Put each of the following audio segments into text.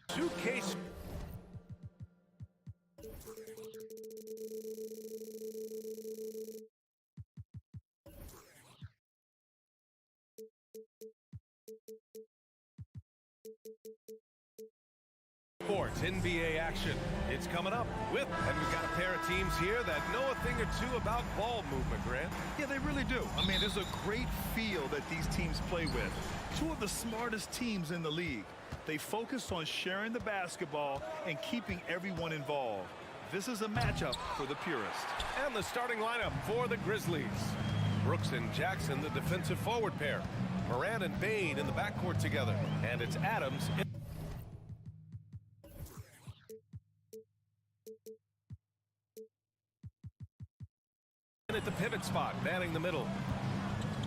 2K. Sports NBA action. It's coming up with, and we've got a pair of teams here that know a thing or two about ball movement, Grant. Yeah, they really do. I mean, there's a great feel that these teams play with. Two of the smartest teams in the league. They focus on sharing the basketball and keeping everyone involved. This is a matchup for the purist. And the starting lineup for the Grizzlies. Brooks and Jackson, the defensive forward pair. Moran and Bain in the backcourt together. And it's Adams at the pivot spot, manning the middle.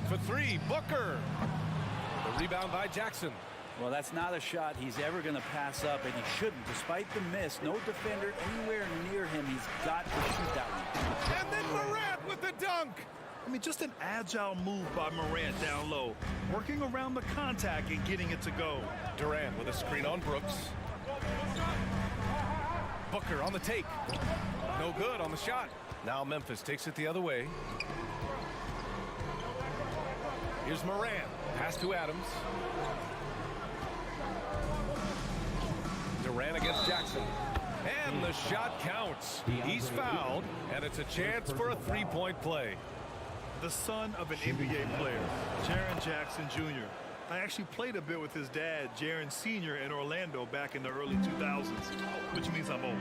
For three, Booker. The rebound by Jackson. Well, that's not a shot he's ever going to pass up, and he shouldn't. Despite the miss, no defender anywhere near him. He's got to shoot that one. And then Morant with the dunk. I mean, just an agile move by Morant down low, working around the contact and getting it to go. Durant with a screen on Brooks. Booker on the take. No good on the shot. Now Memphis takes it the other way. Here's Moran. Pass to Adams. Durant against Jackson. And the shot counts. He's fouled, and it's a chance for a three-point play. The son of an NBA player, Jaren Jackson Jr. I actually played a bit with his dad, Jaren Sr. in Orlando back in the early 2000s, which means I'm old.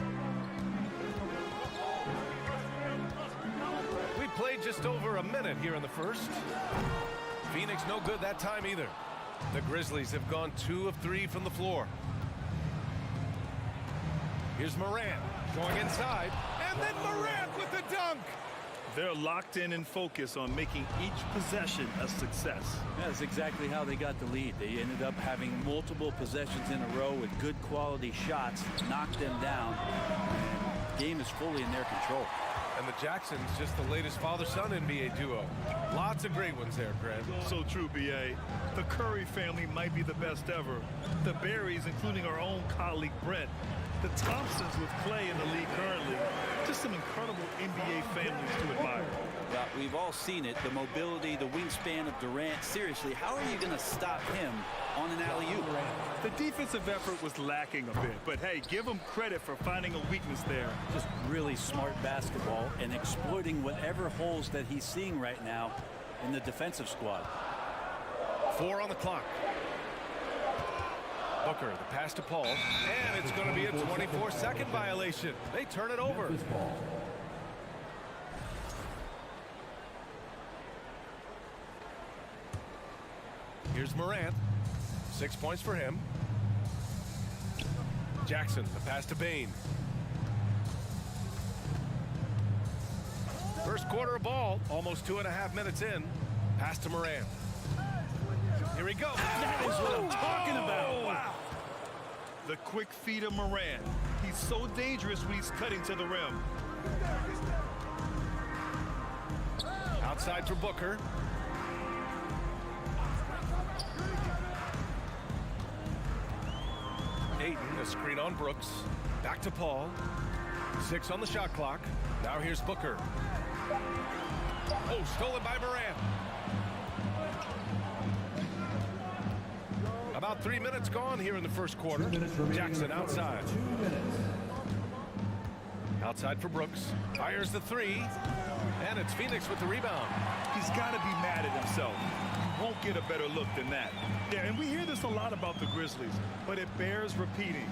We played just over a minute here in the first. Phoenix no good that time either. The Grizzlies have gone 2 of 3 from the floor. Here's Moran going inside, and then Morant with the dunk. They're locked in and focused on making each possession a success. That's exactly how they got the lead. They ended up having multiple possessions in a row with good quality shots, knocked them down. The game is fully in their control. And the Jacksons, just the latest father-son NBA duo. Lots of great ones there, Grant. So true, B.A. The Curry family might be the best ever. The Berries, including our own colleague Brent. The Thompsons with Clay in the league currently. Just some incredible NBA families to admire. Well, we've all seen it. The mobility, the wingspan of Durant. Seriously, how are you going to stop him on an alley-oop? The defensive effort was lacking a bit, but hey, give him credit for finding a weakness there. Just really smart basketball and exploiting whatever holes that he's seeing right now in the defensive squad. 4 on the clock. Booker, the pass to Paul, and it's going to be a 24-second violation. They turn it over. Here's Morant. 6 points for him. Jackson, the pass to Bain. First quarter of ball, almost 2.5 minutes in. Pass to Morant. Here we go. That is what I'm talking about. Wow. The quick feed of Morant. He's so dangerous when he's cutting to the rim. Outside for Booker. Ayton, a screen on Brooks. Back to Paul. 6 on the shot clock. Now here's Booker. Oh, stolen by Morant. About 3 minutes gone here in the first quarter. Jackson outside. Outside for Brooks. Fires the 3. And it's Phoenix with the rebound. He's got to be mad at himself. You won't get a better look than that. Yeah, and we hear this a lot about the Grizzlies, but it bears repeating.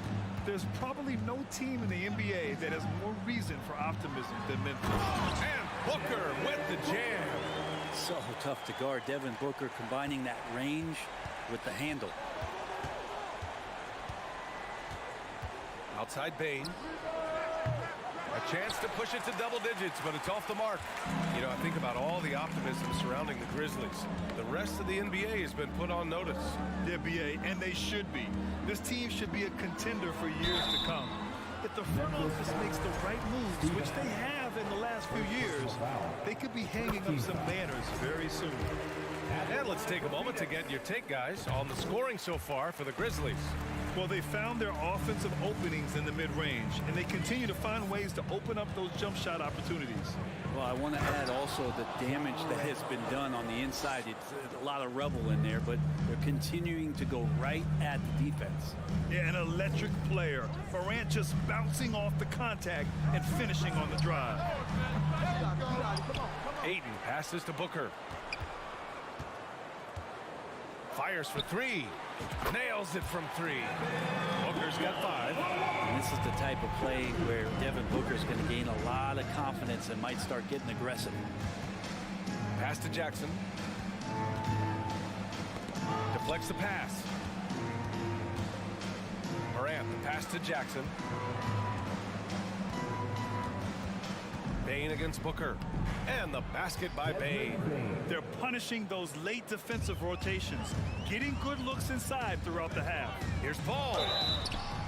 There's probably no team in the NBA that has more reason for optimism than Memphis. And Booker with the jam. So tough to guard. Devin Booker combining that range with the handle. Outside Bain. A chance to push it to double digits, but it's off the mark. You know, I think about all the optimism surrounding the Grizzlies. The rest of the NBA has been put on notice. The NBA, and they should be. This team should be a contender for years to come. If the front office makes the right moves, which they have in the last few years, they could be hanging up some banners very soon. And let's take a moment to get your take, guys, on the scoring so far for the Grizzlies. Well, they found their offensive openings in the mid-range, and they continue to find ways to open up those jump shot opportunities. Well, I want to add also the damage that has been done on the inside. It's a lot of rubble in there, but they're continuing to go right at the defense. Yeah, an electric player. Morant just bouncing off the contact and finishing on the drive. Ayton passes to Booker. Fires for three. Nails it from three. Booker's got 5. And this is the type of play where Devin Booker's going to gain a lot of confidence and might start getting aggressive. Pass to Jackson. Deflects the pass. Morant, the pass to Jackson. Bane against Booker. And the basket by Bane. They're punishing those late defensive rotations, getting good looks inside throughout the half. Here's Paul.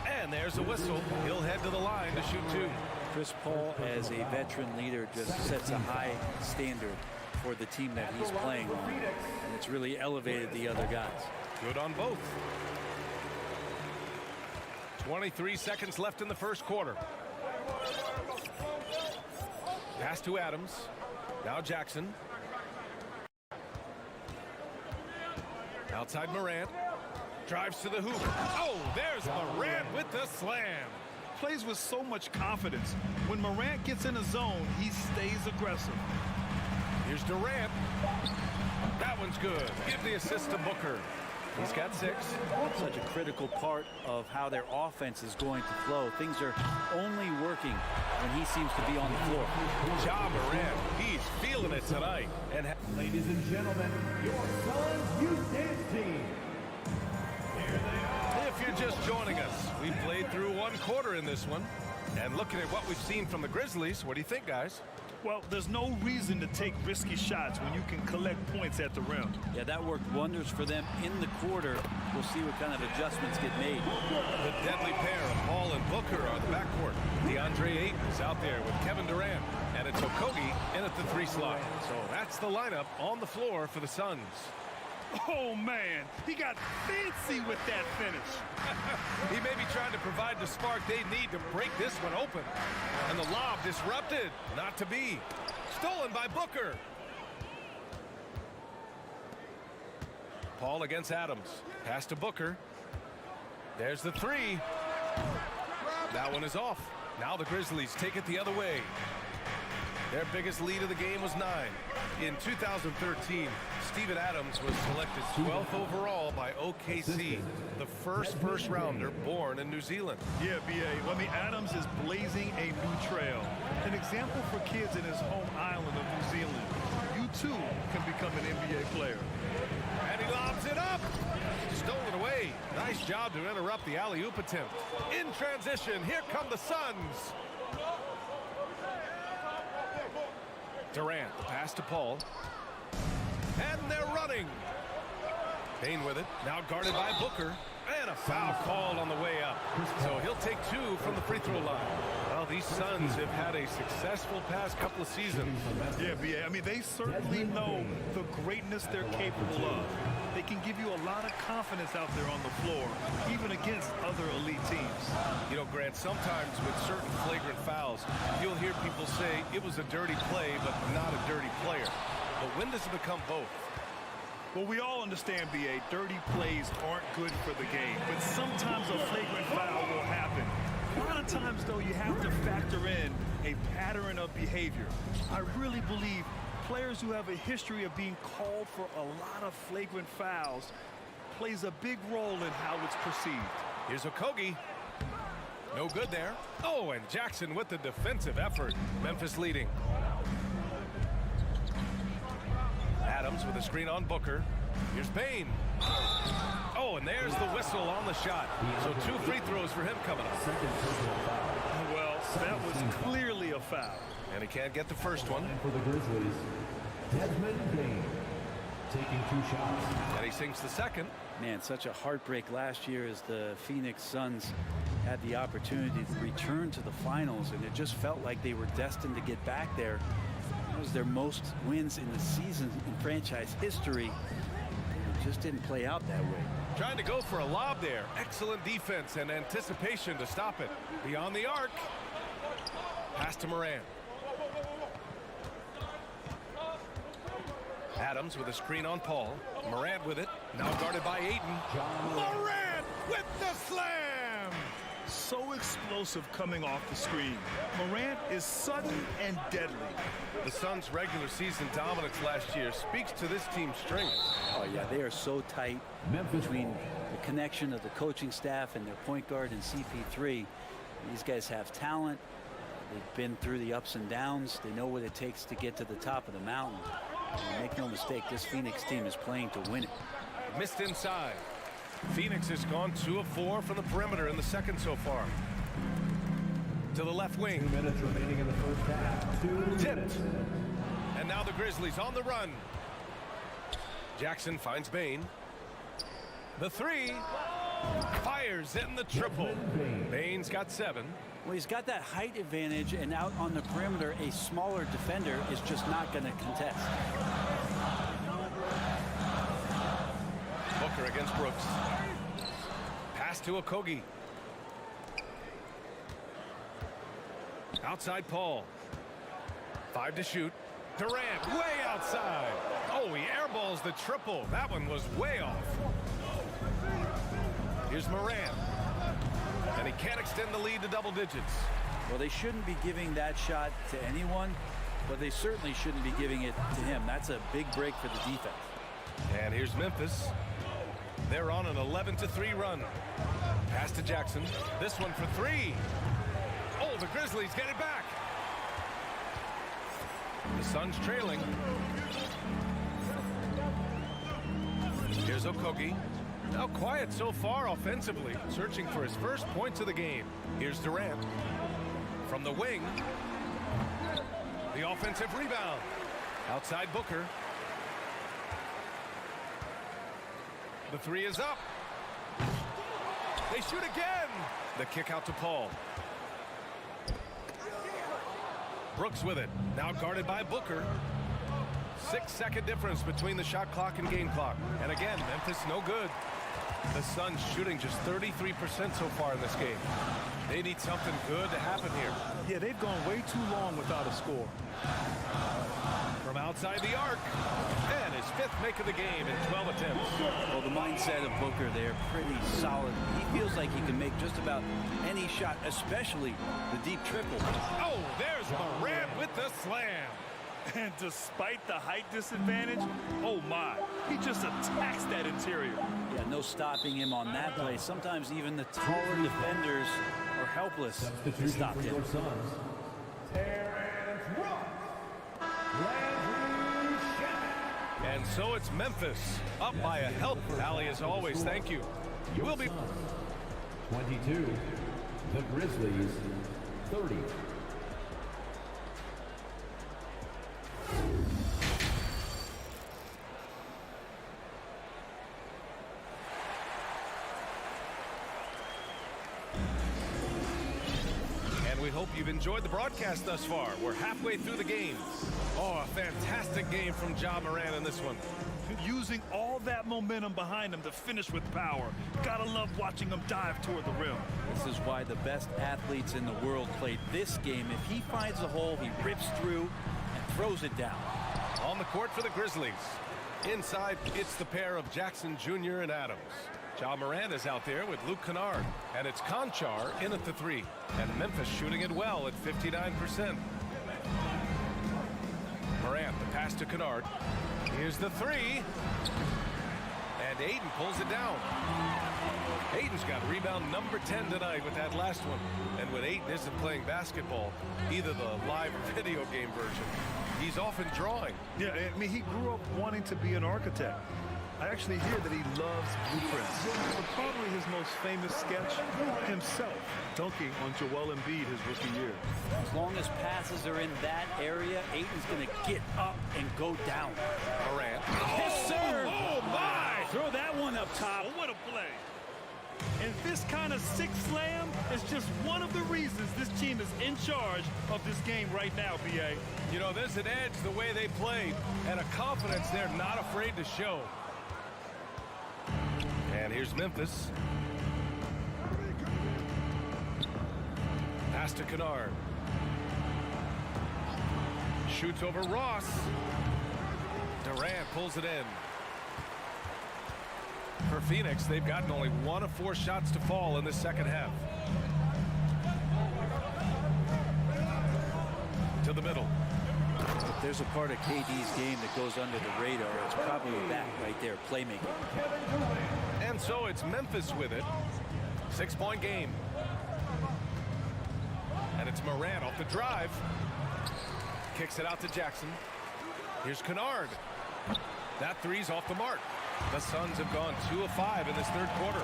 And there's a whistle. He'll head to the line to shoot 2. Chris Paul, as a veteran leader, just sets a high standard for the team that he's playing on. And it's really elevated the other guys. Good on both. 23 seconds left in the first quarter. Pass to Adams. Now Jackson. Outside Morant. Drives to the hoop. Oh, there's Morant with the slam. Plays with so much confidence. When Morant gets in a zone, he stays aggressive. Here's Durant. That one's good. Give the assist to Booker. He's got 6. Such a critical part of how their offense is going to flow. Things are only working when he seems to be on the floor. Ja Morant, he's feeling it tonight. And ladies and gentlemen, your Suns Youth Dance Team. Here they are. if you're just joining us, we played through 1 quarter in this one. And looking at what we've seen from the Grizzlies, what do you think, guys? Well, there's no reason to take risky shots when you can collect points at the rim. Yeah, that worked wonders for them in the quarter. We'll see what kind of adjustments get made. The deadly pair of Paul and Booker are the backcourt. DeAndre Ayton is out there with Kevin Durant. And it's Okogie in at the 3 slot. So that's the lineup on the floor for the Suns. Oh, man, he got fancy with that finish. He may be trying to provide the spark they need to break this one open. And the lob disrupted. Not to be. Stolen by Booker. Paul against Adams. Pass to Booker. There's the 3. That one is off. Now the Grizzlies take it the other way. Their biggest lead of the game was 9. In 2013, Steven Adams was selected 12th overall by OKC, the first rounder born in New Zealand. Yeah, B.A. Well, I mean, Adams is blazing a new trail. An example for kids in his home island of New Zealand. You, too, can become an NBA player. And he lobs it up. Stolen away. Nice job to interrupt the alley-oop attempt. In transition, here come the Suns. Durant, the pass to Paul. And they're running. Bane with it. Now guarded by Booker. And a foul called on the way up. So he'll take 2 from the free throw line. Well, these Suns have had a successful past couple of seasons. Yeah, B.A. I mean, they certainly know the greatness they're capable of. They can give you a lot of confidence out there on the floor, even against other elite teams. You know, Grant, sometimes with certain flagrant fouls, you'll hear people say it was a dirty play, but not a dirty player. But when does it become both? Well, we all understand, B.A., dirty plays aren't good for the game, but sometimes a flagrant foul will happen. A lot of times, though, you have to factor in a pattern of behavior. I really believe players who have a history of being called for a lot of flagrant fouls plays a big role in how it's perceived. Here's Okogie. No good there. Oh, and Jackson with the defensive effort. Memphis leading. Adams with a screen on Booker. Here's Bane. Oh, and there's the whistle on the shot. So 2 free throws for him coming up. Well, that was clearly a foul. And he can't get the first one. And for the Grizzlies, Desmond Bane taking 2 shots. And he sinks the second. Man, such a heartbreak last year as the Phoenix Suns had the opportunity to return to the finals, and it just felt like they were destined to get back there. That was their most wins in the season in franchise history. just didn't play out that way. Trying to go for a lob there. Excellent defense and anticipation to stop it. Beyond the arc. Pass to Morant. Adams with a screen on Paul. Morant with it. Now guarded by Ayton. Morant with the slam! So explosive coming off the screen. Morant is sudden and deadly. The Suns' regular season dominance last year speaks to this team's strength. Oh, yeah, they are so tight Memphis between ball. the connection of the coaching staff and their point guard and CP3. These guys have talent. They've been through the ups and downs. They know what it takes to get to the top of the mountain. And make no mistake, this Phoenix team is playing to win it. Missed inside. Phoenix has gone 2 of 4 from the perimeter in the second so far. To the left wing. 2 minutes remaining in the first half. 2 minutes. And now the Grizzlies on the run. Jackson finds Bane. The 3. Fires in the triple. Bane's got 7. Well, he's got that height advantage, and out on the perimeter, a smaller defender is just not going to contest. Booker against Brooks. Pass to Okogie. Outside Paul. 5 to shoot. Durant way outside. Oh, he airballs the triple. That one was way off. Here's Morant. And he can't extend the lead to double digits. Well, they shouldn't be giving that shot to anyone, but they certainly shouldn't be giving it to him. That's a big break for the defense. And here's Memphis. They're on an 11-3 run. Pass to Jackson. This one for 3. Oh, the Grizzlies get it back. The Suns trailing. Here's Okogie. Now quiet so far offensively, searching for his first points of the game. Here's Durant. From the wing. The offensive rebound. Outside Booker. The 3 is up. They shoot again. The kick out to Paul. Brooks with it. Now guarded by Booker. 6-second difference between the shot clock and game clock. And again, Memphis no good. The Suns shooting just 33% so far in this game. They need something good to happen here. Yeah, they've gone way too long without a score. From outside the arc. And his 5th make of the game in 12 attempts. Well, the mindset of Booker there, pretty solid. He feels like he can make just about any shot, especially the deep triple. Oh, there's Morant with the slam. And despite the height disadvantage, oh my, he just attacks that interior. Yeah, no stopping him on that play. Sometimes even the taller defenders are helpless to stop him. Your Suns. Terrence Ross. Landry Shamet. And so it's Memphis up by a help tally as always. Thank you. We'll be 22. The Grizzlies 30. And we hope you've enjoyed the broadcast thus far. We're halfway through the game. Oh, a fantastic game from Ja Morant in this one. Using all that momentum behind him to finish with power. Gotta love watching him dive toward the rim. This is why the best athletes in the world play this game. If he finds a hole, he rips through and throws it down. On the court for the Grizzlies. Inside, it's the pair of Jackson Jr. and Adams. Ja Morant is out there with Luke Kennard. And it's Conchar in at the 3. And Memphis shooting it well at 59%. Morant, the pass to Kennard. Here's the 3. And Ayton pulls it down. Ayton's got rebound number 10 tonight with that last one. And when Ayton isn't playing basketball, either the live or video game version, he's often drawing. Yeah, I mean, he grew up wanting to be an architect. I actually hear that he loves blueprints. But probably his most famous sketch, himself dunking on Joel Embiid his rookie year. As long as passes are in that area, Ayton's going to get up and go down. Morant. Yes, sir. Oh, my! Throw that one up top. Oh, what a play. And this kind of sick slam is just one of the reasons this team is in charge of this game right now, B.A. You know, there's an edge the way they played and a confidence they're not afraid to show. And here's Memphis. Pass to Kennard. Shoots over Ross. Durant pulls it in. For Phoenix, they've gotten only 1 of 4 shots to fall in the second half. To the middle. If there's a part of KD's game that goes under the radar, it's probably that right there, playmaking. And so it's Memphis with it. 6-point game. And it's Morant off the drive. Kicks it out to Jackson. Here's Kennard. That three's off the mark. The Suns have gone 2 of 5 in this third quarter.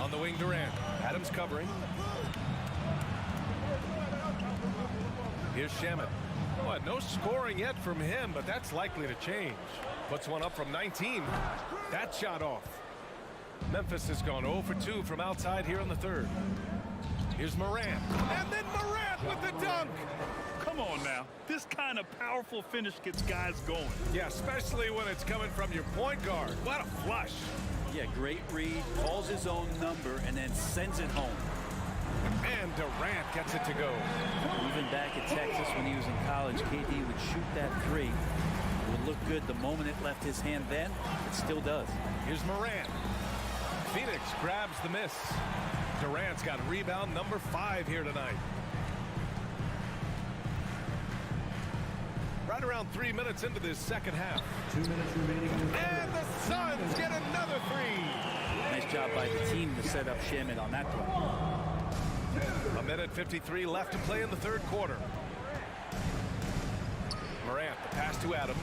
On the wing, Durant. Adams covering. Here's Shamet. Well, no scoring yet from him, but that's likely to change. Puts one up from 19. That shot off. Memphis has gone 0 for 2 from outside here in the third. Here's Morant. And then Morant with the dunk. Come on now. This kind of powerful finish gets guys going. Yeah, especially when it's coming from your point guard. What a flush. Yeah, great read, calls his own number, and then sends it home. And Durant gets it to go. Even back at Texas when he was in college, KD would shoot that three. It would look good the moment it left his hand then. It still does. Here's Morant. Phoenix grabs the miss. Durant's got rebound number 5 here tonight. Right around 3 minutes into this second half. 2 minutes remaining. And the Suns get another 3. Nice job by the team to set up Shamet on that play. 1:53 left to play in the third quarter. Morant, the pass to Adams.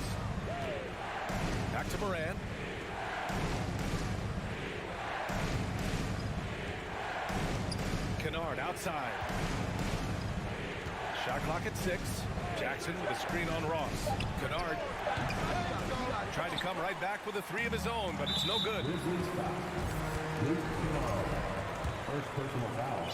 Back to Morant. Kennard outside. Shot clock at 6. Jackson with a screen on Ross. Kennard tried to come right back with a 3 of his own, but it's no good. Grizzlies foul. Luke Kennard. First personal foul.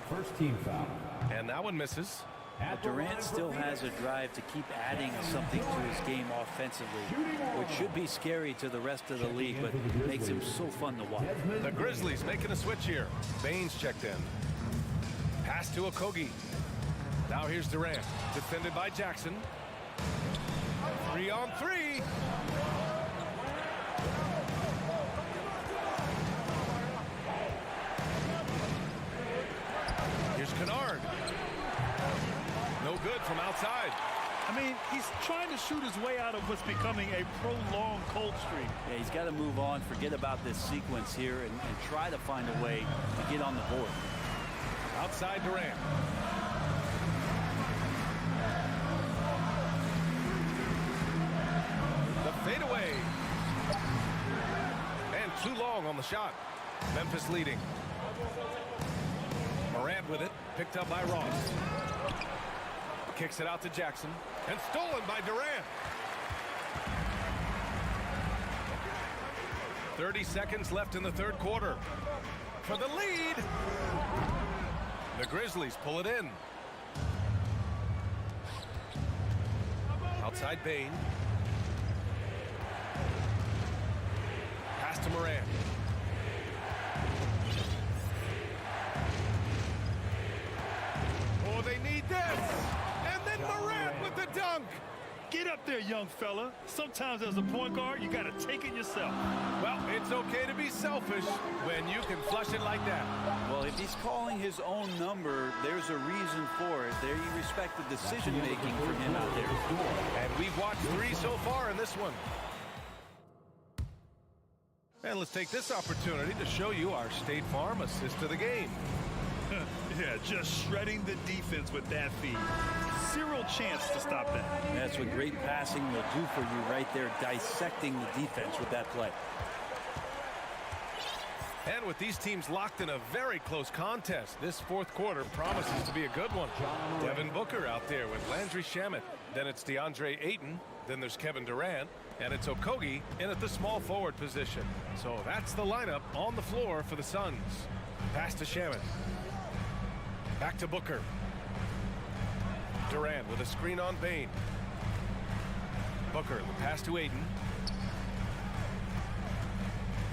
First team foul. And that one misses. But Durant still has a drive to keep adding something to his game offensively, which should be scary to the rest of the league, but makes him so fun to watch. The Grizzlies making a switch here. Baines checked in. Pass to Okogie. Now here's Durant, defended by Jackson. 3 on 3. Here's Kennard. No good from outside. I mean, he's trying to shoot his way out of what's becoming a prolonged cold streak. Yeah, he's got to move on, forget about this sequence here, and try to find a way to get on the board. Outside Durant. The fadeaway. And too long on the shot. Memphis leading. Morant with it. Picked up by Ross. Kicks it out to Jackson. And stolen by Durant. 30 seconds left in the third quarter. For the lead. The Grizzlies pull it in. Outside Bane. Pass to Morant. Oh, they need this. And then Morant with the dunk. Get up there, young fella. Sometimes as a point guard, you got to take it yourself. Well, it's okay to be selfish when you can flush it like that. Well, if he's calling his own number, there's a reason for it. There you respect the decision-making from him out there. And we've watched 3 so far in this one. And let's take this opportunity to show you our State Farm assist of the game. Yeah, just shredding the defense with that feed. Zero chance to stop that. That's what great passing will do for you right there, dissecting the defense with that play. And with these teams locked in a very close contest, this fourth quarter promises to be a good one. Devin Booker out there with Landry Shamet. Then it's DeAndre Ayton. Then there's Kevin Durant. And it's Okogie in at the small forward position. So that's the lineup on the floor for the Suns. Pass to Shamet. Back to Booker. Durant with a screen on Bane. Booker, the pass to Ayton.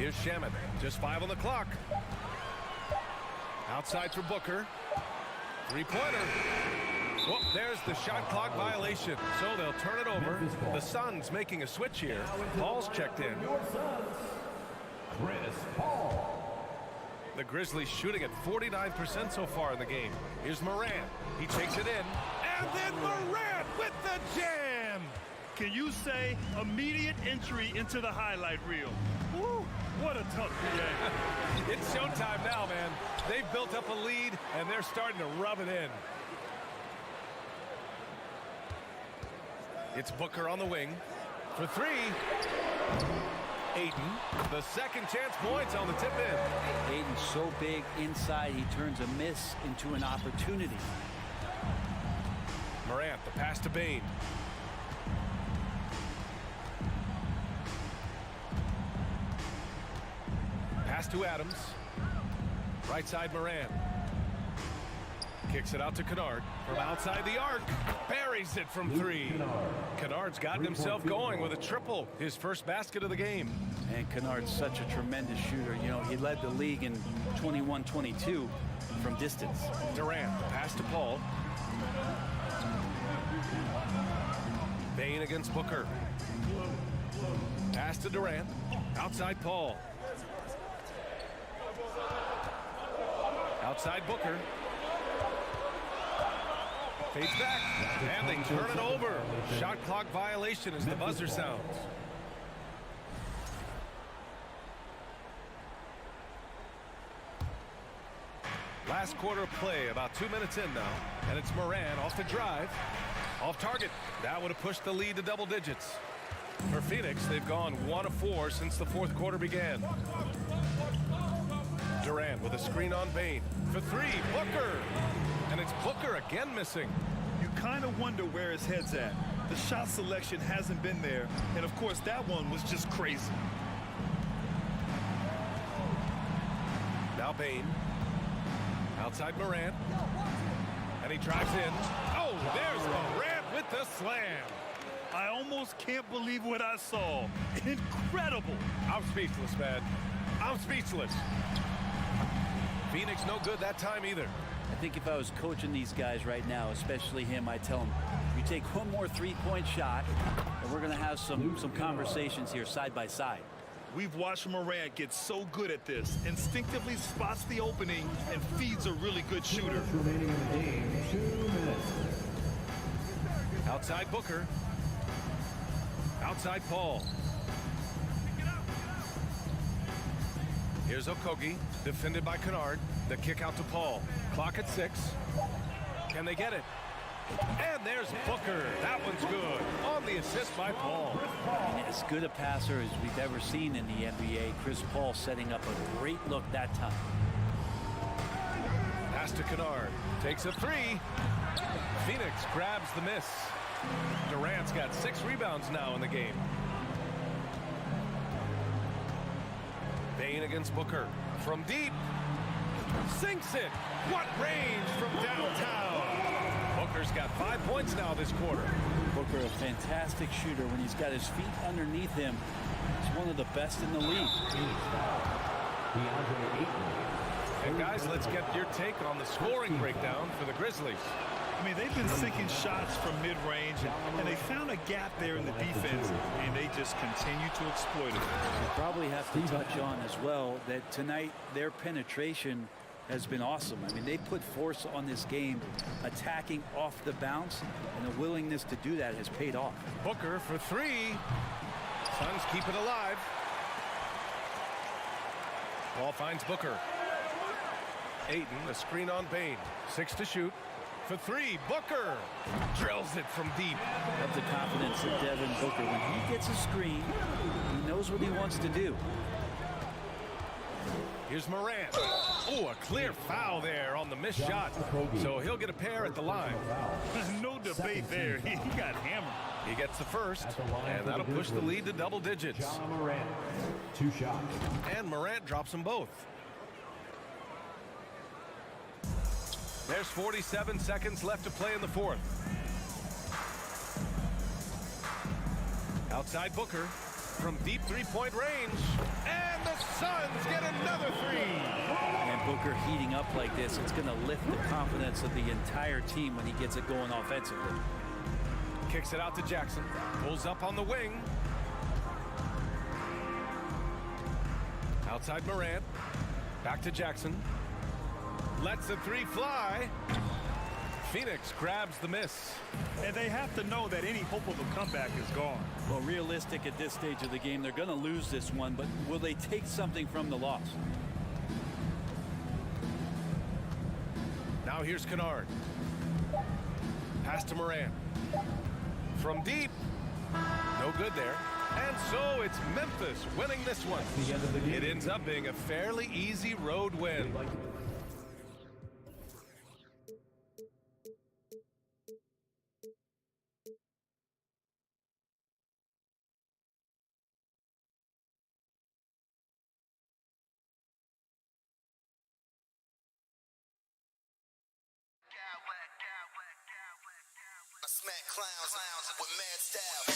Here's Shaman. Just 5 on the clock. Outside for Booker. Three-pointer. Well, there's the shot clock violation. So they'll turn it over. The Suns making a switch here. Paul's checked in. Your Suns, Chris Paul. The Grizzlies shooting at 49% so far in the game. Here's Morant. He takes it in. And then Morant with the jam. Can you say immediate entry into the highlight reel? Woo, what a tough game. It's showtime now, man. They've built up a lead, and they're starting to rub it in. It's Booker on the wing for three. Ayton, the second chance points on the tip in. Ayton's so big inside, he turns a miss into an opportunity. Morant, the pass to Bane. Pass to Adams. Right side Morant. Kicks it out to Kennard from outside the arc. Buries it from three. Kennard's gotten himself going with a triple. His first basket of the game. And Kennard's such a tremendous shooter. You know, he led the league in 21-22 from distance. Durant, the pass to Paul. Bane against Booker. Pass to Durant. Outside Paul. Outside Booker. Fades back, and they turn it over. Shot clock violation as the buzzer sounds. Last quarter of play, about 2 minutes in now, and it's Morant off the drive. Off target. That would have pushed the lead to double digits. For Phoenix, they've gone 1 of 4 since the fourth quarter began. Durant with a screen on Bane. For three, Booker. And it's Booker again missing. You kind of wonder where his head's at. The shot selection hasn't been there. And, of course, that one was just crazy. Now Bane. Outside Morant. And he drives in. Oh, there's Morant with the slam. I almost can't believe what I saw. Incredible. I'm speechless, man. I'm speechless. Phoenix no good that time either. I think if I was coaching these guys right now, especially him, I'd tell him, you take one more three-point shot, and we're going to have some conversations here side by side. We've watched Morant get so good at this. Instinctively spots the opening and feeds a really good shooter. Remaining in the game, 2 minutes. Outside Booker. Outside Paul. Here's Okogie, defended by Kennard. The kick out to Paul. Clock at 6. Can they get it? And there's Booker. That one's good. On the assist by Paul. And as good a passer as we've ever seen in the NBA, Chris Paul setting up a great look that time. Pass to Kennard. Takes a three. Phoenix grabs the miss. Durant's got 6 rebounds now in the game. Bane against Booker. From deep. Sinks it. What range from downtown. Booker's got 5 points now this quarter. Booker, a fantastic shooter. When he's got his feet underneath him, he's one of the best in the league. And guys, let's get your take on the scoring breakdown for the Grizzlies. I mean, they've been sinking shots from mid-range, and they found a gap there in the defense, and they just continue to exploit it. We probably have to touch on as well that tonight their penetration has been awesome. I mean, they put force on this game, attacking off the bounce, and the willingness to do that has paid off. Booker for three. Suns keep it alive. Ball finds Booker. Ayton, a screen on Bane. 6 to shoot. For three, Booker drills it from deep. Have the confidence of Devin Booker. When he gets a screen, he knows what he wants to do. Here's Morant. Oh, a clear foul there on the missed shot. So he'll get a pair at the line. There's no debate there. He got hammered. He gets the first, and that'll push the lead to double digits. Morant, 2 shots. And Morant drops them both. There's 47 seconds left to play in the fourth. Outside Booker from deep three-point range. And the Suns get another three. And Booker heating up like this, it's going to lift the confidence of the entire team when he gets it going offensively. Kicks it out to Jackson. Pulls up on the wing. Outside Morant. Back to Jackson. Lets the three fly. Phoenix grabs the miss. And they have to know that any hope of a comeback is gone. Well, realistic at this stage of the game, they're going to lose this one, but will they take something from the loss? Now here's Kennard. Pass to Morant. From deep. No good there. And so it's Memphis winning this one. The end of the game. It ends up being a fairly easy road win. I smack clowns with mad style.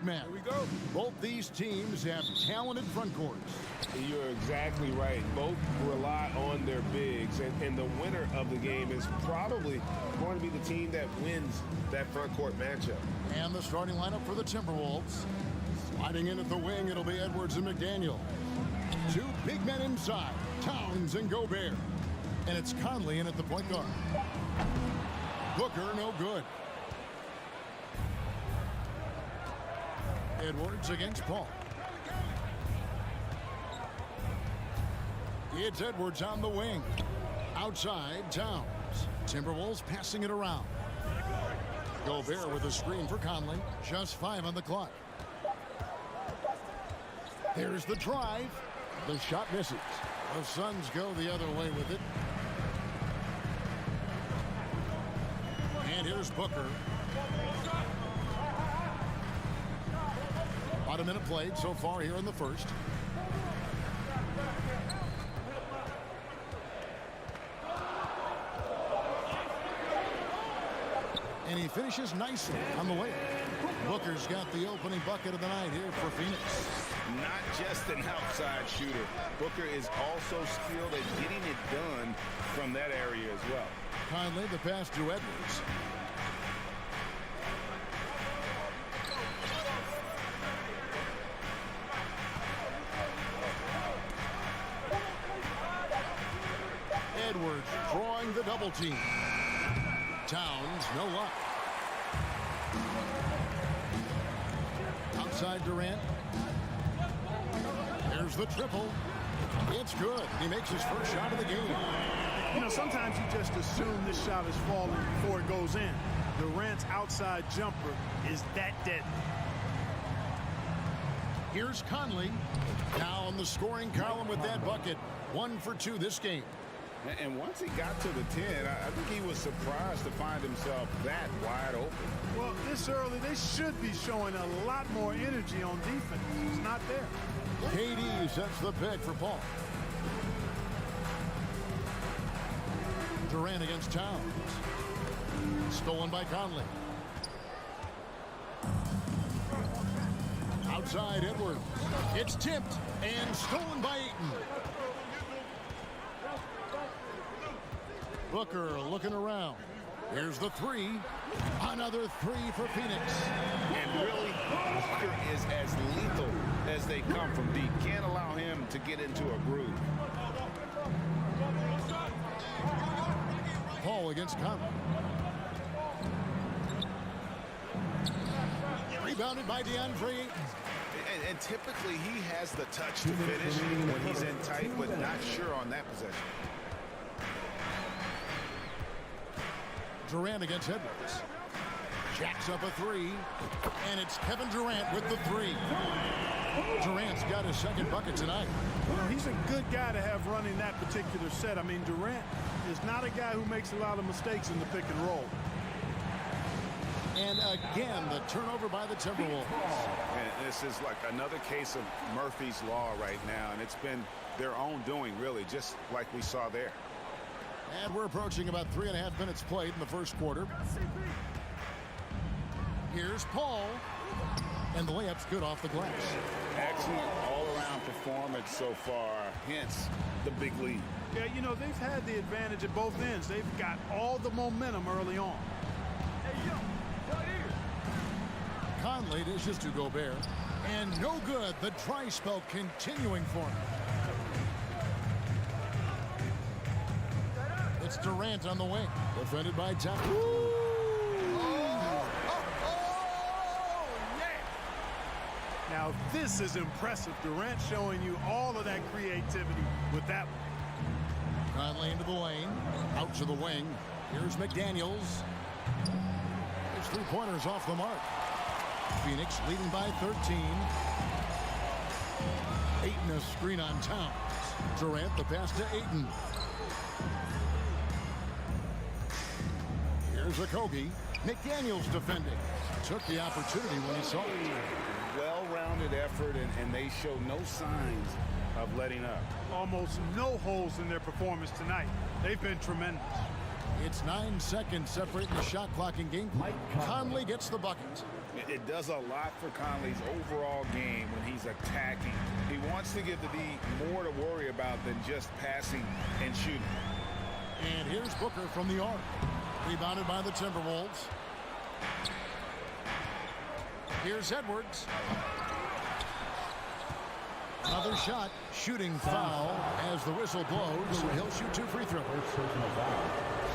man. Here we go. Both these teams have talented front courts. You're exactly right. Both rely on their bigs, and the winner of the game is probably going to be the team that wins that front court matchup. And the starting lineup for the Timberwolves. Sliding in at the wing, it'll be Edwards and McDaniel. Two big men inside, Towns and Gobert. And it's Conley in at the point guard. Booker, no good. Edwards against Paul. It's Edwards on the wing. Outside, Towns. Timberwolves passing it around. Gobert with a screen for Conley. Just 5 on the clock. Here's the drive. The shot misses. The Suns go the other way with it. And here's Booker. About a minute played so far here in the first. And he finishes nicely on the way. Booker's got the opening bucket of the night here for Phoenix. Not just an outside shooter. Booker is also skilled at getting it done from that area as well. Conley, the pass to Edwards. Edwards drawing the double team. Towns, no luck. Outside Durant. There's the triple. It's good. He makes his first shot of the game. You know, sometimes you just assume this shot is falling before it goes in. Durant's outside jumper is that deadly. Here's Conley. Now on the scoring column with that bucket. 1 for 2 this game. And once he got to the 10, I think he was surprised to find himself that wide open. Well, this early, they should be showing a lot more energy on defense. It's not there. KD sets the pick for Paul. Durant against Towns. Stolen by Conley. Outside Edwards. It's tipped and stolen by Ayton. Booker looking around. Here's the 3. Another 3 for Phoenix. And really, Booker is as lethal as they come from deep. Can't allow him to get into a groove. Paul against Conley. Rebounded by DeAndre Ayton. And typically he has the touch to finish when he's in tight, but not sure on that possession. Durant against Edwards. Jacks up a 3. And it's Kevin Durant with the 3. Durant's got his second bucket tonight. You know, he's a good guy to have running that particular set. I mean, Durant is not a guy who makes a lot of mistakes in the pick and roll. And again, the turnover by the Timberwolves. And this is like another case of Murphy's Law right now, and it's been their own doing, really, just like we saw there. And we're approaching about 3.5 minutes played in the first quarter. Here's Paul. And the layup's good off the glass. Excellent all-around performance so far, hence the big lead. Yeah, you know, they've had the advantage at both ends. They've got all the momentum early on. Conley dishes to Gobert. And no good. The dry spell continuing for him. It's Durant on the wing. Defended by Towns. Now, this is impressive. Durant showing you all of that creativity with that one. Conley into the lane. Out to the wing. Here's McDaniels. His 3-pointers off the mark. Phoenix leading by 13. Ayton a screen on Towns. Durant the pass to Ayton. Here's a Kobe. McDaniels defending. Took the opportunity when he saw it. Well-rounded effort, and they show no signs of letting up. Almost no holes in their performance tonight. They've been tremendous. It's 9 seconds separating the shot clock and game. Conley gets the bucket. It does a lot for Conley's overall game when he's attacking. He wants to give the D more to worry about than just passing and shooting. And here's Booker from the arc. Rebounded by the Timberwolves. Here's Edwards. Another shot. Shooting foul as the whistle blows. He'll shoot 2 free throws.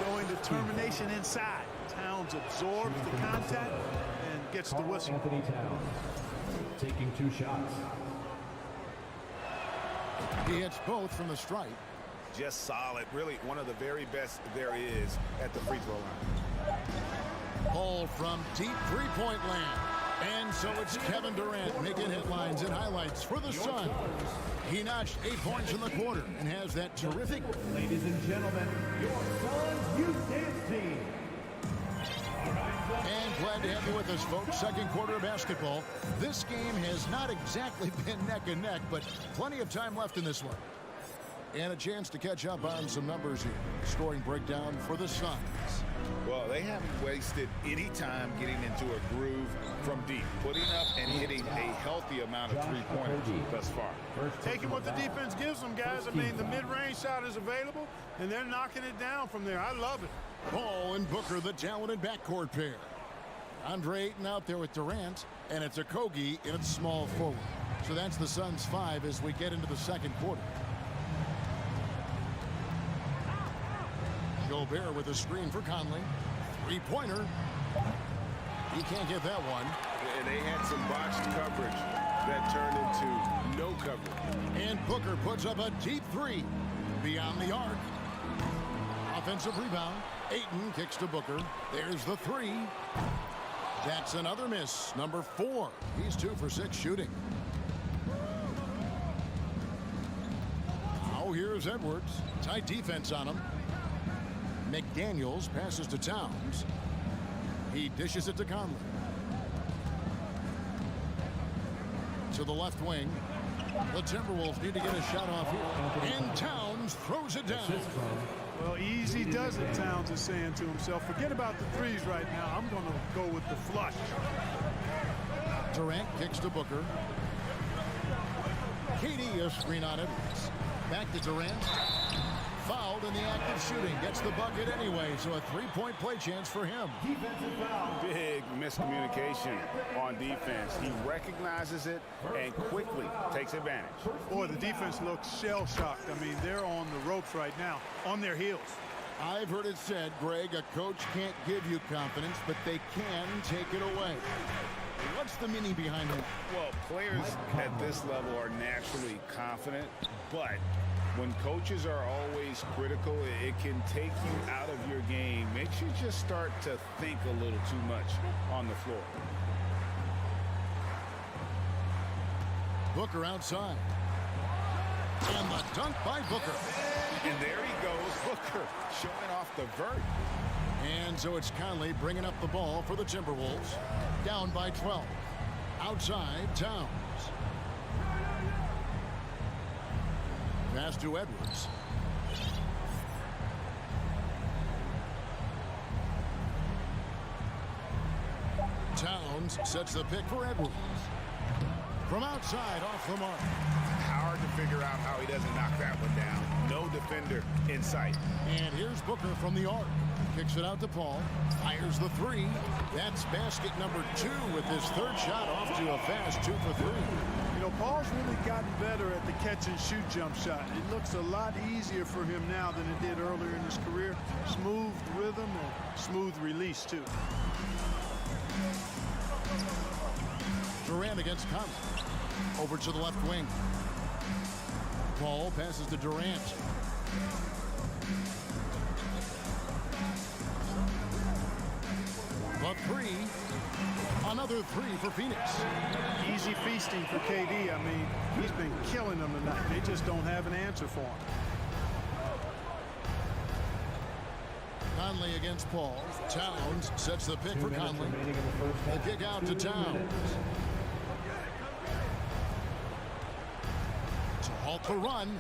Showing determination inside. Towns absorbs the contact and gets the whistle. Anthony Towns taking 2 shots. He hits both from the stripe. Just solid. Really one of the very best there is at the free throw line. Ball from deep three-point land. And so it's Kevin Durant making headlines and highlights for the Suns. He notched 8 points in the quarter and has that terrific. Ladies and gentlemen, your Suns Youth Dance Team. And glad to have you with us, folks. Second quarter of basketball. This game has not exactly been neck and neck, but plenty of time left in this one. And a chance to catch up on some numbers here. Scoring breakdown for the Suns. Well, they haven't wasted any time getting into a groove from deep, putting up and hitting a healthy amount of three-pointers thus far. Taking what the defense gives them, guys. I mean, the mid-range shot is available, and they're knocking it down from there. I love it. Ball and Booker, the talented backcourt pair. Andre Ayton out there with Durant, and it's Okogie in its small forward. So that's the Suns' 5 as we get into the second quarter. Gobert with a screen for Conley. Three-pointer. He can't get that one. And they had some botched coverage that turned into no coverage. And Booker puts up a deep 3 beyond the arc. Offensive rebound. Ayton kicks to Booker. There's the 3. That's another miss. Number 4. He's 2 for 6 shooting. Now here's Edwards. Tight defense on him. McDaniels passes to Towns. He dishes it to Conley. To the left wing. The Timberwolves need to get a shot off here. And Towns throws it down. Well, easy does it, Towns is saying to himself. Forget about the threes right now. I'm going to go with the flush. Durant kicks to Booker. KD a screen on Edwards. Back to Durant. Fouled in the act of shooting. Gets the bucket anyway, so a three-point play chance for him. Big miscommunication on defense. He recognizes it and quickly takes advantage. Boy, the defense looks shell-shocked. I mean, they're on the ropes right now, on their heels. I've heard it said, Greg, a coach can't give you confidence, but they can take it away. What's the meaning behind that? Well, players at this level are naturally confident, but when coaches are always critical, it can take you out of your game. Makes you just start to think a little too much on the floor. Booker outside. And the dunk by Booker. And there he goes, Booker, showing off the vert. And so it's Conley bringing up the ball for the Timberwolves. Down by 12. Outside, Towns. Pass to Edwards. Towns sets the pick for Edwards. From outside, off the mark. Hard to figure out how he doesn't knock that one down. No defender in sight. And here's Booker from the arc. Kicks it out to Paul. Fires the 3. That's basket number 2 with his third shot off to a fast 2 for 3. You know, Paul's really gotten better at the catch-and-shoot jump shot. It looks a lot easier for him now than it did earlier in his career. Smooth rhythm and smooth release, too. Durant against Conley. Over to the left wing. Paul passes to Durant. The 3. Another 3 for Phoenix. Easy feasting for KD. I mean, he's been killing them tonight. They just don't have an answer for him. Conley against Paul. Towns sets the pick for Conley. The kick out to Towns. To halt the run,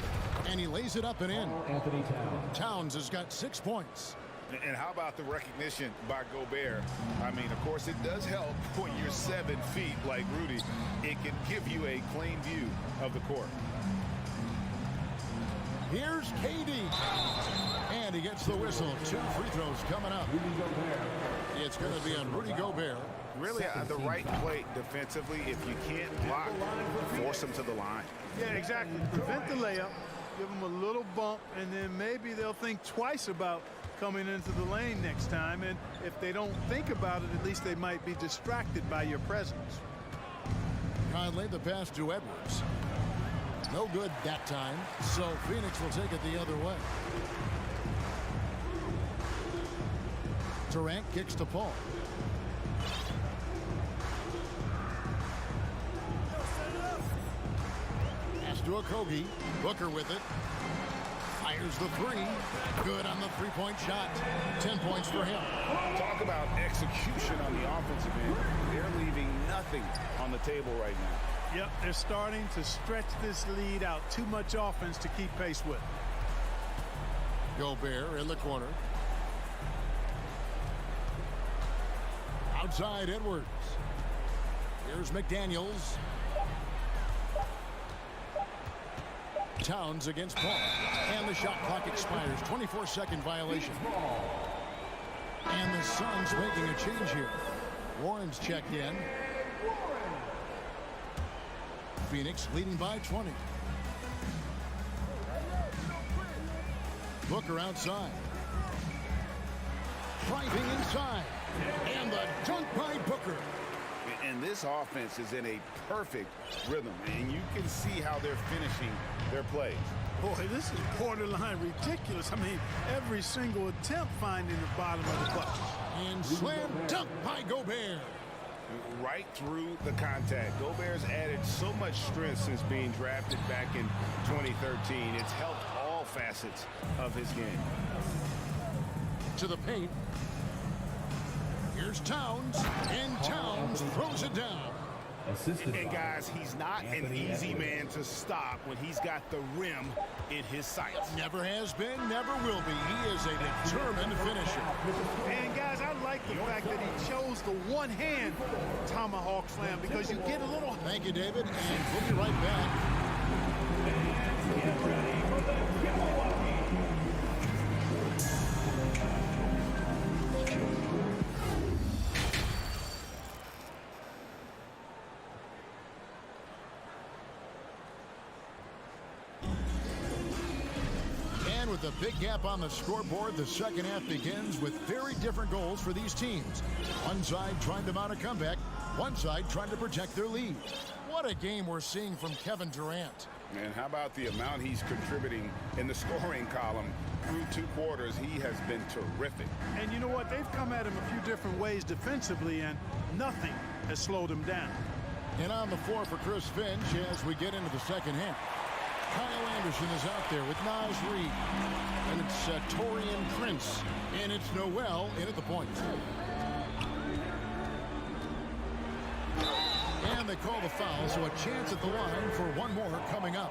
and he lays it up and in. Anthony Towns. Towns has got 6 points. And how about the recognition by Gobert? I mean, of course, it does help when you're 7 feet like Rudy. It can give you a clean view of the court. Here's KD. And he gets the whistle. 2 free throws coming up. It's going to be on Rudy Gobert. Really the right play defensively. If you can't block, force him to the line. Yeah, exactly. Prevent the layup, give them a little bump, and then maybe they'll think twice about coming into the lane next time. And if they don't think about it, at least they might be distracted by your presence. Conley, the pass to Edwards. No good that time, so Phoenix will take it the other way. Durant kicks to Paul. Pass to Okogie. Booker with it. Fires the 3. Good on the three-point shot. 10 points for him. Talk about execution on the offensive end. They're leaving nothing on the table right now. Yep, they're starting to stretch this lead out. Too much offense to keep pace with. Gobert in the corner. Outside Edwards. Here's McDaniels. Towns against Paul. And the shot clock expires. 24-second violation. And the Suns making a change here. Warren's checked in. Phoenix leading by 20. Booker outside. Driving inside. And the dunk by Booker. And this offense is in a perfect rhythm, and you can see how they're finishing their plays. Boy, this is borderline ridiculous. I mean, every single attempt finding the bottom of the bucket. And slam dunk by Gobert. Right through the contact. Gobert's added so much strength since being drafted back in 2013. It's helped all facets of his game. To the paint. Here's Towns, and Towns throws it down. And guys, he's not an easy man to stop when he's got the rim in his sights. Never has been, never will be. He is a determined finisher. And guys, I like the fact that he chose the one-hand tomahawk slam because you get a little... Thank you, David, and we'll be right back. Get ready for the Milwaukee. With a big gap on the scoreboard, the second half begins with very different goals for these teams. One side trying to mount a comeback, one side trying to protect their lead. What a game we're seeing from Kevin Durant. And how about the amount he's contributing in the scoring column? Through 2 quarters, he has been terrific. And you know what? They've come at him a few different ways defensively, and nothing has slowed him down. And on the floor for Chris Finch as we get into the second half. Kyle Anderson is out there with Naz Reid. And it's Taurean Prince. And it's Noel in at the point. And they call the foul, so a chance at the line for one more coming up.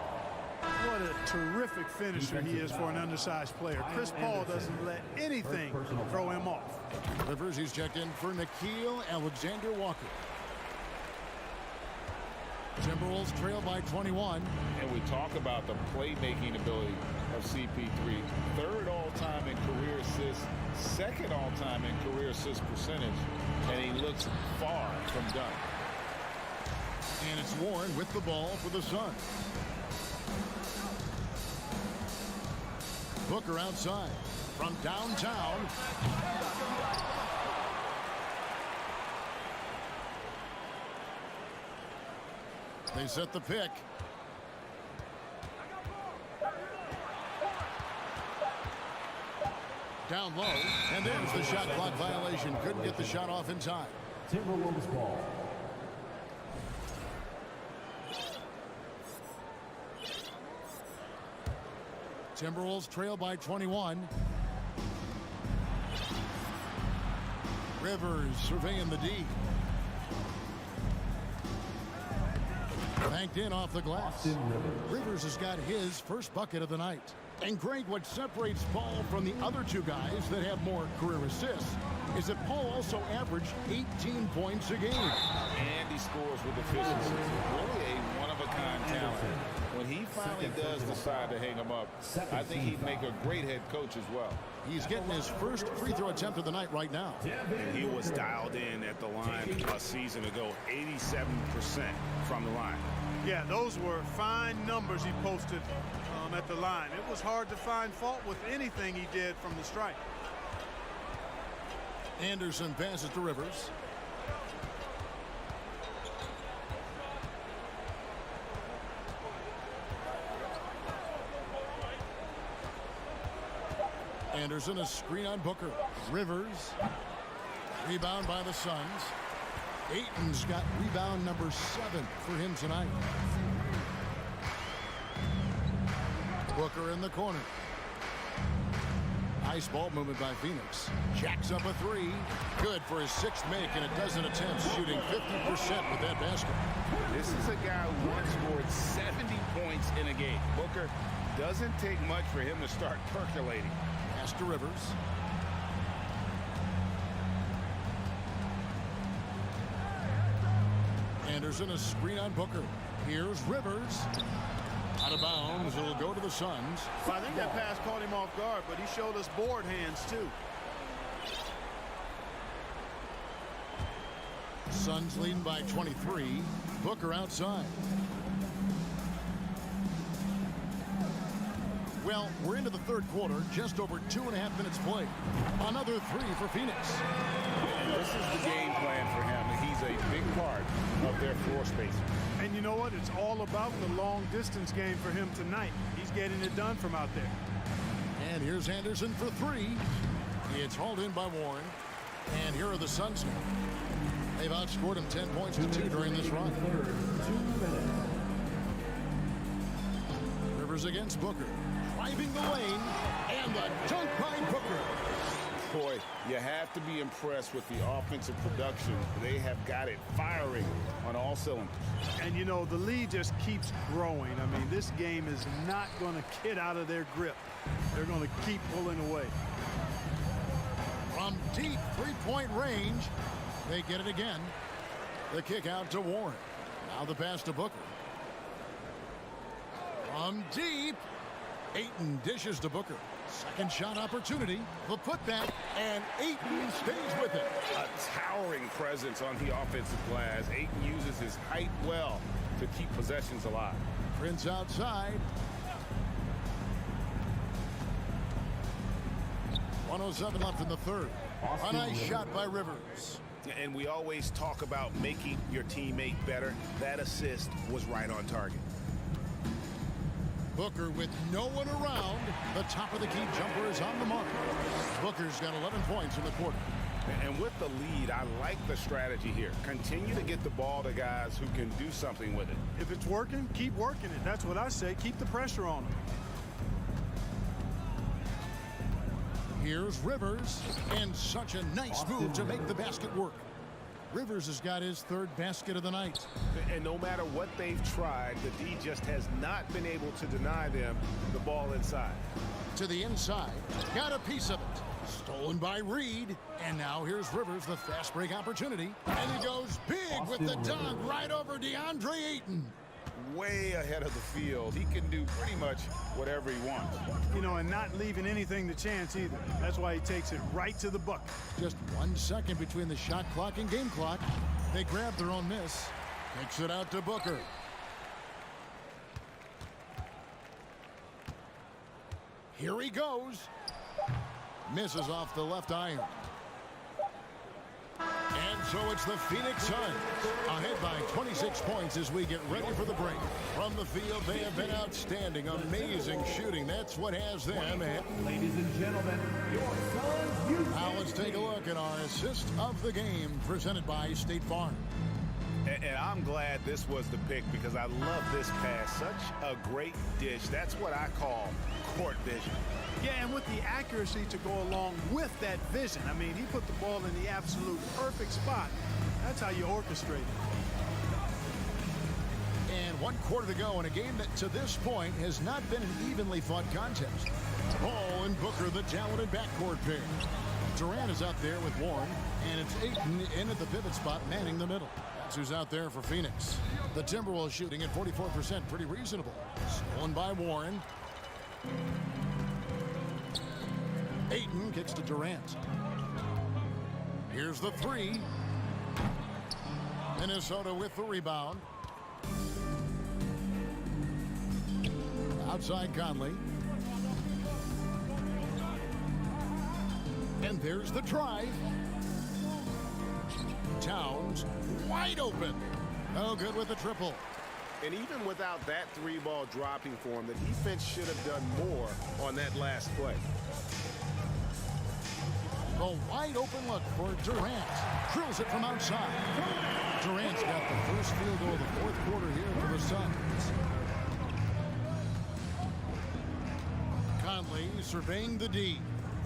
What a terrific finisher he is for an undersized player. Chris Paul doesn't let anything throw him off. Rivers, he's checked in for Nickeil Alexander-Walker. Timberwolves trail by 21. And we talk about the playmaking ability of CP3. 3rd all-time in career assists, 2nd all-time in career assist percentage, and he looks far from done. And it's Warren with the ball for the Suns. Booker outside from downtown. They set the pick. Down low, and there's the shot clock violation. Couldn't get the shot off in time. Timberwolves ball. Timberwolves trail by 21. Rivers surveying the D. Banked in off the glass. Rivers has got his first bucket of the night. And Greg, what separates Paul from the other two guys that have more career assists is that Paul also averaged 18 points a game. And he scores with efficiency. Really a one-of-a-kind talent. When he finally does decide to hang him up, I think he'd make a great head coach as well. He's getting his first free throw attempt of the night right now. And he was dialed in at the line a season ago, 87% from the line. Yeah, those were fine numbers he posted at the line. It was hard to find fault with anything he did from the stripe. Anderson passes to Rivers. Anderson, a screen on Booker. Rivers. Rebound by the Suns. Ayton's got rebound number 7 for him tonight. Booker in the corner. Nice ball movement by Phoenix. Jacks up a 3. Good for his 6th make, and a dozen attempts, shooting 50% with that basket. This is a guy who once scored 70 points in a game. Booker, doesn't take much for him to start percolating. Pass to Rivers. Anderson, a screen on Booker. Here's Rivers. Out of bounds. It'll go to the Suns. Well, I think that pass caught him off guard, but he showed us board hands too. Suns leading by 23. Booker outside. Well, we're into the third quarter, just over 2.5 minutes played. Another 3 for Phoenix. This is the game plan for him. He's a big part of their floor spacing. And you know what? It's all about the long distance game for him tonight. He's getting it done from out there. And here's Anderson for 3. It's hauled in by Warren. And here are the Suns now. They've outscored him 10 points to 2 during this run. Rivers against Booker. Driving the lane. And the dunk by Booker. Boy, you have to be impressed with the offensive production. They have got it firing on all cylinders. And, you know, the lead just keeps growing. I mean, this game is not going to get out of their grip. They're going to keep pulling away. From deep three-point range, they get it again. The kick out to Warren. Now the pass to Booker. From deep, Ayton dishes to Booker. Second shot opportunity. The putback, and Ayton stays with it. A towering presence on the offensive glass. Ayton uses his height well to keep possessions alive. Prince outside. 1:07 left in the third. A nice shot by Rivers. And we always talk about making your teammate better. That assist was right on target. Booker with no one around. The top of the key jumper is on the mark. Booker's got 11 points in the quarter. And with the lead, I like the strategy here. Continue to get the ball to guys who can do something with it. If it's working, keep working it. That's what I say. Keep the pressure on them. Here's Rivers, and such a nice move to make the basket work. Rivers has got his 3rd basket of the night. And no matter what they've tried, the D just has not been able to deny them the ball inside. To the inside, got a piece of it. Stolen by Reed, and now here's Rivers, the fast break opportunity. And he goes big with the dunk right over DeAndre Ayton. Way ahead of the field. He can do pretty much whatever he wants. You know, and not leaving anything to chance either. That's why he takes it right to the bucket. Just 1 second between the shot clock and game clock. They grab their own miss. Kicks it out to Booker. Here he goes. Misses off the left iron. And so it's the Phoenix Suns ahead by 26 points as we get ready for the break. From the field, they have been outstanding. Amazing shooting. That's what has them. Ladies and gentlemen, your Suns youth. Now let's take a look at our assist of the game presented by State Farm. And I'm glad this was the pick because I love this pass. Such a great dish. That's what I call court vision. Yeah, and with the accuracy to go along with that vision. I mean, he put the ball in the absolute perfect spot. That's how you orchestrate it. And 1 quarter to go in a game that to this point has not been an evenly fought contest. Ball and Booker, the talented backcourt pair. Durant is out there with Warren, and it's Ayton in at the pivot spot, manning the middle. That's who's out there for Phoenix. The Timberwolves shooting at 44%, pretty reasonable. Stolen by Warren. Ayton kicks to Durant. Here's the three. Minnesota with the rebound. Outside Conley. And there's the drive. Towns wide open. No good with the triple. And even without that 3-ball dropping for him, the defense should have done more on that last play. A wide open look for Durant. Drills it from outside. Durant's got the first field goal of the 4th quarter here for the Suns. Conley surveying the D.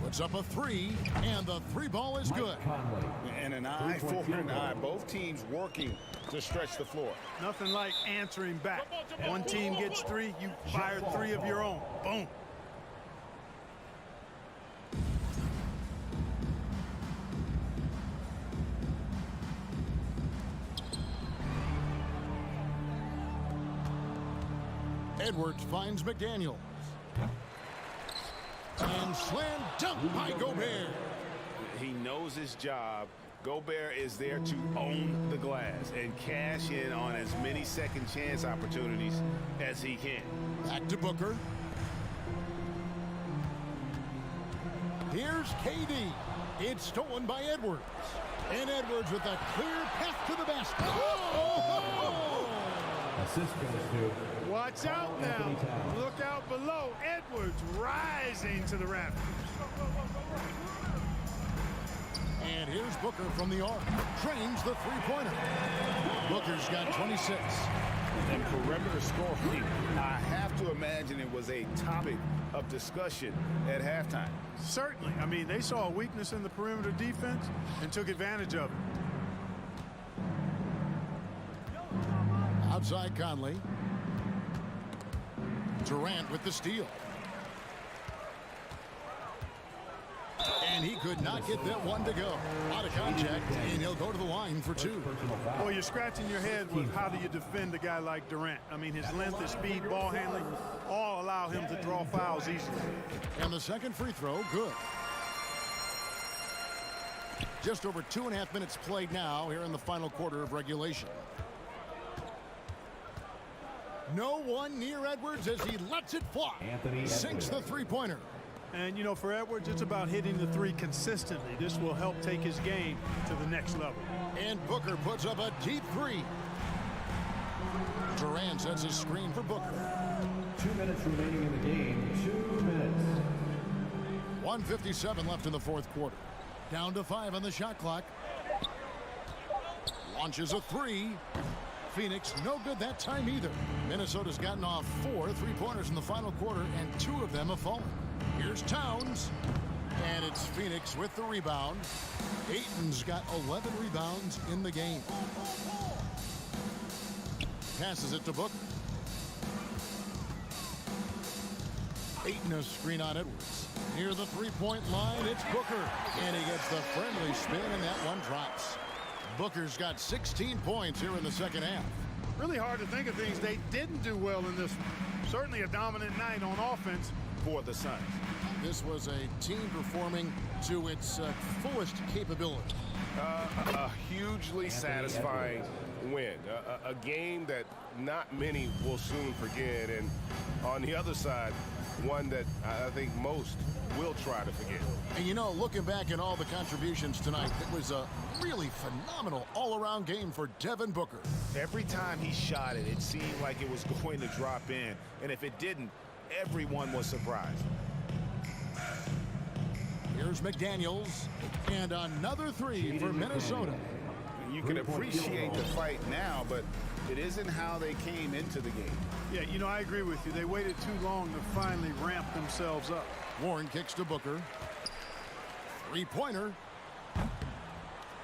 Puts up a 3, and the 3-ball is good. And an eye for an eye. Both teams working to stretch the floor. Nothing like answering back. One team gets 3, you fire 3 of your own. Boom. Edwards finds McDaniels. And slam dunk by Gobert. He knows his job. Gobert is there to own the glass and cash in on as many second chance opportunities as he can. Back to Booker. Here's KD. It's stolen by Edwards. And Edwards with a clear path to the basket. Assist goes to. Watch out now. Look out below. Edwards rising to the raft. And here's Booker from the arc. Trains the three-pointer. Booker's got 26. And perimeter scoring, I have to imagine it was a topic of discussion at halftime. Certainly. I mean, they saw a weakness in the perimeter defense and took advantage of it. Outside Conley. Durant with the steal. And he could not get that one to go. Out of contact, and he'll go to the line for 2. Well, you're scratching your head with how do you defend a guy like Durant. I mean, his length, his speed, ball handling, all allow him to draw fouls easily. And the second free throw, good. Just over 2.5 minutes played now here in the final quarter of regulation. No one near Edwards as he lets it fly. Sinks the three-pointer. And, you know, for Edwards, it's about hitting the 3 consistently. This will help take his game to the next level. And Booker puts up a deep 3. Durant sets a screen for Booker. 2 minutes remaining in the game. 2 minutes. 1:57 left in the 4th quarter. Down to 5 on the shot clock. Launches a 3. Phoenix no good that time either. Minnesota's gotten off 4 3-pointers in the final quarter, and 2 of them have fallen. Here's Towns. And it's Phoenix with the rebound. Ayton's got 11 rebounds in the game. Passes it to Booker. Ayton a screen on Edwards. Near the 3-point line, it's Booker. And he gets the friendly spin, and that one drops. Booker's got 16 points here in the second half. Really hard to think of things they didn't do well in this one. Certainly a dominant night on offense For the Suns. This was a team performing to its fullest capability. A hugely satisfying win. A game that not many will soon forget. And on the other side, one that I think most will try to forget. And you know, looking back at all the contributions tonight, it was a really phenomenal all-around game for Devin Booker. Every time he shot it, it seemed like it was going to drop in. And if it didn't, everyone was surprised. Here's McDaniels. And another 3 for Minnesota. You can appreciate the fight now, but it isn't how they came into the game. Yeah, you know, I agree with you. They waited too long to finally ramp themselves up. Warren kicks to Booker. 3-pointer.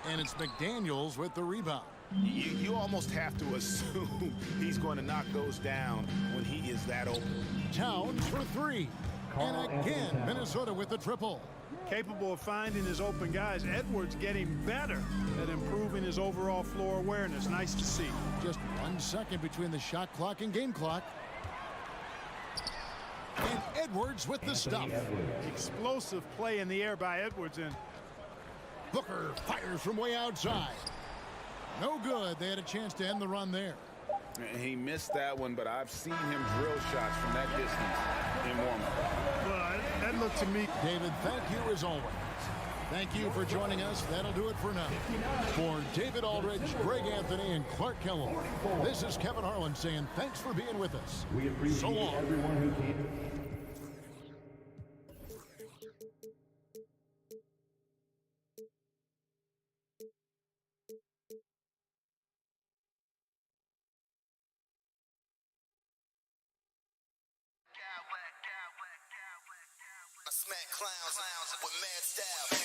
And it's McDaniels with the rebound. You almost have to assume he's going to knock those down when he is that open. Towns for three. And again, Minnesota with the triple. Capable of finding his open guys. Edwards getting better at improving his overall floor awareness. Nice to see. Just 1 second between the shot clock and game clock. And Edwards with the stuff. Explosive play in the air by Edwards. And Booker fires from way outside. No good. They had a chance to end the run there. He missed that one, but I've seen him drill shots from that distance in warm-up. well, that looked to me. David, thank you as always. Thank you for joining us. That'll do it for now. For David Aldridge, Greg Anthony, and Clark Kellogg, this is Kevin Harlan saying thanks for being with us. We appreciate So long. everyone who came. I smack clowns with mad style.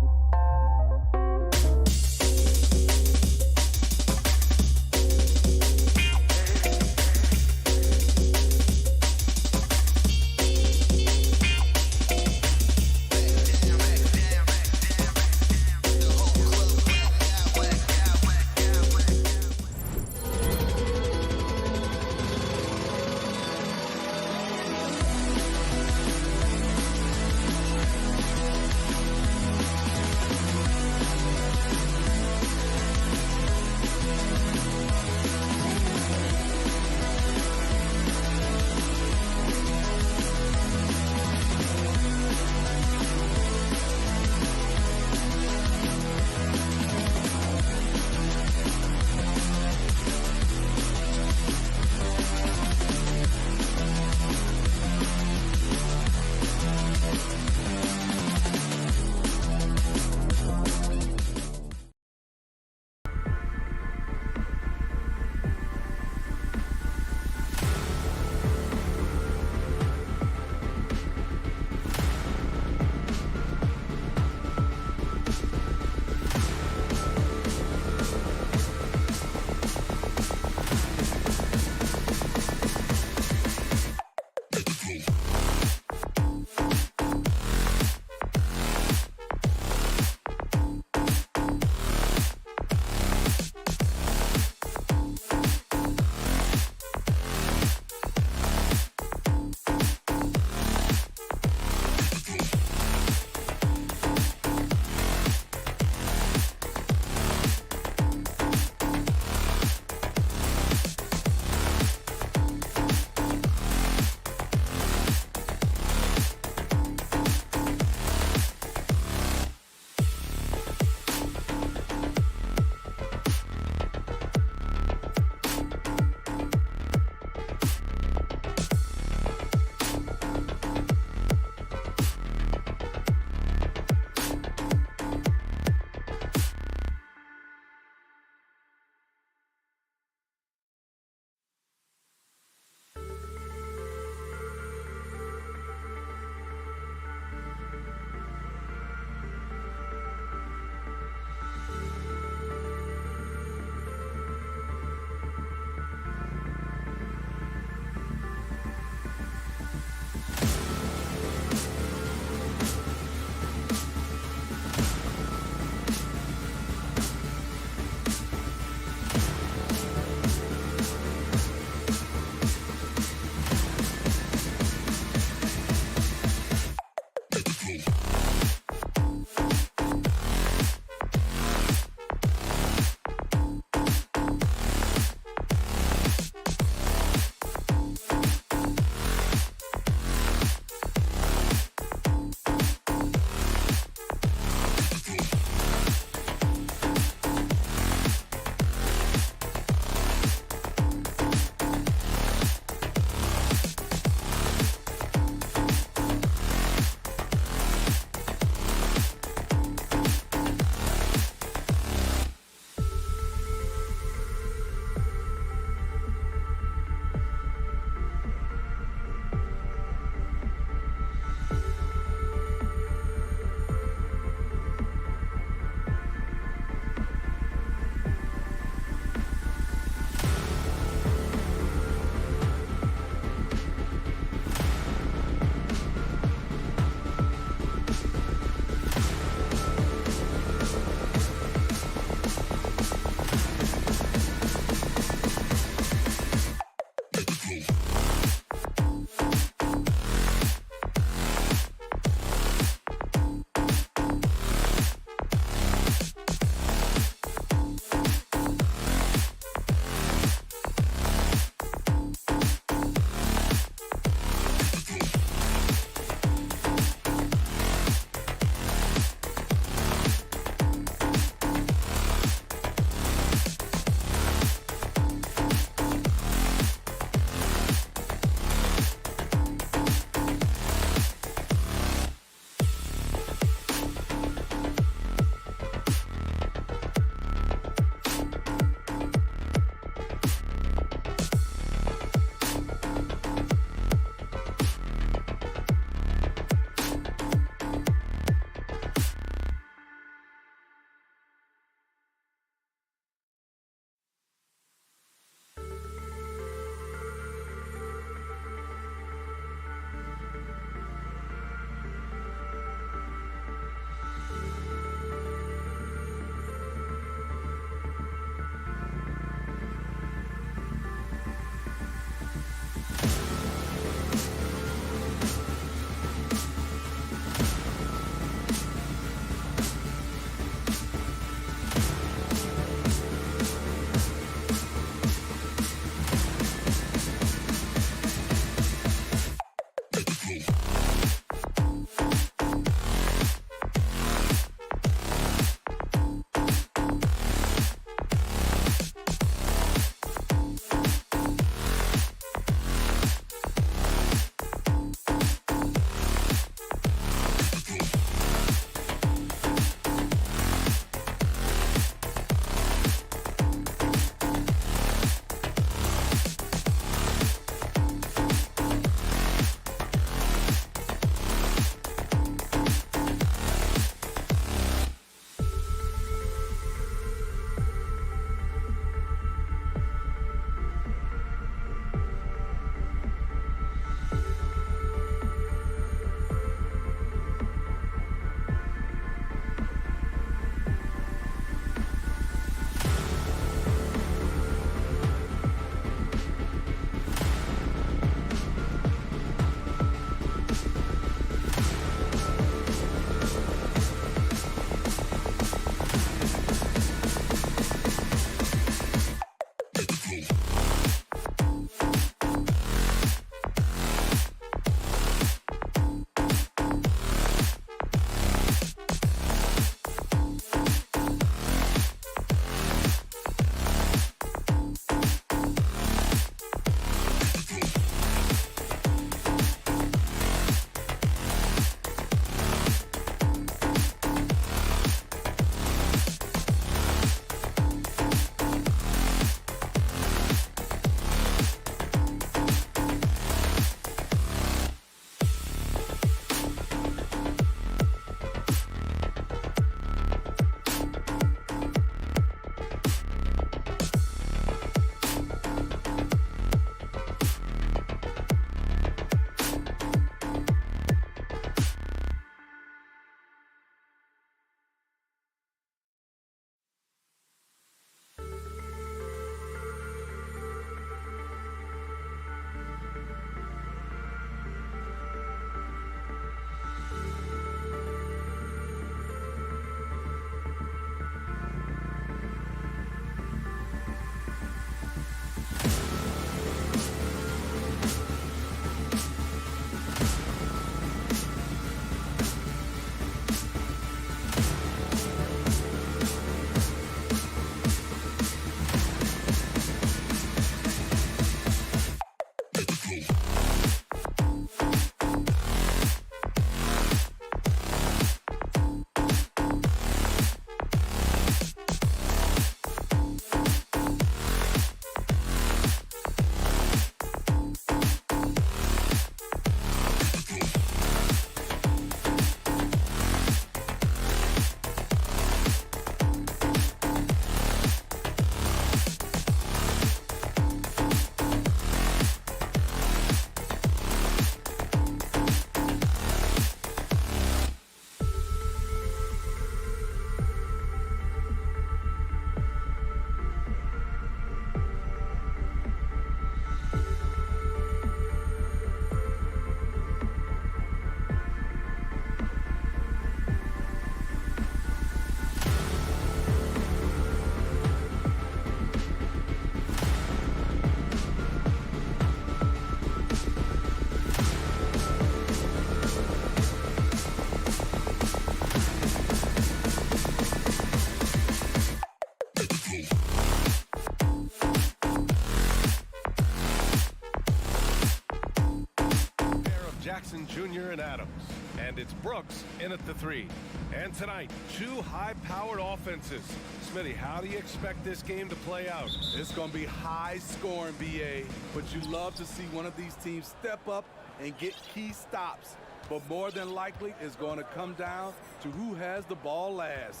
Jackson Jr. and Adams. And it's Brooks in at the 3. And tonight, 2 high-powered offenses. Smitty, how do you expect this game to play out? It's going to be high scoring, BA, but you love to see one of these teams step up and get key stops. But more than likely, it's going to come down to who has the ball last.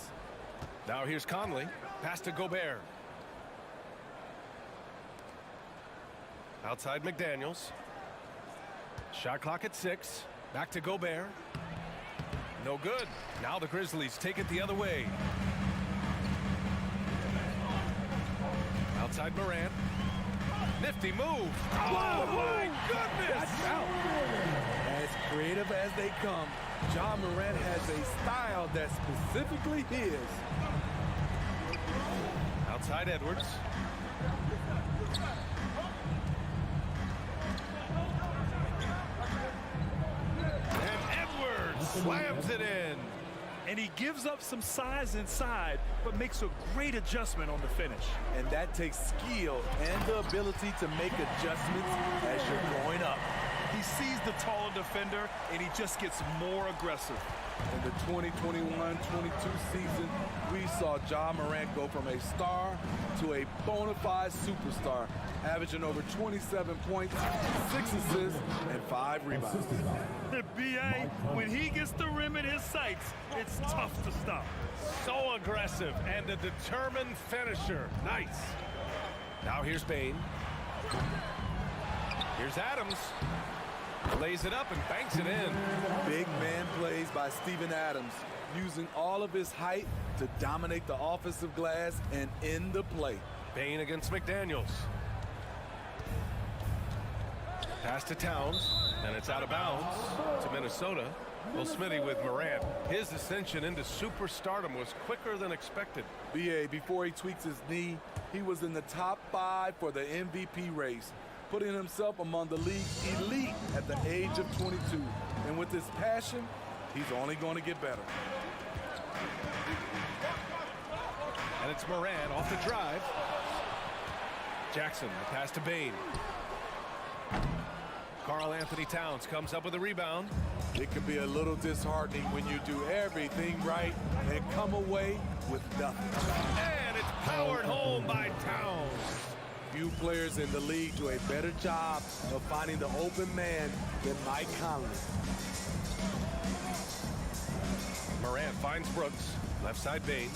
Now here's Conley. Pass to Gobert. Outside McDaniels. Shot clock at 6. Back to Gobert. No good. Now the Grizzlies take it the other way. Outside Morant. Nifty move. Oh, my goodness. As creative as they come, John Morant has a style that's specifically his. Outside Edwards. And Edwards slams it in. And he gives up some size inside, but makes a great adjustment on the finish. And that takes skill and the ability to make adjustments as you're growing up. He sees the taller defender, and he just gets more aggressive. In the 2021-22 season, we saw John Morant go from a star to a bona fide superstar, averaging over 27 points, 6 assists, and 5 rebounds. The BA, when he gets the rim in his sights, it's tough to stop. So aggressive and a determined finisher. Nice. Now here's Bane. Here's Adams. Lays it up and banks it in. Big man plays by Steven Adams, using all of his height to dominate the offensive glass and end the play. Bane against McDaniels. Pass to Towns, and it's out of bounds to Minnesota. Well, Smitty with Morant. His ascension into superstardom was quicker than expected. BA, before he tweaks his knee, he was in the top 5 for the MVP race, putting himself among the league's elite at the age of 22. And with his passion, he's only going to get better. And it's Morant off the drive. Jackson, the pass to Bane. Karl Anthony Towns comes up with a rebound. It can be a little disheartening when you do everything right and come away with nothing. And it's powered home by Towns. Few players in the league do a better job of finding the open man than Mike Conley. Morant finds Brooks. Left side Bane.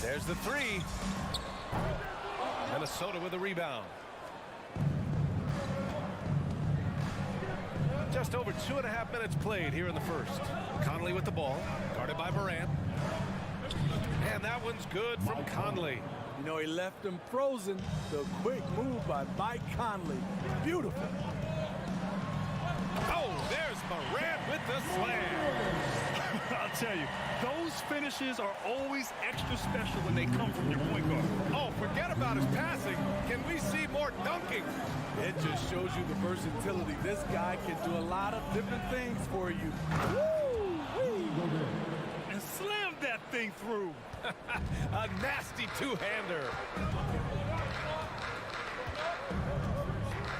There's the 3. Minnesota with a rebound. Just over 2.5 minutes played here in the first. Conley with the ball, guarded by Morant. And that one's good from Conley. You know, he left him frozen. The quick move by Mike Conley. Beautiful. Oh, there's Morant with the slam. I'll tell you, those finishes are always extra special when they come from your point guard. Oh, forget about his passing. Can we see more dunking? It just shows you the versatility. This guy can do a lot of different things for you. Woo! And slammed that thing through. A nasty two-hander.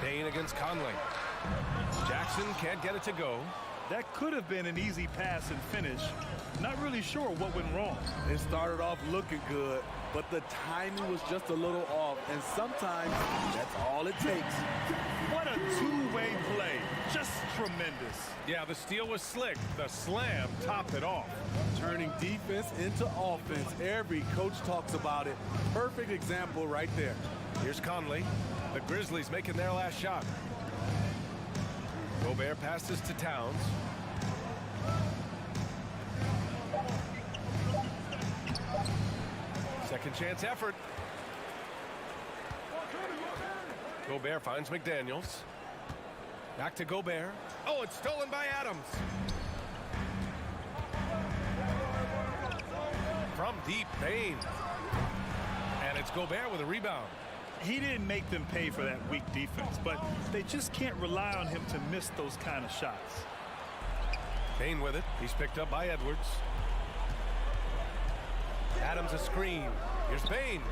Bane against Conley. Jackson can't get it to go. That could have been an easy pass and finish. Not really sure what went wrong. It started off looking good, but the timing was just a little off, and sometimes that's all it takes. What a two-way play. Just tremendous. Yeah, the steal was slick. The slam topped it off. Turning defense into offense. Every coach talks about it. Perfect example right there. Here's Conley. The Grizzlies making their last shot. Gobert passes to Towns. Second chance effort. Gobert finds McDaniels. Back to Gobert. Oh, it's stolen by Adams. From deep, Bane. And it's Gobert with a rebound. He didn't make them pay for that weak defense, but they just can't rely on him to miss those kind of shots. Bane with it. He's picked up by Edwards. Adams a screen. Here's Bane.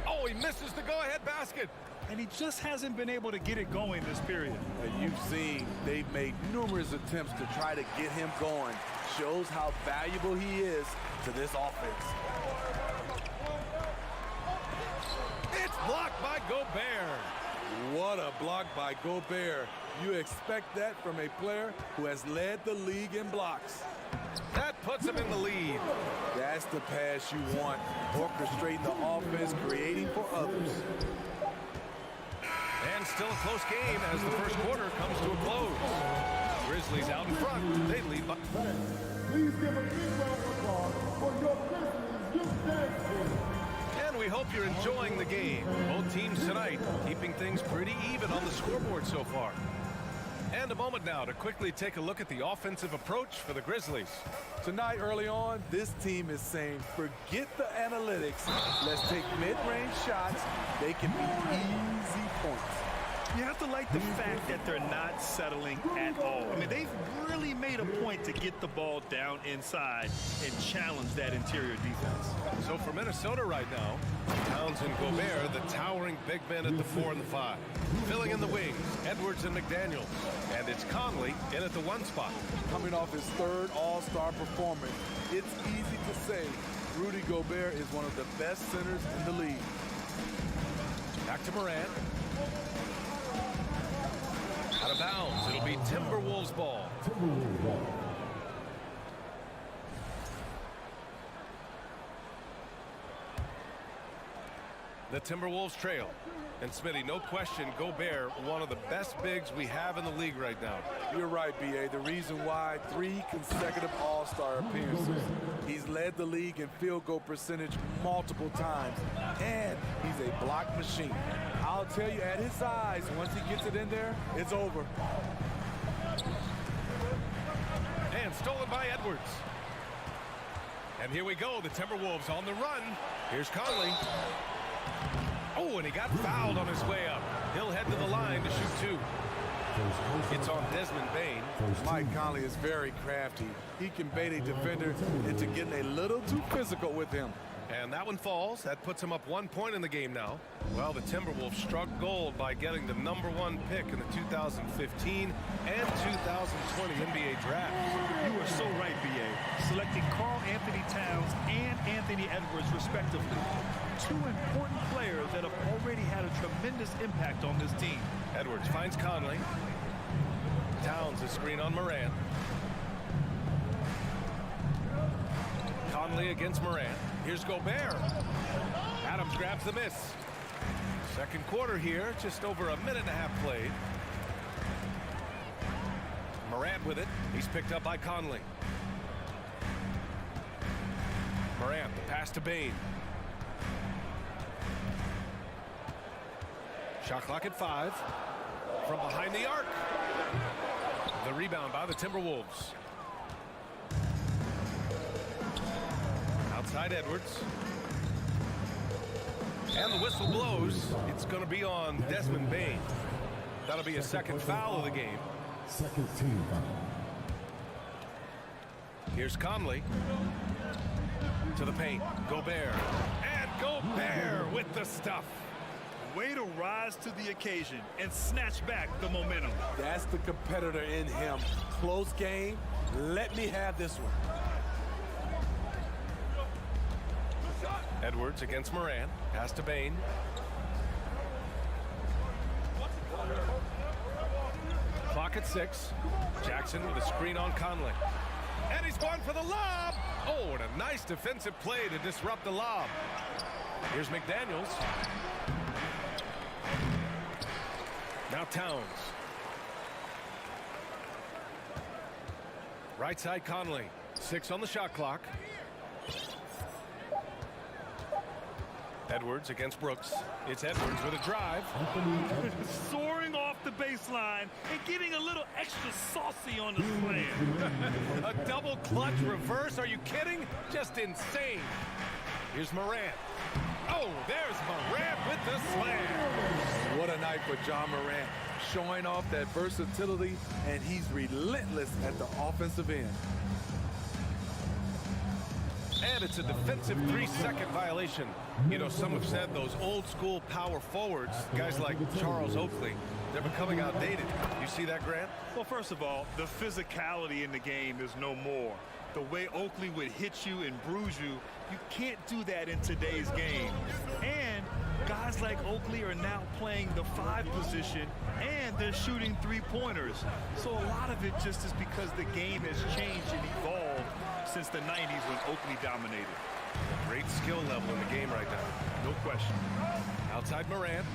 Oh, he misses the go-ahead basket. and he just hasn't been able to get it going this period. And you've seen they've made numerous attempts to try to get him going. Shows how valuable he is to this offense. It's blocked by Gobert. What a block by Gobert. You expect that from a player who has led the league in blocks. That puts him in the lead. That's the pass you want. Orchestrating the offense, creating for others. And still a close game as the first quarter comes to a close. Grizzlies out in front. They lead by... Please give a big round of applause for your Grizzlies Youth Dance Team. And we hope you're enjoying the game. Both teams tonight keeping things pretty even on the scoreboard so far. And a moment now to quickly take a look at the offensive approach for the Grizzlies. Tonight, early on, this team is saying, forget the analytics. Let's take mid-range shots. They can be easy points. You have to like the fact that they're not settling at all. I mean, they've really made a point to get the ball down inside and challenge that interior defense. So for Minnesota right now, Towns and Gobert, the towering big men at the 4 and the 5. Filling in the wings, Edwards and McDaniels. And it's Conley in at the 1 spot. Coming off his third all-star performance, it's easy to say Rudy Gobert is one of the best centers in the league. Back to Morant. Out of bounds. It'll be Timberwolves ball. The Timberwolves trail. And Smitty, no question, Gobert, one of the best bigs we have in the league right now. You're right, B.A. The reason why 3 consecutive all-star appearances. He's led the league in field goal percentage multiple times, and he's a block machine. I'll tell you, at his size, once he gets it in there, it's over. And stolen by Edwards. And here we go, the Timberwolves on the run. Here's Conley. Oh, and he got fouled on his way up. He'll head to the line to shoot 2. It's on Desmond Bane. Mike Conley is very crafty. He can bait a defender into getting a little too physical with him. And that one falls. That puts him up 1 point in the game now. Well, the Timberwolves struck gold by getting the #1 pick in the 2015 and 2020 NBA draft. You are so right, B.A. Selecting Karl Anthony Towns and Anthony Edwards, respectively. 2 important players that have already had a tremendous impact on this team. Edwards finds Conley. Towns a screen on Morant. Conley against Morant. Here's Gobert. Adams grabs the miss. Second quarter here, just over a minute and a half played. Morant with it. He's picked up by Conley. Morant, the pass to Bane. Shot clock at 5. From behind the arc. The rebound by the Timberwolves. Outside Edwards. And the whistle blows. It's going to be on Desmond Bane. That'll be a second foul of the game. Second team foul. Here's Conley. To the paint. Gobert. And Gobert with the stuff. Way to rise to the occasion and snatch back the momentum. That's the competitor in him. Close game. Let me have this one. Edwards against Morant. Pass to Bane. Clock at 6. Jackson with a screen on Conley. And he's going for the lob. Oh, and a nice defensive play to disrupt the lob. Here's McDaniels. Now Towns. Right side Conley. 6 on the shot clock. Edwards against Brooks. It's Edwards with a drive. Soaring off the baseline and getting a little extra saucy on the slam. A double clutch reverse. Are you kidding? Just insane. Here's Morant. Oh, there's Morant with the slam. What a night for John Morant. Showing off that versatility, and he's relentless at the offensive end. And it's a defensive 3-second violation. You know, some have said those old school power forwards, guys like Charles Oakley, they're becoming outdated. You see that, Grant? Well, first of all, the physicality in the game is no more. The way Oakley would hit you and bruise you, you can't do that in today's game. And guys like Oakley are now playing the 5 position, and they're shooting 3-pointers. So a lot of it just is because the game has changed and evolved since the 90s when Oakley dominated. Great skill level in the game right now. No question. Outside Morant.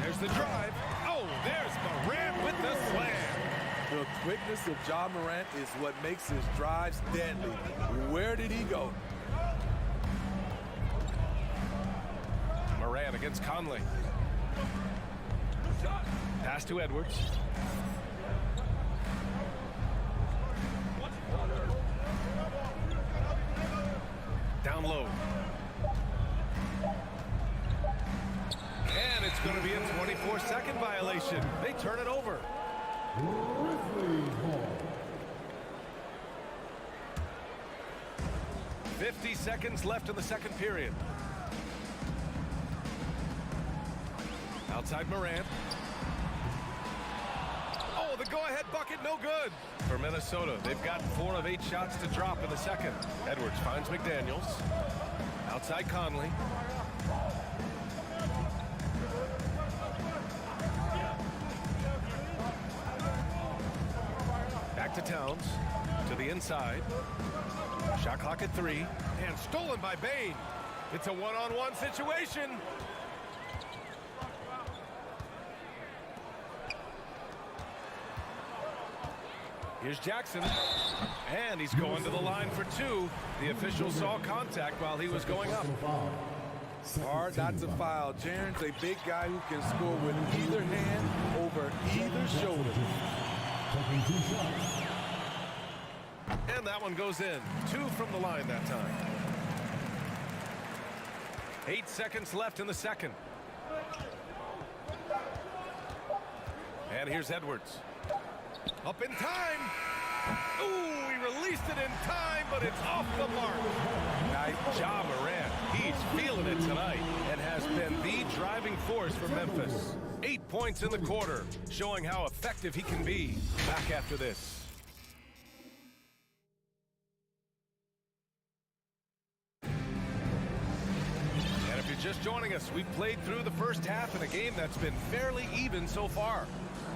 There's the drive. Oh, there's Morant with the slam. The quickness of Ja Morant is what makes his drives deadly. Where did he go? Morant against Conley. Pass to Edwards. Down low. And it's going to be a 24-second violation. They turn it over. 50 seconds left in the second period. Outside Morant. Oh, the go-ahead bucket, no good. For Minnesota, they've got 4 of 8 shots to drop in the second. Edwards finds McDaniels. Outside Conley. Back to Towns. To the inside. Shot clock at 3. And stolen by Bane. It's a one-on-one situation. Here's Jackson, and he's going to the line for 2. The official saw contact while he was going up. Hard not to foul. Jaren's a big guy who can score with either hand over either shoulder. And that one goes in. 2 from the line that time. 8 seconds left in the second. And here's Edwards. Up in time. Ooh, he released it in time, but it's off the mark. Nice job, Morant. He's feeling it tonight and has been the driving force for Memphis. 8 points in the quarter, showing how effective he can be. Back after this. And if you're just joining us, we've played through the first half in a game that's been fairly even so far.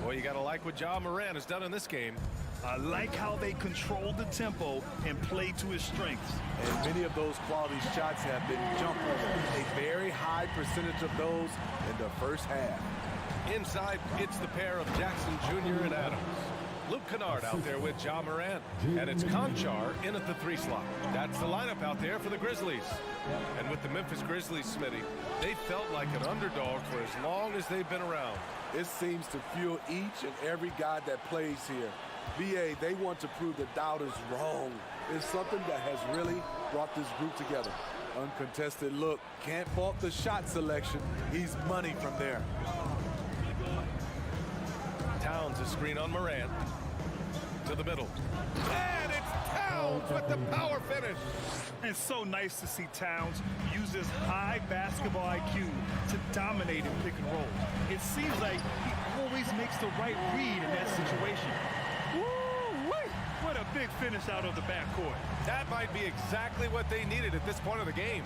Boy, you got to like what Ja Morant has done in this game. I like how they control the tempo and play to his strengths. And many of those quality shots have been jumpers. A very high percentage of those in the first half. Inside, it's the pair of Jackson Jr. and Adams. Luke Kennard out there with Ja Morant. And it's Conchar in at the 3 slot. That's the lineup out there for the Grizzlies. And with the Memphis Grizzlies, Smitty, they felt like an underdog for as long as they've been around. It seems to fuel each and every guy that plays here. BA, they want to prove the doubters wrong. It's something that has really brought this group together. Uncontested look. Can't fault the shot selection. He's money from there. Towns, a screen on Morant. To the middle. And it's Towns with the power finish. And so nice to see Towns use his high basketball IQ to dominate in pick and roll. It seems like he always makes the right read in that situation. Woo-wee! What a big finish out of the backcourt. That might be exactly what they needed at this point of the game.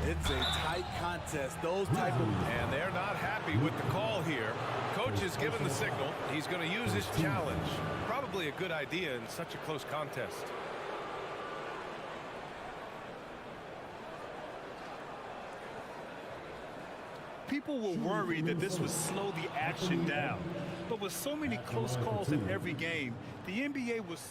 It's a tight contest. Those type of... And they're not happy with the call here. Coach has given the signal. He's going to use his challenge. Probably a good idea in such a close contest. People were worried that this would slow the action down. But with so many close calls in every game, the NBA was...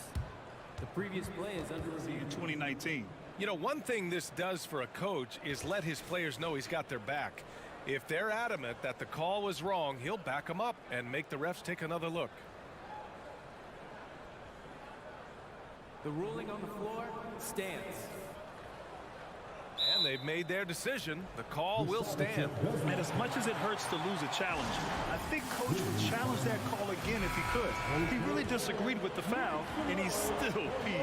The previous play is under review. In 2019. You know, one thing this does for a coach is let his players know he's got their back. If they're adamant that the call was wrong, he'll back them up and make the refs take another look. The ruling on the floor stands. And they've made their decision. The call will stand. And as much as it hurts to lose a challenge, I think Coach would challenge that call again if he could. He really disagreed with the foul, and he's still peeved.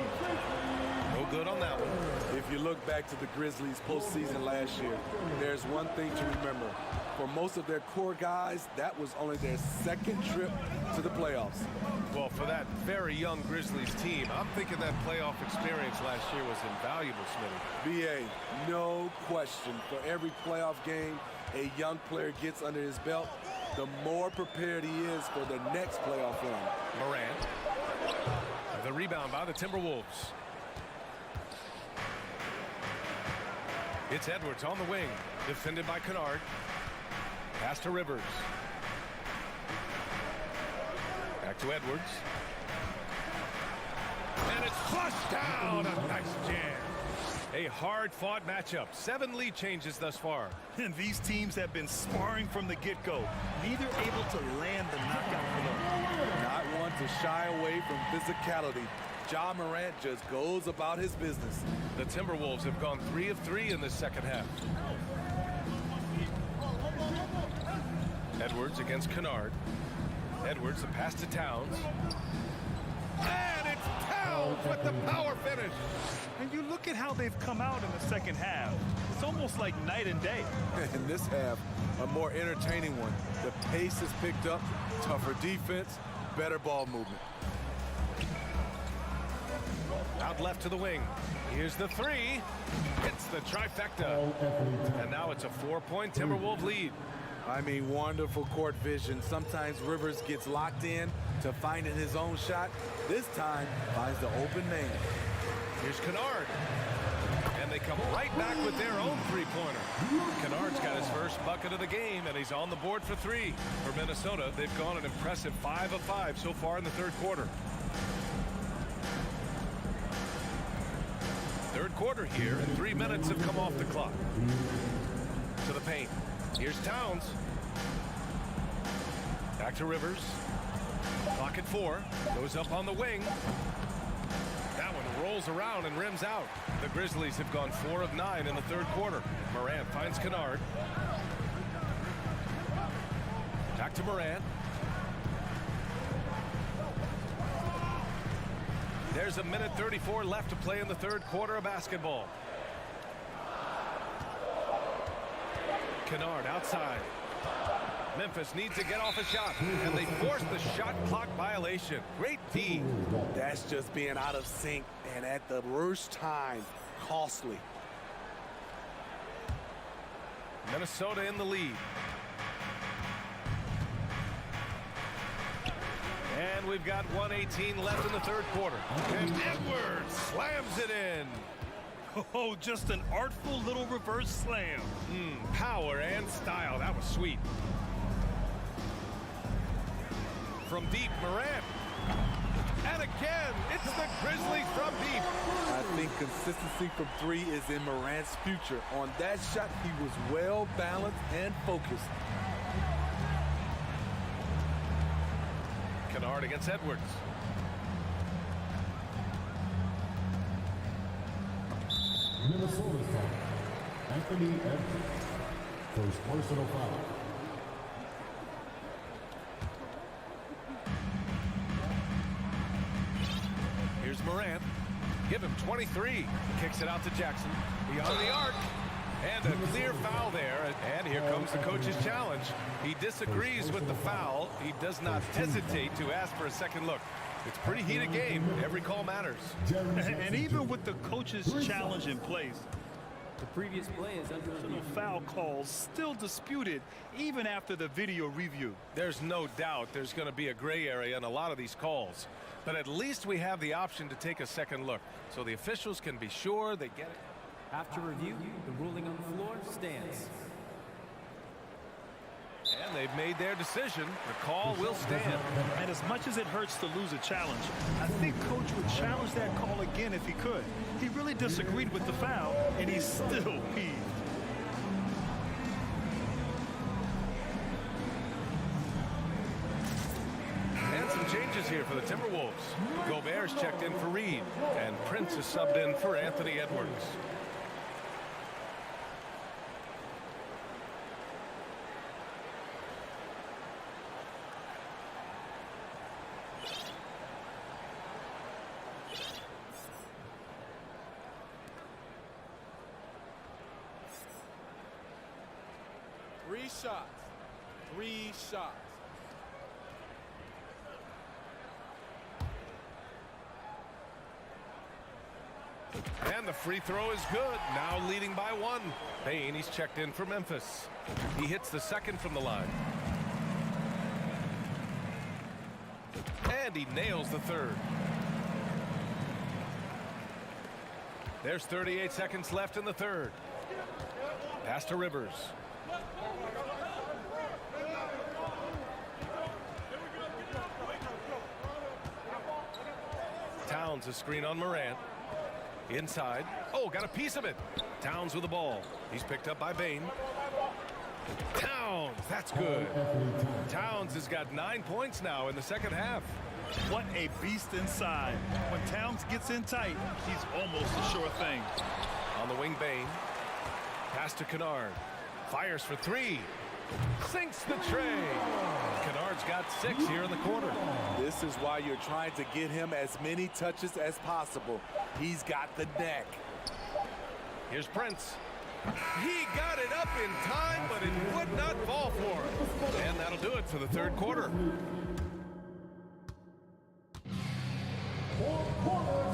No good on that one. If you look back to the Grizzlies postseason last year, there's one thing to remember. For most of their core guys, that was only their second trip to the playoffs. Well, for that very young Grizzlies team, I'm thinking that playoff experience last year was invaluable, Smitty. BA, no question. For every playoff game a young player gets under his belt, the more prepared he is for the next playoff run. Morant. The rebound by the Timberwolves. It's Edwards on the wing, defended by Kennard. Pass to Rivers. Back to Edwards. And it's flushed down. A nice jam. A hard-fought matchup. 7 lead changes thus far. And these teams have been sparring from the get-go. Neither able to land the knockout blow. Not one to shy away from physicality. Ja Morant just goes about his business. The Timberwolves have gone 3 of 3 in this second half. Edwards against Kennard. Edwards, a pass to Towns. And it's Towns with the power finish. And you look at how they've come out in the second half. It's almost like night and day. In this half, a more entertaining one. The pace is picked up, tougher defense, better ball movement. Out left to the wing. Here's the 3. Hits the trifecta. And now it's a 4-point Timberwolves lead. I mean, wonderful court vision. Sometimes Rivers gets locked in to finding his own shot. This time, finds the open man. Here's Kennard. And they come right back with their own 3-pointer. Kennard's got his first bucket of the game, and he's on the board for 3. For Minnesota, they've gone an impressive 5 of 5 so far in the third quarter. Third quarter here, and 3 minutes have come off the clock. To the paint. Here's Towns. Back to Rivers. Clock at 4. Goes up on the wing. That one rolls around and rims out. The Grizzlies have gone 4 of 9 in the third quarter. Morant finds Kennard. Back to Morant. There's 1:34 left to play in the third quarter of basketball. Kennard outside. Memphis needs to get off a shot, and they force the shot clock violation. Great D. That's just being out of sync, and at the worst time, costly. Minnesota in the lead. And we've got 1:18 left in the third quarter. And Edwards slams it in. Oh, just an artful little reverse slam. Power and style. That was sweet. From deep, Morant. And again, it's the Grizzlies from deep. I think consistency from 3 is in Morant's future. On that shot, he was well balanced and focused. Kennard against Edwards. Minnesota foul. Anthony Edwards. First personal foul. Here's Morant. Give him 23. Kicks it out to Jackson. Beyond the arc. And a clear foul there. And here comes the coach's challenge. He disagrees with the foul. He does not hesitate to ask for a second look. It's a pretty heated game. Every call matters. And even with the coach's challenge in place, the previous play is under the foul calls still disputed even after the video review. There's no doubt there's going to be a gray area in a lot of these calls. But at least we have the option to take a second look, so the officials can be sure they get it. After review, the ruling on the floor stands. And they've made their decision. The call will stand. And as much as it hurts to lose a challenge, I think Coach would challenge that call again if he could. He really disagreed with the foul, and he's still peeved. And some changes here for the Timberwolves. Gobert's checked in for Reed, and Prince is subbed in for Anthony Edwards. shots. 3 shots. And the free throw is good. Now leading by 1. Payne, he's checked in for Memphis. He hits the second from the line. And he nails the third. There's 38 seconds left in the third. Pass to Rivers. Towns, a screen on Morant. Inside. Oh, got a piece of it. Towns with the ball. He's picked up by Bane. Towns, that's good. Towns has got 9 points now in the second half. What a beast inside. When Towns gets in tight, he's almost a sure thing. On the wing, Bane. Pass to Kennard. Fires for 3. Sinks the tray. Kennard's got 6 here in the quarter. This is why you're trying to get him as many touches as possible. He's got the neck. Here's Prince. He got it up in time, but it would not fall for him. And that'll do it for the third quarter.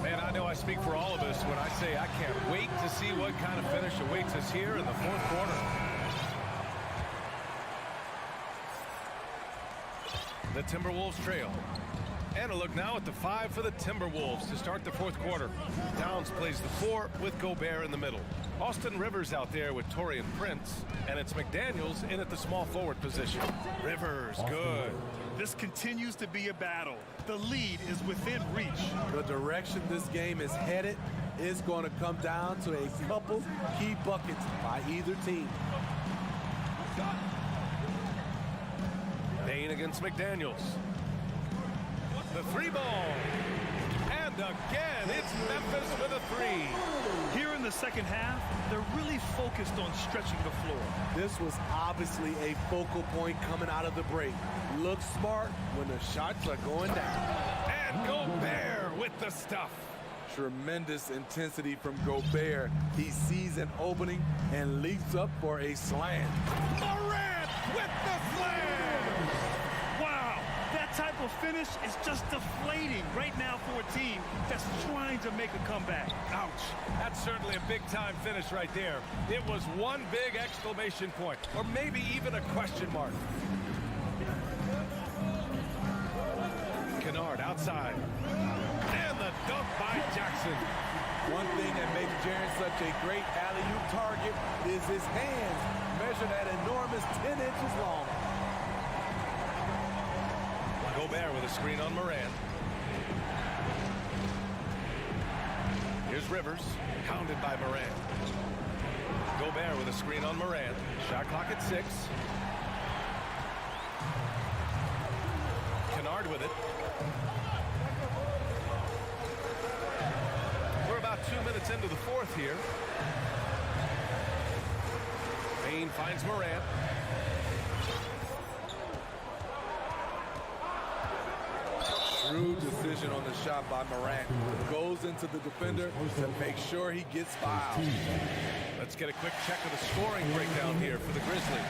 Man, I know I speak for all of us when I say I can't wait to see what kind of finish awaits us here in the fourth quarter. The Timberwolves trail. And a look now at the 5 for the Timberwolves to start the fourth quarter. Towns plays the 4 with Gobert in the middle. Austin Rivers out there with Taurean Prince. And it's McDaniels in at the small forward position. Rivers, good. This continues to be a battle. The lead is within reach. The direction this game is headed is going to come down to a couple key buckets by either team. Payne against McDaniels. The 3 ball. And again, it's Memphis with a 3. Here in the second half, they're really focused on stretching the floor. This was obviously a focal point coming out of the break. Look smart when the shots are going down. And Gobert with the stuff. Tremendous intensity from Gobert. He sees an opening and leaps up for a slam. Morant with the slam. Wow, that type of finish is just deflating right now for a team that's trying to make a comeback. Ouch. That's certainly a big-time finish right there. It was one big exclamation point, or maybe even a question mark. Kennard outside. And the dunk by Jackson. One thing that makes Jaren such a great alley-oop target is his hands, measured at enormous 10 inches long. Gobert with a screen on Morant. Here's Rivers, pounded by Morant. Gobert with a screen on Morant. Shot clock at 6. Kennard with it. We're about 2 minutes into the fourth here. Payne finds Morant. Shrewd decision on the shot by Morant. Goes into the defender to make sure he gets fouled. Let's get a quick check of the scoring breakdown here for the Grizzlies.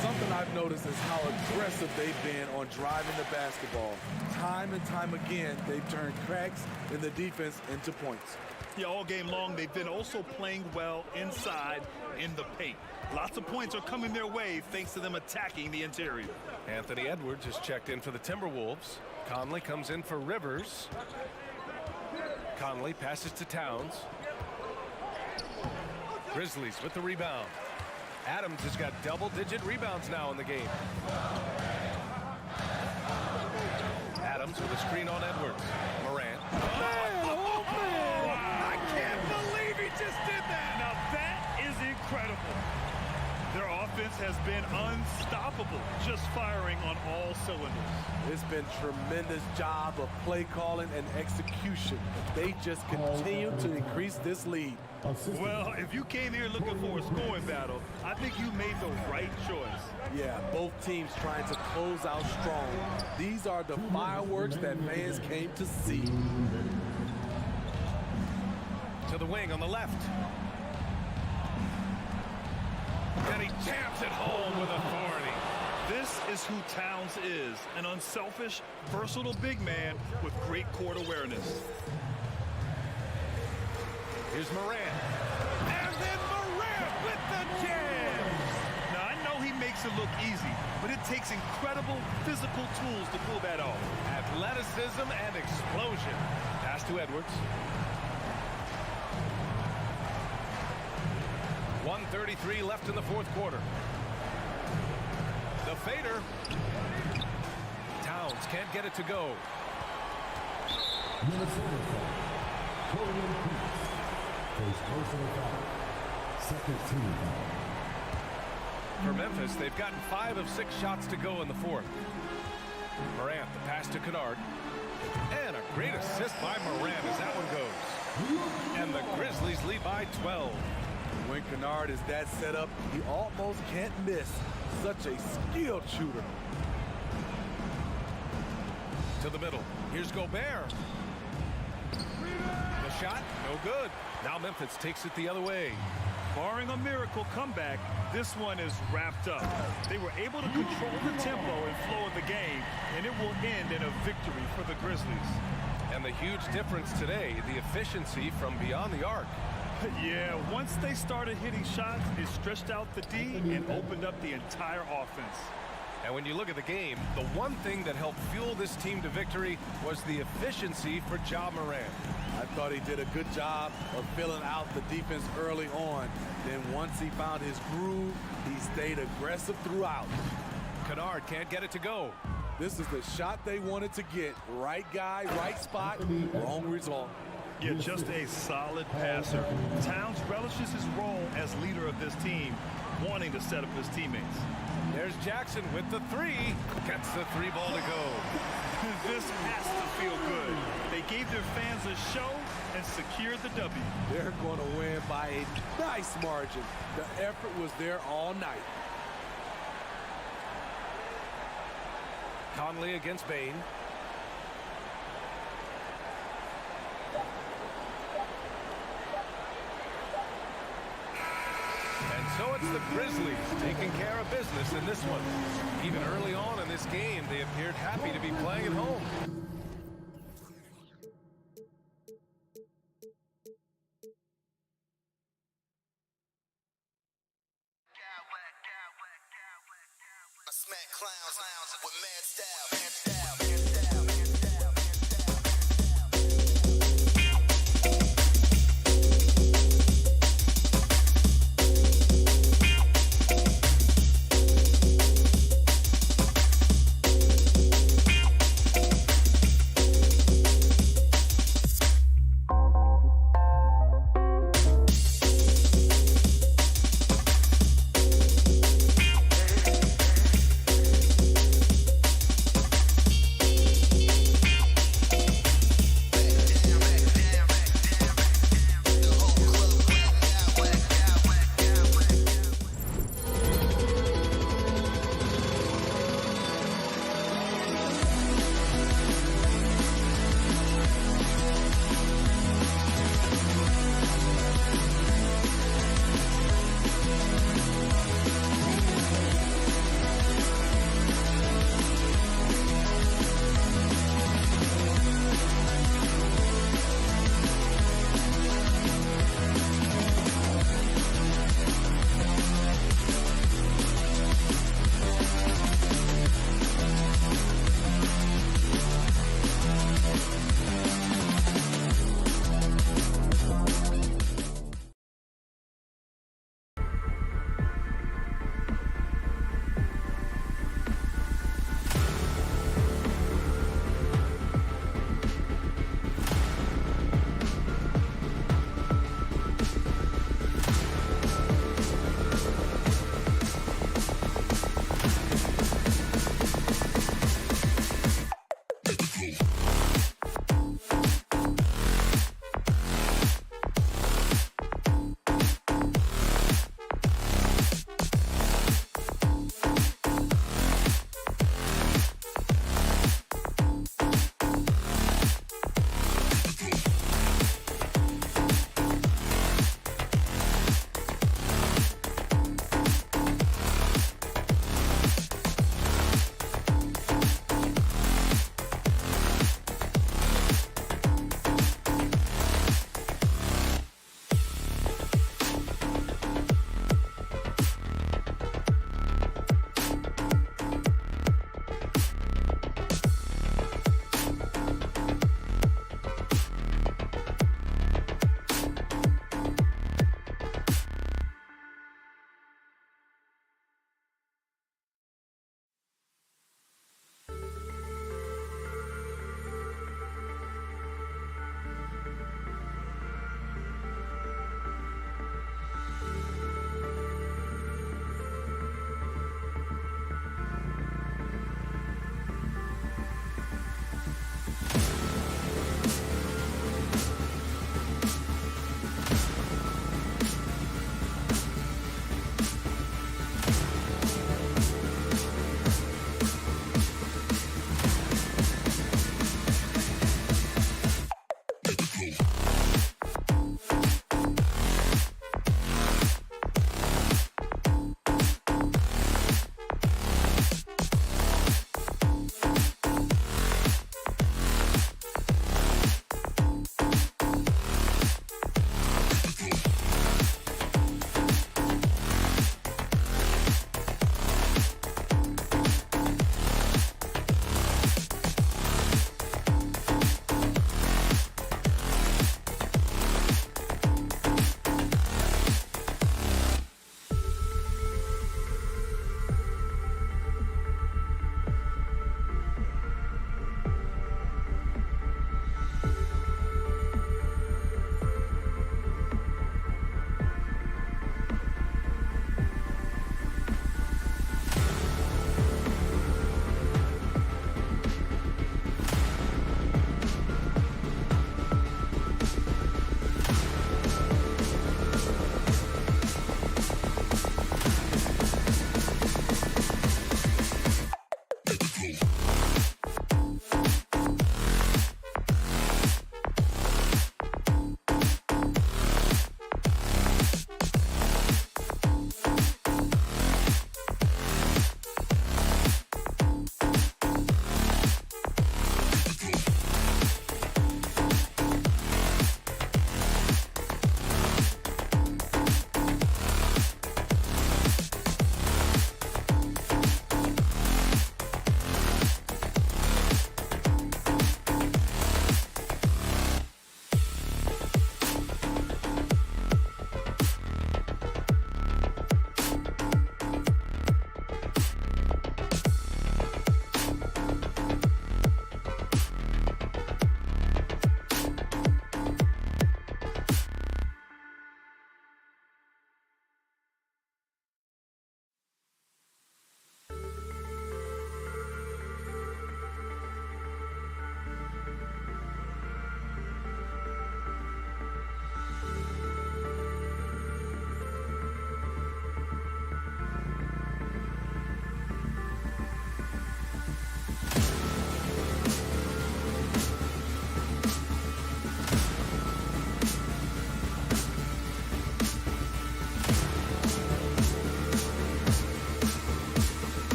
Something I've noticed is how aggressive they've been on driving the basketball. Time and time again, they've turned cracks in the defense into points. Yeah, all game long, they've been also playing well inside in the paint. Lots of points are coming their way thanks to them attacking the interior. Anthony Edwards has checked in for the Timberwolves. Conley comes in for Rivers. Conley passes to Towns. Grizzlies with the rebound. Adams has got double-digit rebounds now in the game. Adams with a screen on Edwards. Morant. Oh, man! I can't believe he just did that! Now that is incredible. Their offense has been unstoppable, just firing on all cylinders. It's been tremendous job of play calling and execution. They just continue to increase this lead. Well, if you came here looking for a scoring battle, I think you made the right choice. Yeah, both teams trying to close out strong. These are the fireworks that fans came to see. To the wing on the left. And he jams it home with authority. This is who Towns is, an unselfish, versatile big man with great court awareness. Here's Morant. And then Morant with the jam. Now, I know he makes it look easy, but it takes incredible physical tools to pull that off. Athleticism and explosion. Pass to Edwards. 1:33 left in the fourth quarter. The fader. Towns can't get it to go. Minnesota foul. Coleman Peace. First personal foul. Second team foul. For Memphis, they've gotten 5 of 6 shots to go in the fourth. Morant, the pass to Kennard. And a great assist by Morant as that one goes. And the Grizzlies lead by 12. When Kennard is that set up, he almost can't miss. Such a skilled shooter. To the middle. Here's Gobert. The shot, no good. Now Memphis takes it the other way. Barring a miracle comeback, this one is wrapped up. They were able to control the tempo and flow of the game, and it will end in a victory for the Grizzlies. And the huge difference today, the efficiency from beyond the arc. Yeah, once they started hitting shots, it stretched out the D and opened up the entire offense. And when you look at the game, the one thing that helped fuel this team to victory was the efficiency for Ja Morant. I thought he did a good job of filling out the defense early on. Then once he found his groove, he stayed aggressive throughout. Kennard can't get it to go. This is the shot they wanted to get. Right guy, right spot, wrong result. Yeah, just a solid passer. Towns relishes his role as leader of this team, wanting to set up his teammates. There's Jackson with the 3. Gets the 3 ball to go. This has to feel good. They gave their fans a show and secured the W. They're going to win by a nice margin. The effort was there all night. Conley against Bain. And so it's the Grizzlies taking care of business in this one. Even early on in this game, they appeared happy to be playing at home. I smack clowns with mad style.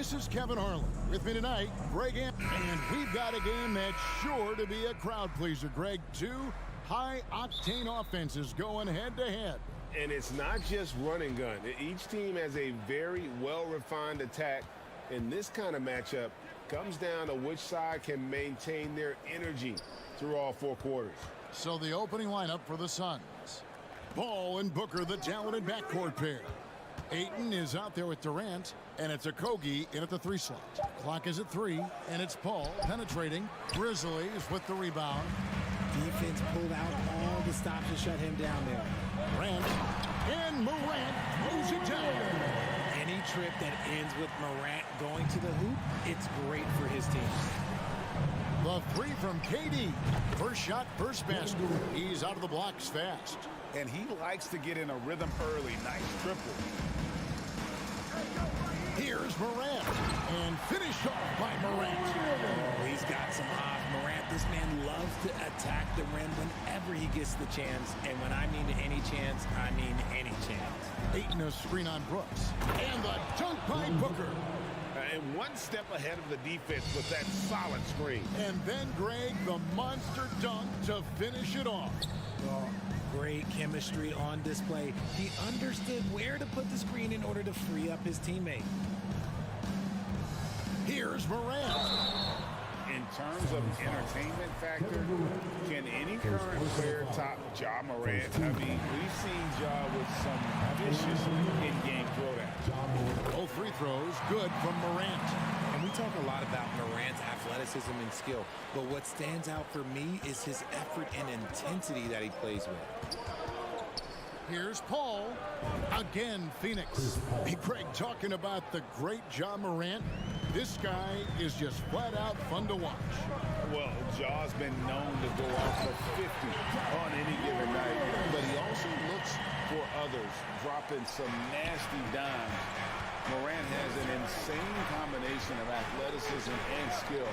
This is Kevin Harlan. With me tonight, Greg and we've got a game that's sure to be a crowd pleaser. Greg, two high-octane offenses going head-to-head. And it's not just run and gun. Each team has a very well-refined attack. And this kind of matchup comes down to which side can maintain their energy through all 4 quarters. So the opening lineup for the Suns. Ball and Booker, the talented backcourt pair. Ayton is out there with Durant, and it's Okogie in at the 3 slot. Clock is at 3, and it's Paul penetrating. Grizzlies with the rebound. Defense pulled out all the stops to shut him down there. Morant, and Morant moves it down. Any trip that ends with Morant going to the hoop, it's great for his team. The 3 from KD. First shot, first basket. He's out of the blocks fast. And he likes to get in a rhythm early. Nice triple. Here's Morant. And finished off by Morant. Oh, he's got some off. Morant, this man loves to attack the rim whenever he gets the chance. And when I mean any chance, I mean any chance. Ayton a screen on Brooks. And the dunk by Booker. And one step ahead of the defense with that solid screen. And then, Greg, the monster dunk to finish it off. Well, great chemistry on display. He understood where to put the screen in order to free up his teammate. Here's Morant. In terms of entertainment factor, can any current player top Ja Morant? I mean, we've seen Ja with some vicious in-game throwdowns. Both free throws good from Morant. And we talk a lot about Morant's athleticism and skill, but what stands out for me is his effort and intensity that he plays with. Here's Paul. Again, Phoenix. Hey, Greg, talking about the great Ja Morant. This guy is just flat out fun to watch. Well, Ja's been known to go off for 50 on any given night, but he also looks for others, dropping some nasty dimes. Morant has an insane combination of athleticism and skill.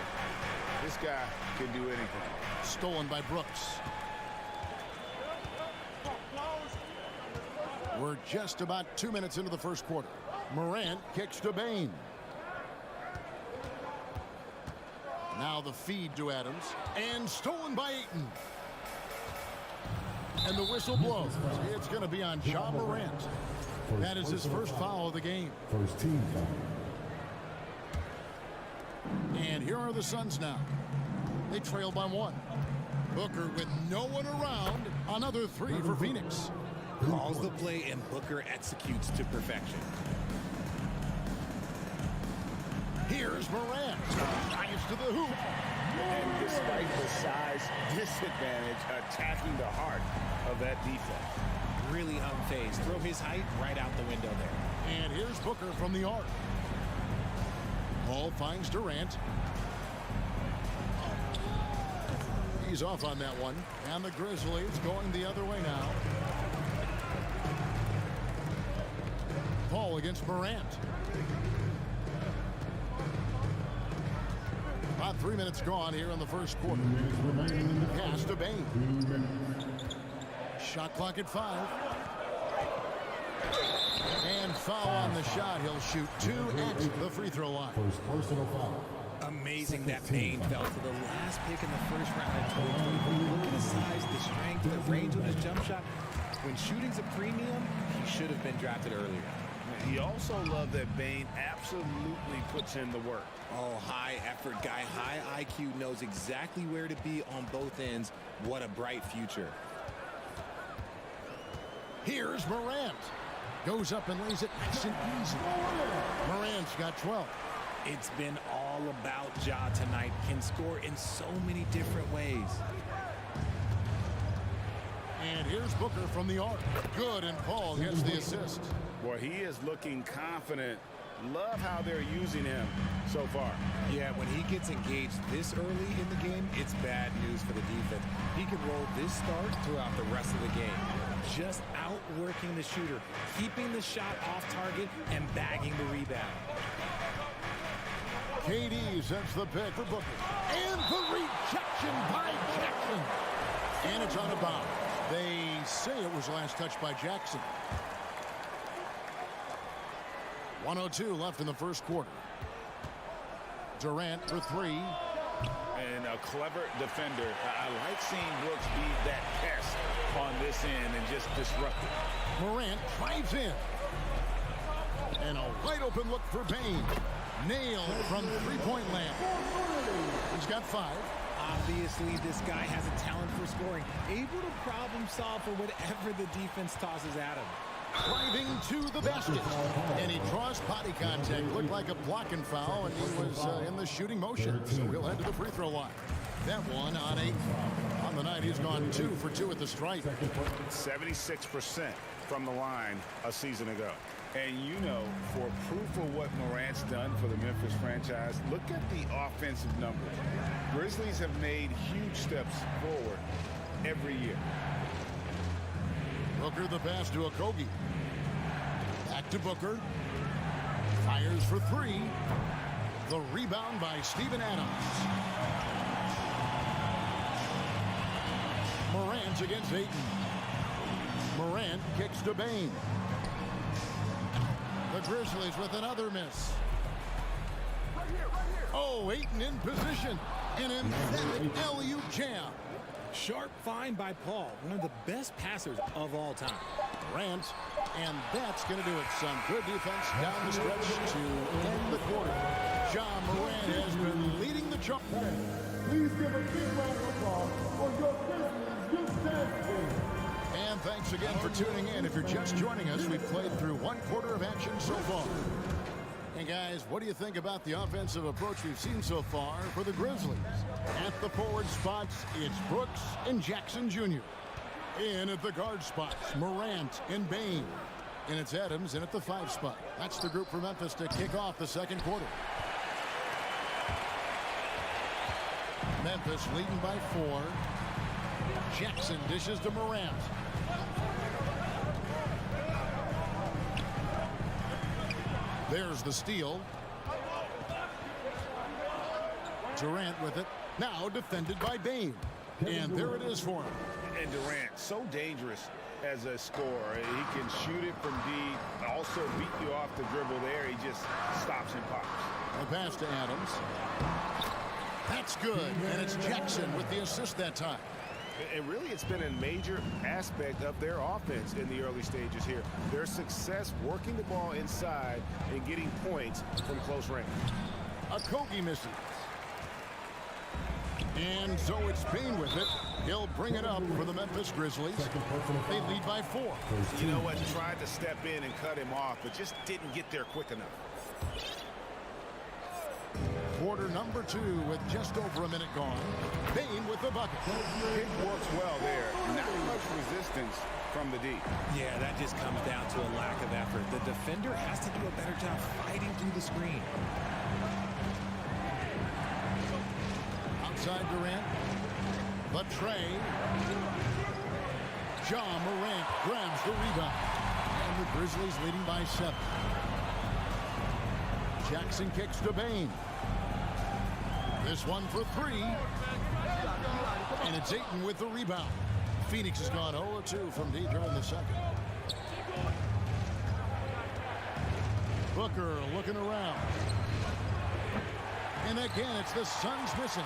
This guy can do anything. Stolen by Brooks. We're just about 2 minutes into the first quarter. Morant kicks to Bane. Now the feed to Adams. And stolen by Ayton. And the whistle blows. It's going to be on Ja Morant. That is his first foul of the game. First team foul. And here are the Suns now. They trail by 1. Booker with no one around. Another 3 for Phoenix. Calls the play and Booker executes to perfection. Here's Morant. Drives to the hoop. And despite the size disadvantage, attacking the heart of that defense. Really unfazed. Throw his height right out the window there. And here's Booker from the arc. Ball finds Durant. He's off on that one. And the Grizzlies going the other way now. Paul against Morant. About 3 minutes gone here in the first quarter. Pass to Bane. Shot clock at 5. And foul on the shot. He'll shoot 2 at the free throw line. First personal foul. Amazing that Bane fell to the last pick in the first round of 2023. Look at his size, the strength, the range with his jump shot. When shooting's a premium, he should have been drafted earlier. He also loved that Bane absolutely puts in the work. Oh, high effort guy, high IQ, knows exactly where to be on both ends. What a bright future. Here's Morant. Goes up and lays it nice and easy. Morant's got 12. It's been all about Ja tonight. Can score in so many different ways. And here's Booker from the arc. Good, and Paul gets the assist. Well, he is looking confident. Love how they're using him so far. Yeah, when he gets engaged this early in the game, it's bad news for the defense. He can roll this start throughout the rest of the game. Just outworking the shooter, keeping the shot off target, and bagging the rebound. KD sets the pick for Booker. And the rejection by Jackson. And it's on a bounce. They say it was last touched by Jackson. 1:02 left in the first quarter. Durant for three. And a clever defender. I like seeing Brooks be that pest on this end and just disrupt it. Morant drives in. And a wide open look for Bane. Nailed from three-point land. He's got 5. Obviously, this guy has a talent for scoring. Able to problem solve for whatever the defense tosses at him. Driving to the basket. And he draws body contact. Looked like a block and foul, and he was in the shooting motion. So he'll head to the free throw line. That one on 8. On the night, he's gone 2 for 2 at the stripe. 76% from the line a season ago. And you know, for proof of what Morant's done for the Memphis franchise, look at the offensive numbers. Grizzlies have made huge steps forward every year. Booker the pass to Okogie. Back to Booker. Fires for 3. The rebound by Steven Adams. Morant against Ayton. Morant kicks to Bane. The Grizzlies with another miss. Oh, Ayton in position. An emphatic alley-oop jam. Sharp find by Paul, one of the best passers of all time. Morant, and that's going to do it. Some good defense down the stretch to end the quarter. Ja Morant has been leading the charge. Please give a big round of applause for your Grizzlies youth dance team. And thanks again for tuning in. If you're just joining us, we've played through 1 quarter of action so far. And guys, what do you think about the offensive approach we've seen so far for the Grizzlies? At the forward spots, it's Brooks and Jackson Jr. In at the guard spots, Morant and Bane. And it's Adams in at the 5 spot. That's the group for Memphis to kick off the second quarter. Memphis leading by 4. Jackson dishes to Morant. There's the steal. Durant with it. Now defended by Bane. And there it is for him. And Durant, so dangerous as a scorer. He can shoot it from deep, also beat you off the dribble there. He just stops and pops. A pass to Adams. That's good. And it's Jackson with the assist that time. And really, it's been a major aspect of their offense in the early stages here. Their success working the ball inside and getting points from close range. Okogie misses. And so it's Bane with it. He'll bring it up for the Memphis Grizzlies. They lead by 4. You know what? Tried to step in and cut him off, but just didn't get there quick enough. Quarter number 2 with just over a minute gone. Bane with the bucket. It works well there. Not much resistance from the D. Yeah, that just comes down to a lack of effort. The defender has to do a better job fighting through the screen. Outside Durant. The tray. Ja Morant grabs the rebound. And the Grizzlies leading by 7. Jackson kicks to Bane. This one for 3. And it's Ayton with the rebound. Phoenix has gone 0-2 from deep during the second. Booker looking around. And again, it's the Suns missing.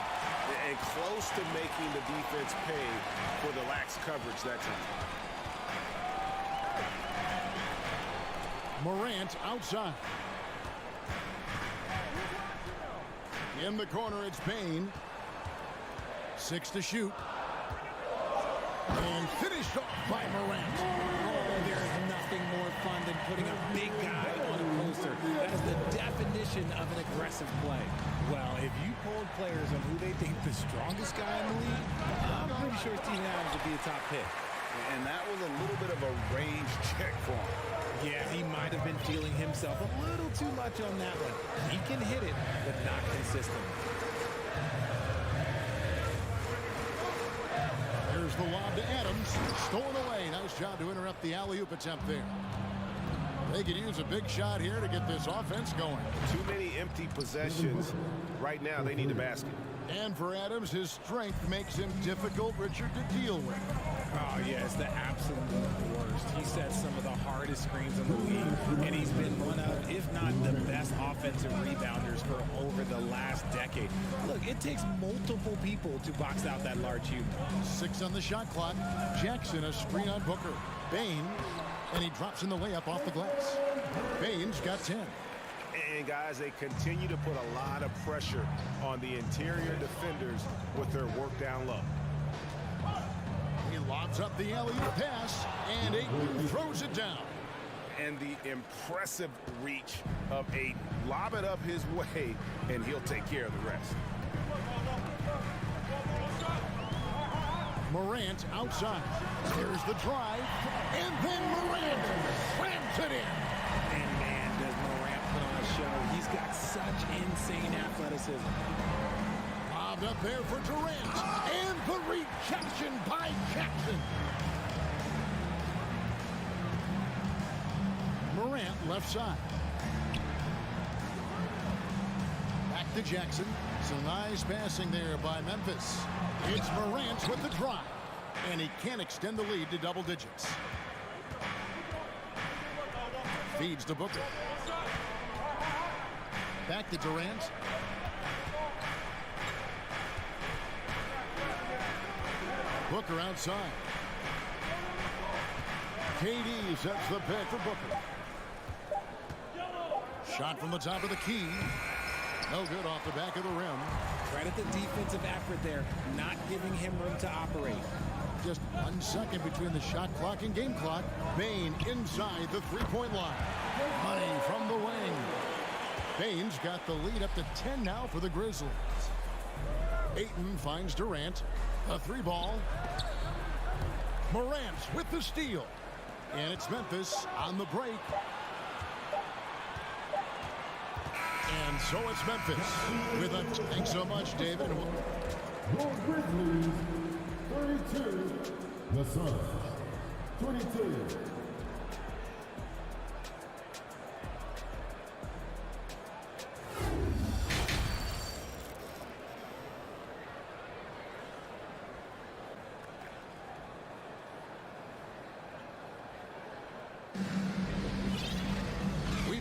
And close to making the defense pay for the lax coverage that time. Morant outside. In the corner, it's Bane. 6 to shoot. And finished off by Morant. Oh, there's nothing more fun than putting a big guy on a poster. That is the definition of an aggressive play. Well, if you polled players on who they think the strongest guy in the league, I'm pretty sure Steven Adams would be a top pick. And that was a little bit of a range check for him. Yeah, he might have been feeling himself a little too much on that one. He can hit it, but not consistently. There's the lob to Adams. Stolen away. Nice job to interrupt the alley-oop attempt there. They could use a big shot here to get this offense going. Too many empty possessions. Right now, they need a basket. And for Adams, his strength makes him difficult, Richard, to deal with. Oh, yeah, it's the absolute worst. He sets some of the hardest screens in the league, and he's been one of, if not the best offensive rebounders for over the last decade. Look, it takes multiple people to box out that large human. 6 on the shot clock. Jackson, a screen on Booker. Bain, and he drops in the layup off the glass. Bain's got 10. And guys, they continue to put a lot of pressure on the interior defenders with their work down low. He lobs up the alley-oop pass, and Ayton throws it down. And the impressive reach of Ayton. Lob it up his way, and he'll take care of the rest. Morant outside. Here's the drive, and then Morant slams it in. And man, does Morant put on a show. He's got such insane athleticism. Lobbed up there for Durant, and the rejection by Jackson. Morant left side. Back to Jackson. Some nice passing there by Memphis. It's Morant with the drive, and he can't extend the lead to double digits. Feeds to Booker. Back to Durant. Booker outside. KD sets the pick for Booker. Shot from the top of the key. No good off the back of the rim. Credit the defensive effort there, not giving him room to operate. Just 1 second between the shot clock and game clock. Bain inside the three-point line. Money from the wing. Bain's got the lead up to 10 now for the Grizzlies. Ayton finds Durant. A 3-ball. Morant with the steal. And it's Memphis on the break. And so it's Memphis with a... Thanks so much, David. Your Grizzlies, 32. The Suns, 22.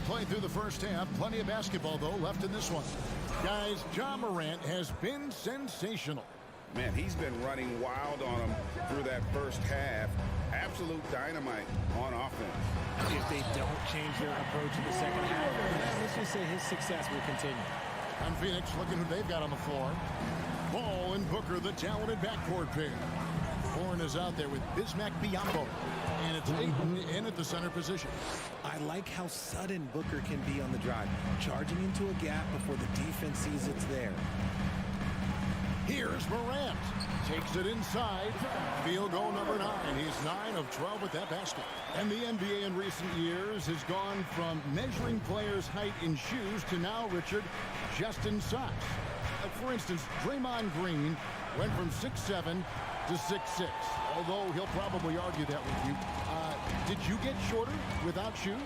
Played through the first half. Plenty of basketball, though, left in this one. Guys, Ja Morant has been sensational. Man, he's been running wild on him through that first half. Absolute dynamite on offense. If they don't change their approach in the second half, let's just say his success will continue. And Phoenix, looking who they've got on the floor. Ball and Booker, the talented backcourt pair. Horn is out there with Bismack Biyombo. And it's Ayton in at the center position. I like how sudden Booker can be on the drive, charging into a gap before the defense sees it's there. Here's Morant. Takes it inside. Field goal number 9. He's 9 of 12 at that basket. And the NBA in recent years has gone from measuring players' height in shoes to now, Richard, just in socks. For instance, Draymond Green went from 6'7" to 6'6", although he'll probably argue that with you. Did you get shorter without shoes?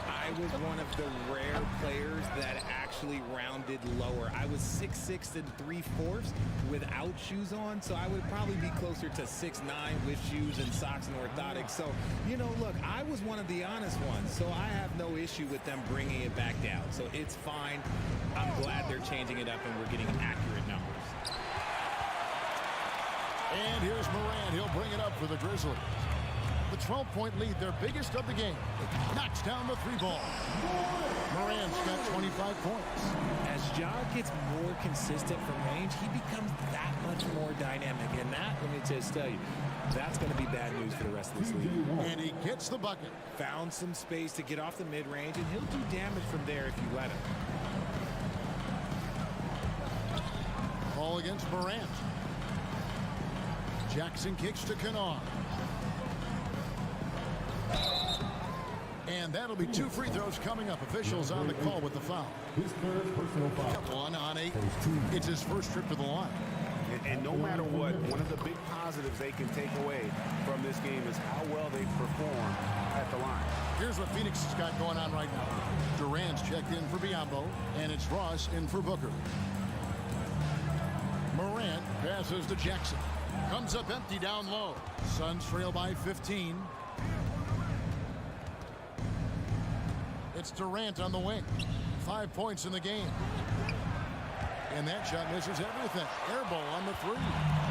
I was one of the rare players that actually rounded lower. I was 6'6" and 3/4 without shoes on, so I would probably be closer to 6'9" with shoes and socks and orthotics. So, you know, look, I was one of the honest ones, so I have no issue with them bringing it back down. So it's fine. I'm glad they're changing it up and we're getting accurate numbers. And here's Morant. He'll bring it up for the Grizzlies. The 12-point lead, their biggest of the game. Knocks down the 3-ball. Morant's got 25 points. As Ja gets more consistent from range, he becomes that much more dynamic. And that, let me just tell you, that's going to be bad news for the rest of this league. And he gets the bucket. Found some space to get off the mid-range, and he'll do damage from there if you let him. Ball against Morant. Jackson kicks to Kennard. And that'll be 2 free throws coming up. Officials on the call with the foul. His third personal foul. 1 on 8. It's his first trip to the line. And no matter what, one of the big positives they can take away from this game is how well they perform at the line. Here's what Phoenix has got going on right now. Durant's checked in for Biyombo, and it's Ross in for Booker. Morant passes to Jackson. Comes up empty down low. Suns trail by 15. It's Durant on the wing. 5 points in the game. And that shot misses everything. Air ball on the three.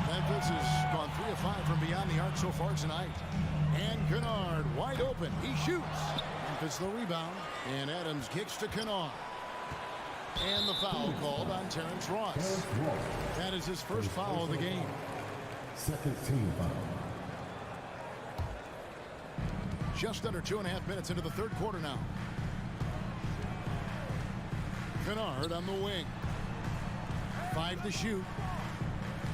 Memphis has gone 3 of 5 from beyond the arc so far tonight. And Kennard wide open. He shoots. Memphis the rebound. And Adams kicks to Kennard. And the foul called on Terrence Ross. That is his first foul of the game. Second team foul. Just under 2.5 minutes into the third quarter now. Kennard on the wing. 5 to shoot.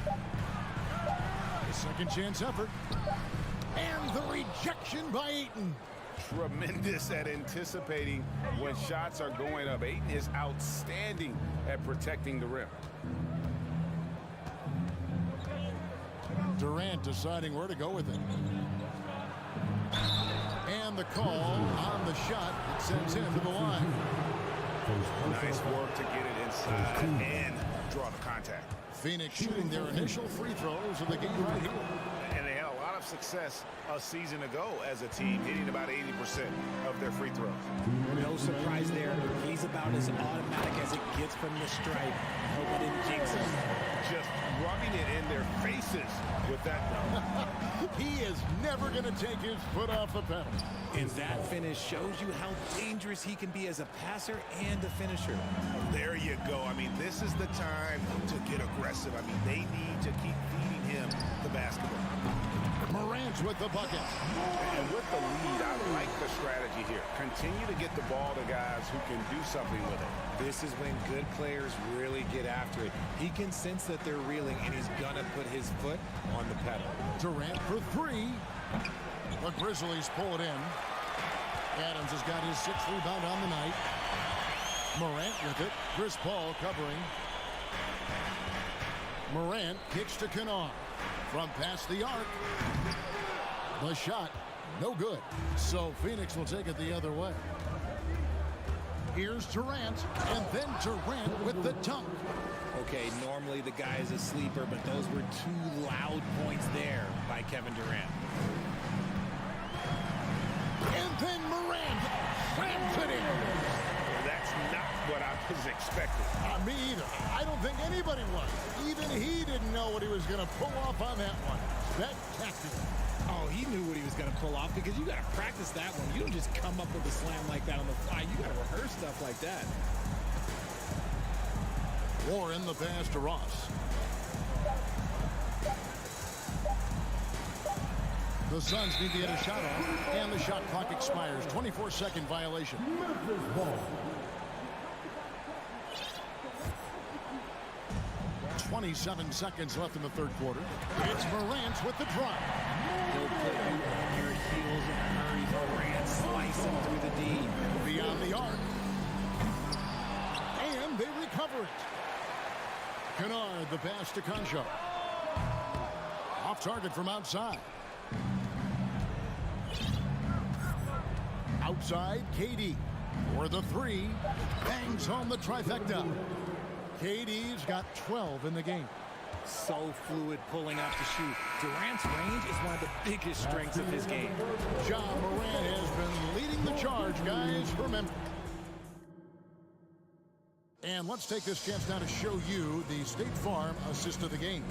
A second chance effort. And the rejection by Ayton. Tremendous at anticipating when shots are going up. Ayton is outstanding at protecting the rim. Durant deciding where to go with it. And the call on the shot that sends him to the line. Nice work to get it inside and draw the contact. Phoenix shooting their initial free throws of the game right here. And they had a lot of success a season ago as a team, hitting about 80% of their free throws. No surprise there. He's about as automatic as it gets from the stripe. Hope I didn't jinx him. Just rubbing it in their faces with that dunk. He is never going to take his foot off the pedal. And that finish shows you how dangerous he can be as a passer and a finisher. There you go. I mean, this is the time to get aggressive. I mean, they need to keep feeding him the basketball. Morant's with the bucket. And with the lead, I like the strategy here. Continue to get the ball to guys who can do something with it. This is when good players really get after it. He can sense that they're reeling, and he's going to put his foot on the pedal. Durant for 3. The Grizzlies pull it in. Adams has got his 6th rebound on the night. Morant with it. Chris Paul covering. Morant kicks to Kennard. From past the arc. The shot, no good. So Phoenix will take it the other way. Here's Durant, and then Durant with the dunk. Okay, normally the guy is a sleeper, but those were 2 loud points there by Kevin Durant. And then Morant slams it in. That's not what I was expecting. Me either. I don't think anybody was. Even he didn't know what he was going to pull off on that one. Spectacular. Oh, he knew what he was going to pull off because you got to practice that one. You don't just come up with a slam like that on the fly. You got to rehearse stuff like that. Warren the pass to Ross. The Suns need to get a shot off, and the shot clock expires. 24-second violation. Ball. 27 seconds left in the third quarter. It's Morant with the drive. He'll put you on your heels in a hurry. Morant slicing through the D. Beyond the arc. And they recover it. Kennard, the pass to Concho. Off target from outside. Outside, KD. For the 3. Bangs home the trifecta. KD's got 12 in the game. So fluid pulling out to shoot. Durant's range is one of the biggest strengths of his game. Ja Morant has been leading the charge, guys, for Memphis. And let's take this chance now to show you the State Farm assist of the game.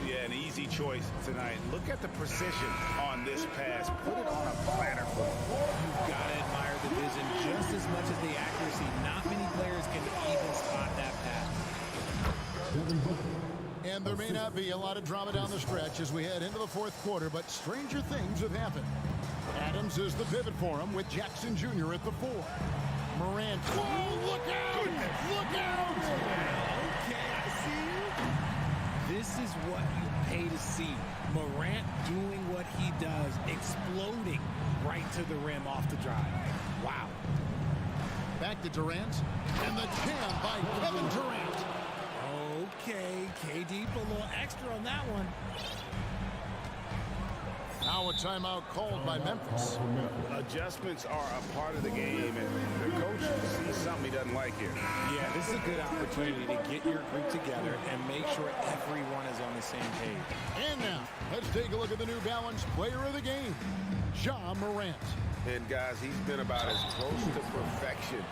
Yeah, an easy choice tonight. Look at the precision on this pass. Put it on a platter. You've got to admire the vision just as much as the accuracy. Not many players can even spot that pass. And there may not be a lot of drama down the stretch as we head into the fourth quarter, but stranger things have happened. Adams is the pivot for him with Jackson Jr. at the 4. Morant. Oh, look out! Look out! Okay, I see you. This is what you pay to see. Morant doing what he does, exploding right to the rim off the drive. Wow. Back to Durant, and the jam by Kevin Durant. Okay, KD put a little extra on that one. Now a timeout called by Memphis. Adjustments are a part of the game, and the coach sees something he doesn't like here. Yeah, this is a good opportunity to get your group together and make sure everyone is on the same page. And now, let's take a look at the New Balance player of the game, Ja Morant. And guys, he's been about as close to perfection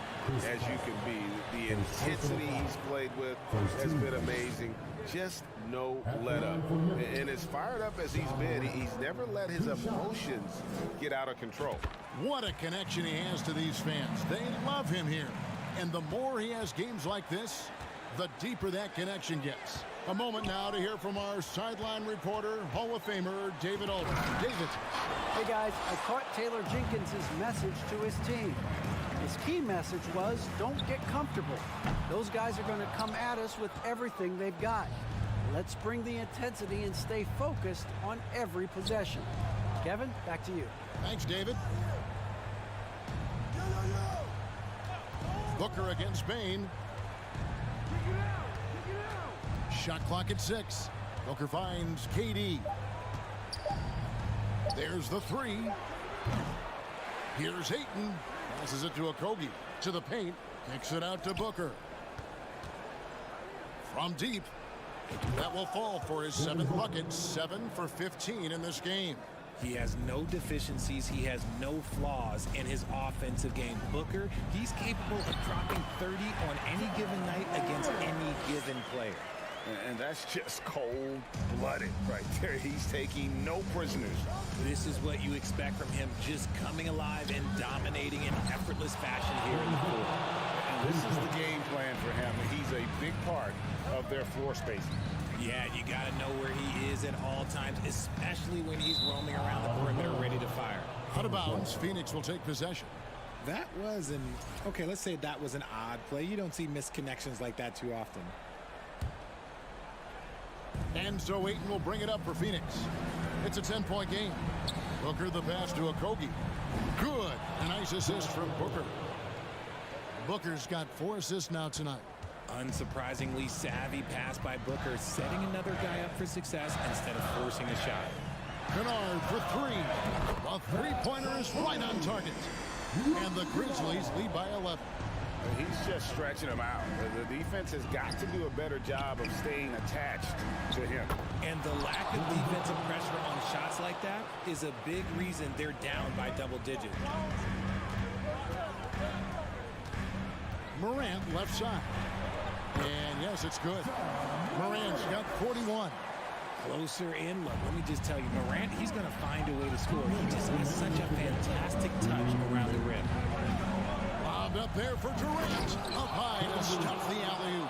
as you can be. The intensity he's played with, with has been amazing. Just no let up. And as fired up as he's been, he's never let his emotions get out of control. What a connection he has to these fans. They love him here. And the more he has games like this, the deeper that connection gets. A moment now to hear from our sideline reporter, Hall of Famer David Aldridge. David. Hey guys, I caught Taylor Jenkins' message to his team. His key message was, don't get comfortable. Those guys are going to come at us with everything they've got. Let's bring the intensity and stay focused on every possession. Kevin, back to you. Thanks, David. Booker against Bain. Shot clock at 6. Booker finds KD. There's the 3. Here's Ayton. Passes it to Okogie. To the paint. Kicks it out to Booker. From deep. That will fall for his 7th bucket. 7 for 15 in this game. He has no deficiencies. He has no flaws in his offensive game. Booker, he's capable of dropping 30 on any given night against any given player. And that's just cold-blooded right there. He's taking no prisoners. This is what you expect from him, just coming alive and dominating in effortless fashion here in the floor. And this is the game plan for him. He's a big part of their floor spacing. Yeah, you got to know where he is at all times, especially when he's roaming around the perimeter ready to fire. Out of bounds, Phoenix will take possession. That was okay, let's say that was an odd play. You don't see missed connections like that too often. And so Ayton will bring it up for Phoenix. It's a 10-point game. Booker the pass to Okogie. Good. A nice assist from Booker. Booker's got 4 assists now tonight. Unsurprisingly savvy pass by Booker, setting another guy up for success instead of forcing a shot. Kennard for 3. A three-pointer is right on target. And the Grizzlies lead by 11. He's just stretching him out. The defense has got to do a better job of staying attached to him. And the lack of defensive pressure on shots like that is a big reason they're down by double digits. Morant left side. And yes, it's good. Morant's got 41. Closer in. Look, let me just tell you, Morant, he's going to find a way to score. He just has such a fantastic touch around the rim. Lobbed up there for Durant. Up high to stuff the alley-oop.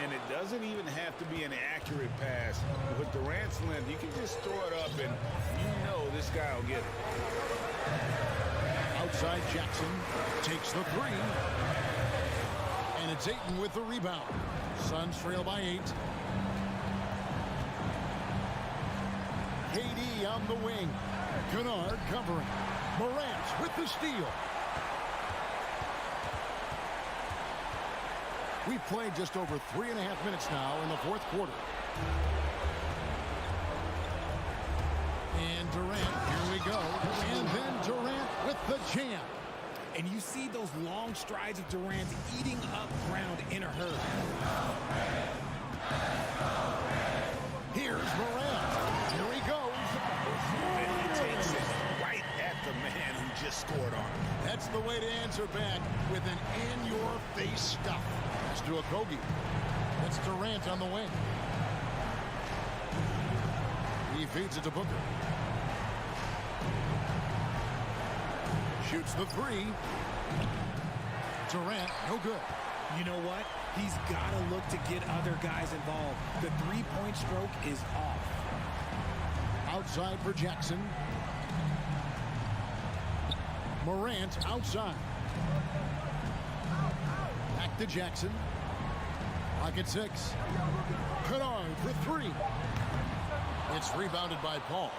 And it doesn't even have to be an accurate pass. With Durant's length, you can just throw it up and you know this guy will get it. Outside Jackson takes the 3. And it's Ayton with the rebound. Suns trail by 8. KD on the wing. Kennard covering. Morant with the steal. We've played just over 3.5 minutes now in the 4th quarter. And Durant, here we go. And then Durant with the jam. And you see those long strides of Durant eating up ground in a hurry. Here's Morant. Here he goes. And he takes it right at the man who just scored on him. That's the way to answer back with an in-your-face stuff. Pass to Okogie. That's Durant on the wing. He feeds it to Booker. Shoots the 3. Durant, no good. You know what? He's got to look to get other guys involved. The three-point stroke is off. Outside for Jackson. Morant outside. Back to Jackson. Pocket 6. Kennard for 3. It's rebounded by Paul.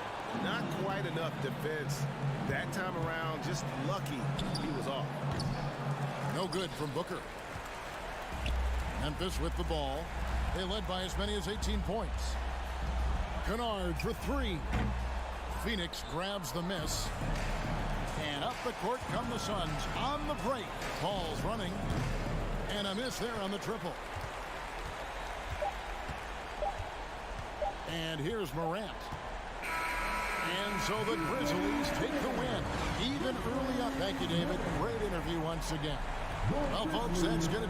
Not quite enough defense. That time around, just lucky he was off. No good from Booker. Memphis with the ball. They led by as many as 18 points. Kennard for 3. Phoenix grabs the miss. And up the court come the Suns on the break. Paul's running. And a miss there on the triple. And here's Morant. And so the Grizzlies take the win. Even early up. Thank you, David. Great interview once again. Well, folks, that's going to...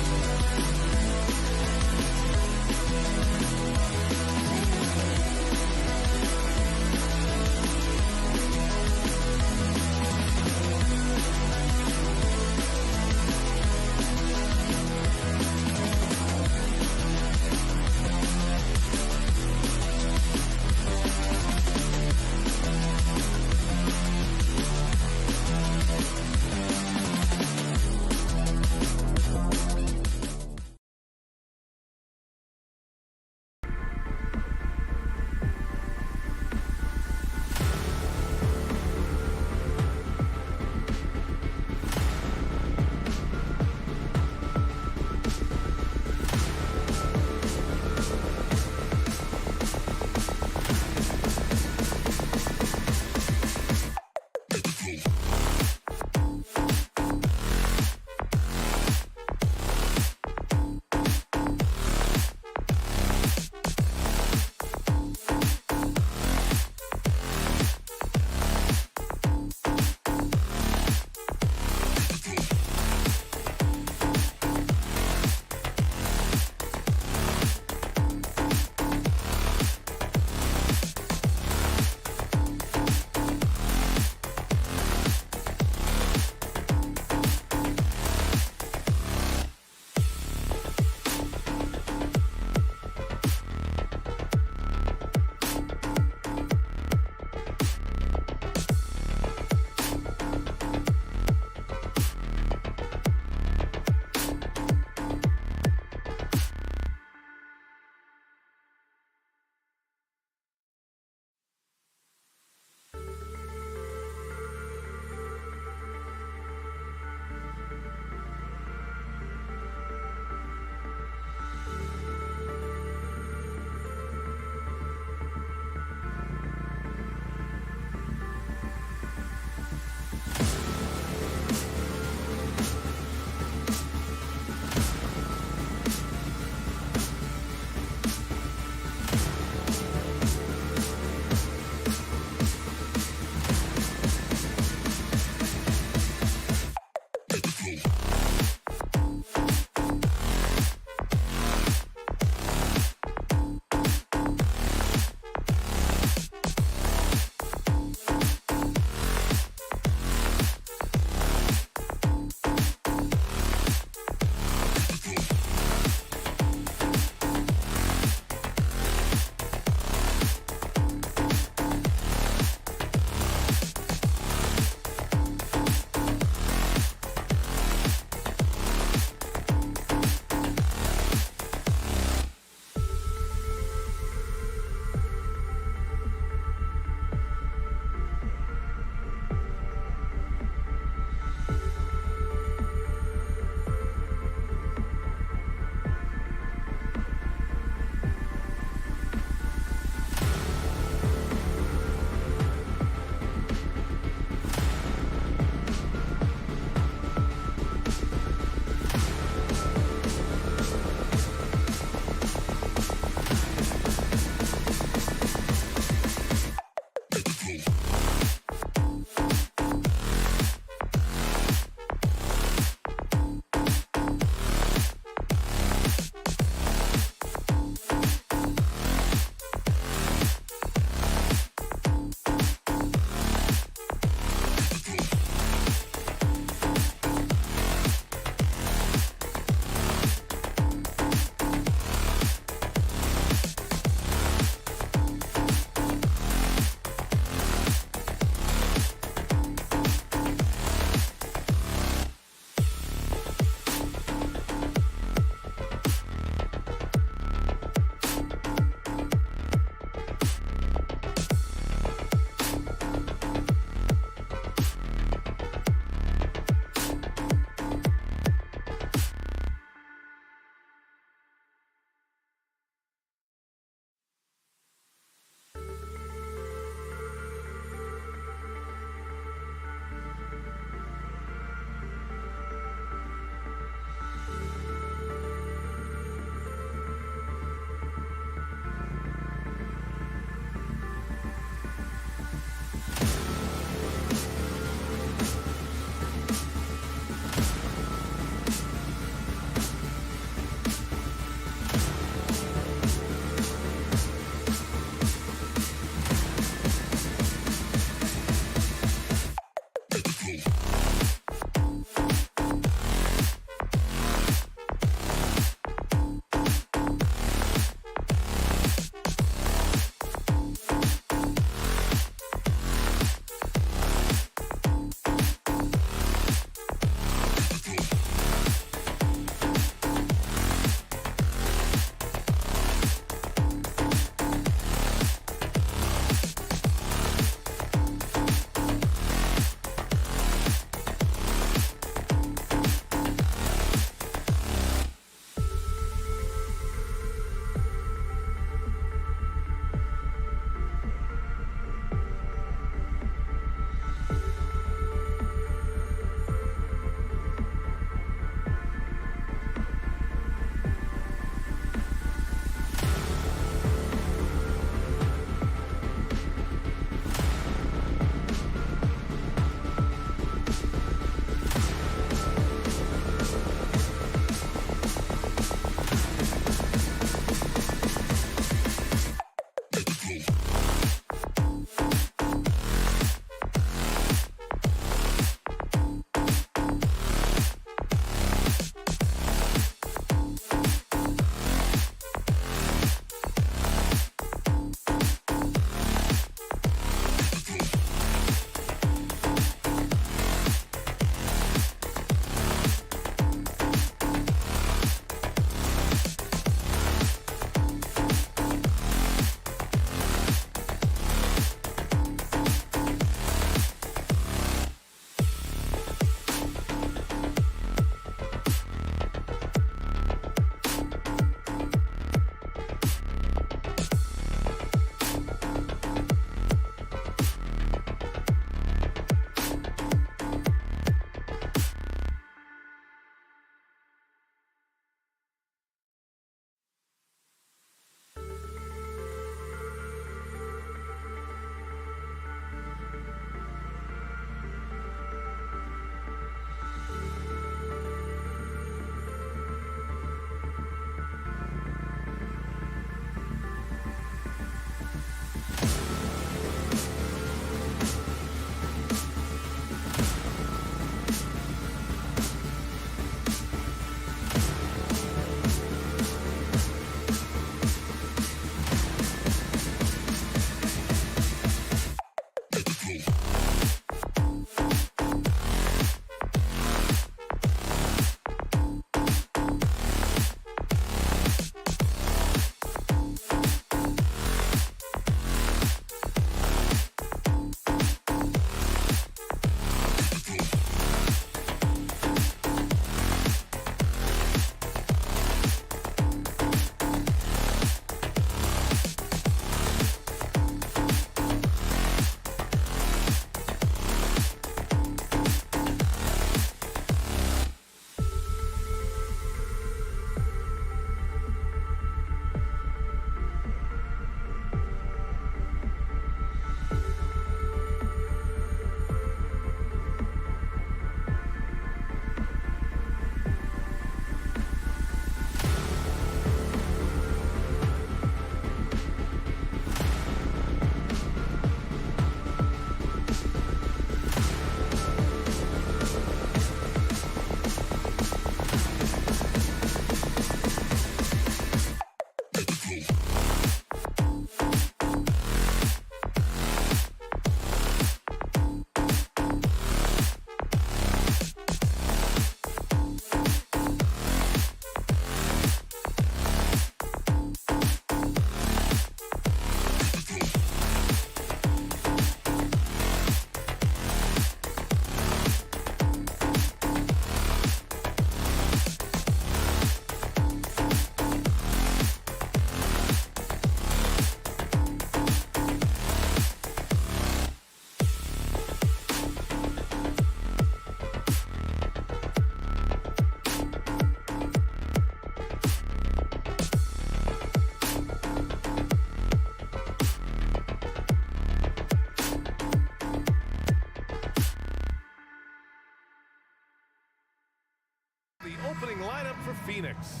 opening lineup for Phoenix.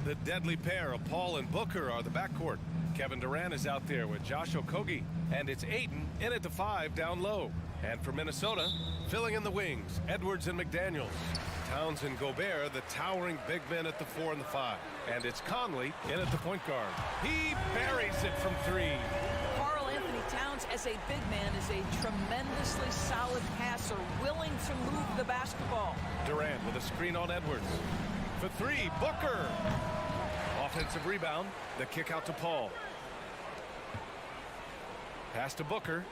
The deadly pair of Paul and Booker are the backcourt. Kevin Durant is out there with Josh Okogie, and it's Ayton in at the 5 down low. And for Minnesota, filling in the wings, Edwards and McDaniels. Towns and Gobert, the towering big men at the 4 and the 5. And it's Conley in at the point guard. He buries it from 3. Karl Anthony Towns, as a big man, is a tremendously solid passer, willing to move the basketball. Durant with a screen on Edwards. For 3, Booker. Offensive rebound, the kick out to Paul. Pass to Booker.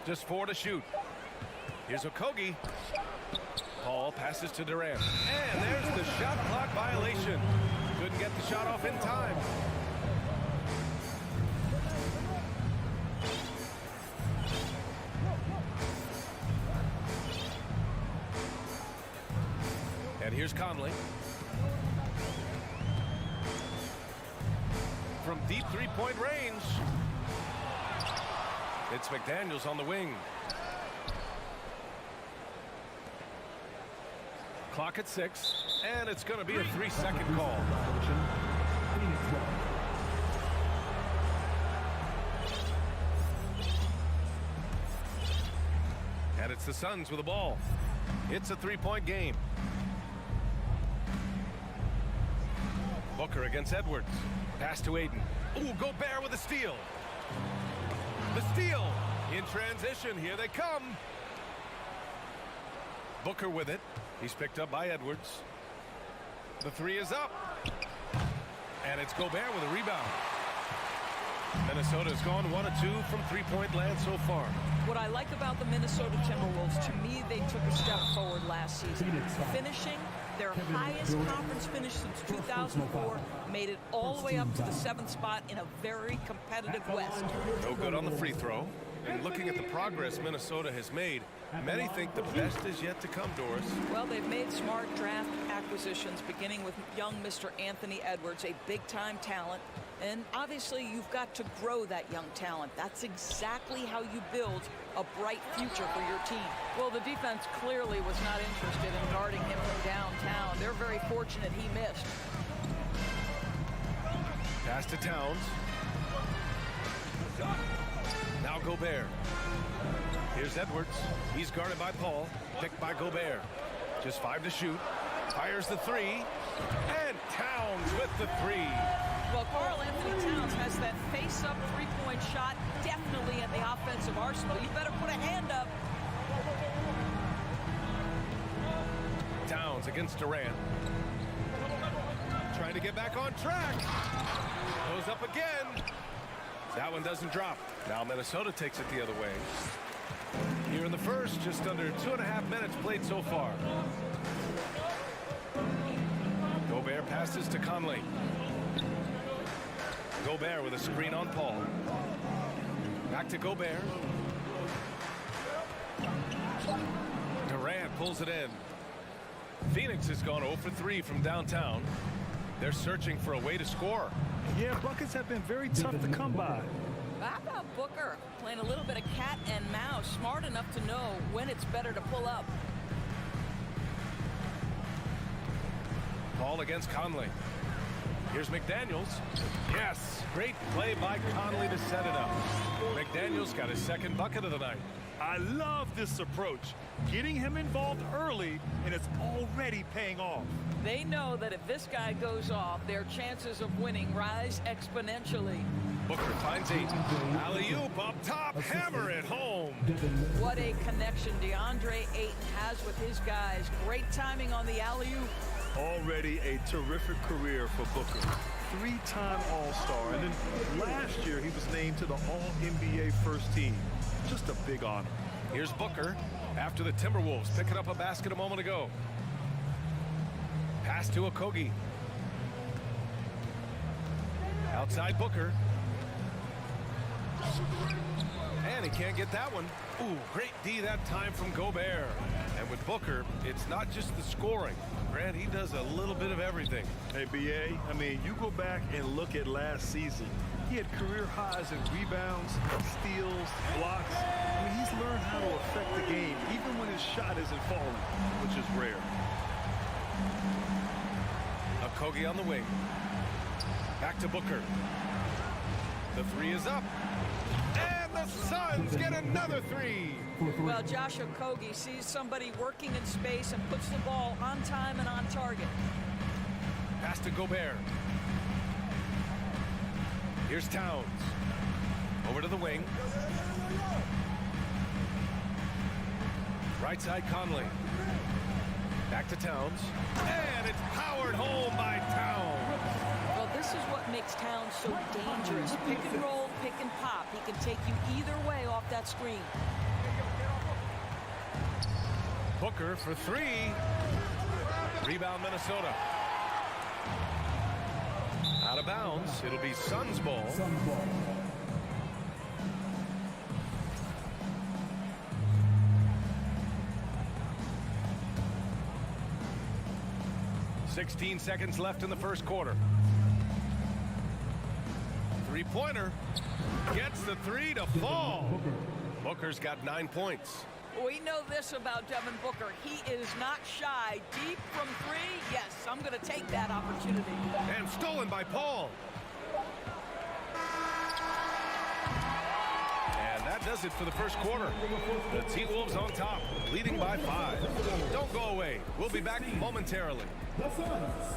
Just 4 to shoot. Here's Okogie. Paul passes to Durant. And there's the shot clock violation. Couldn't get the shot off in time. And here's Conley. From deep three-point range. It's McDaniels on the wing. Clock at 6, and it's going to be a 3-second call. And it's the Suns with the ball. It's a 3-point game. Booker against Edwards. Pass to Ayton. Ooh, Gobert with a steal. The steal in transition. Here they come. Booker with it. He's picked up by Edwards. The 3 is up. And it's Gobert with a rebound. Minnesota's gone 1 of 2 from three-point land so far. What I like about the Minnesota Timberwolves, to me, they took a step forward last season. Finishing their highest conference finish since 2004, made it all the way up to the 7th spot in a very competitive West. No good on the free throw. And looking at the progress Minnesota has made, many think the best is yet to come, Doris. Well, they've made smart draft acquisitions, beginning with young Mr. Anthony Edwards, a big-time talent. And obviously, you've got to grow that young talent. That's exactly how you build a bright future for your team. Well, the defense clearly was not interested in guarding him from downtown. They're very fortunate he missed. Pass to Towns. Now Gobert. Here's Edwards. He's guarded by Paul. Picked by Gobert. Just 5 to shoot. Fires the 3. And Towns with the 3. Well, Karl Anthony Towns has that face-up three-point shot definitely in the offensive arsenal. You better put a hand up. Towns against Durant. Trying to get back on track. Goes up again. That one doesn't drop. Now Minnesota takes it the other way. Here in the first, just under 2.5 minutes played so far. Gobert passes to Conley. Gobert with a screen on Paul. Back to Gobert. Durant pulls it in. Phoenix has gone 0 for 3 from downtown. They're searching for a way to score. Yeah, buckets have been very tough to come by. How about Booker playing a little bit of cat and mouse, smart enough to know when it's better to pull up. Paul against Conley. Here's McDaniels. Yes, great play by Conley to set it up. McDaniels got his second bucket of the night. I love this approach. Getting him involved early, and it's already paying off. They know that if this guy goes off, their chances of winning rise exponentially. Booker finds Ayton. Alley-oop up top, hammer it home. What a connection DeAndre Ayton has with his guys. Great timing on the alley-oop. Already a terrific career for Booker. 3-time All-Star, and then last year he was named to the All-NBA first team. Just a big honor. Here's Booker after the Timberwolves picking up a basket a moment ago. Pass to Okogie. Outside Booker. And he can't get that one. Ooh, great D that time from Gobert. And with Booker, it's not just the scoring. Grant, he does a little bit of everything. Hey, B.A., I mean, you go back and look at last season. He had career highs in rebounds, steals, blocks. I mean, he's learned how to affect the game, even when his shot isn't falling, which is rare. Okogie on the wing. Back to Booker. The three is up. And the Suns get another three. Well, Josh Okogie sees somebody working in space and puts the ball on time and on target. Pass to Gobert. Here's Towns. Over to the wing. Right side Conley. Back to Towns. And it's powered home by Towns. Well, this is what makes Towns so dangerous. Pick and roll, pick and pop. He can take you either way off that screen. Booker for three. Rebound Minnesota. Out of bounds. It'll be Suns ball. 16 seconds left in the first quarter. Three-pointer. Gets the three to fall. Booker's got 9 points. We know this about Devin Booker. He is not shy. Deep from three, yes, I'm going to take that opportunity. And stolen by Paul. And that does it for the first quarter. The T-Wolves on top, leading by 5. Don't go away. We'll be back momentarily. The Suns,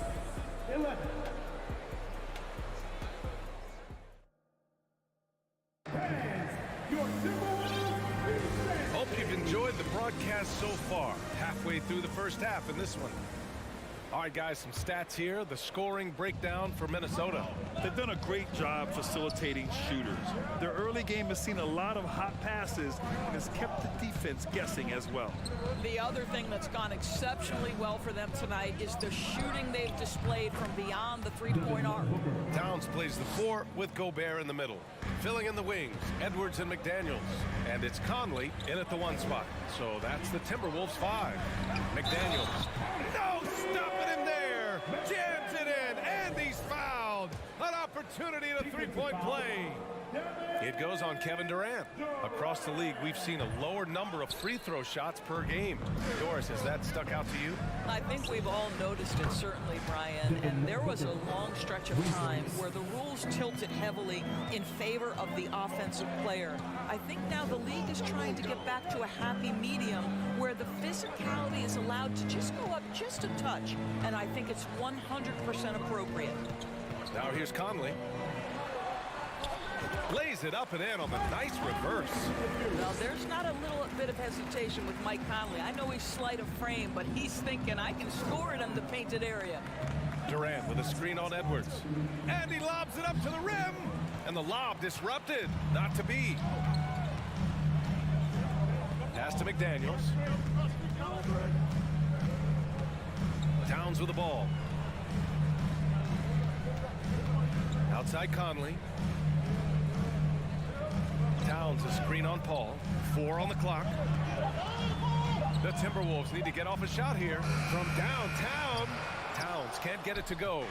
11. Hope you've enjoyed the broadcast so far. Halfway through the first half in this one. All right, guys, some stats here. The scoring breakdown for Minnesota. They've done a great job facilitating shooters. Their early game has seen a lot of hot passes and has kept the defense guessing as well. The other thing that's gone exceptionally well for them tonight is the shooting they've displayed from beyond the three-point arc. Towns plays the 4 with Gobert in the middle. Filling in the wings, Edwards and McDaniels. And it's Conley in at the 1 spot. So that's the Timberwolves 5. McDaniels. No stopping him there. Jams it in, and he's fouled. An opportunity at a three-point play. It goes on Kevin Durant. Across the league, we've seen a lower number of free throw shots per game. Doris, has that stuck out to you? I think we've all noticed it, certainly, Brian. And there was a long stretch of time where the rules tilted heavily in favor of the offensive player. I think now the league is trying to get back to a happy medium where the physicality is allowed to just go up just a touch. And I think it's 100% appropriate. Now here's Conley. Lays it up and in on the nice reverse. Well, there's not a little bit of hesitation with Mike Conley. I know he's slight of frame, but he's thinking I can score it in the painted area. Durant with a screen on Edwards. And he lobs it up to the rim. And the lob disrupted. Not to be. Pass to McDaniels. Towns with the ball. Outside Conley. Towns a screen on Paul. 4 on the clock. The Timberwolves need to get off a shot here from downtown. Towns can't get it to go.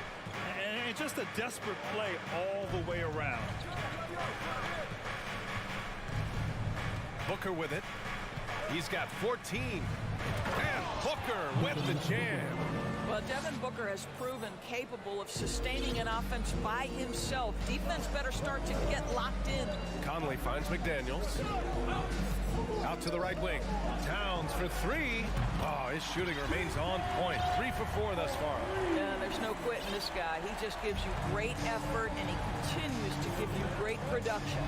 And just a desperate play all the way around. Booker with it. He's got 14. And Booker with the jam. Well, Devin Booker has proven capable of sustaining an offense by himself. Defense better start to get locked in. Conley finds McDaniels. Out to the right wing. Towns for 3. Oh, his shooting remains on point. 3 for 4 thus far. Yeah, there's no quitting this guy. He just gives you great effort, and he continues to give you great production.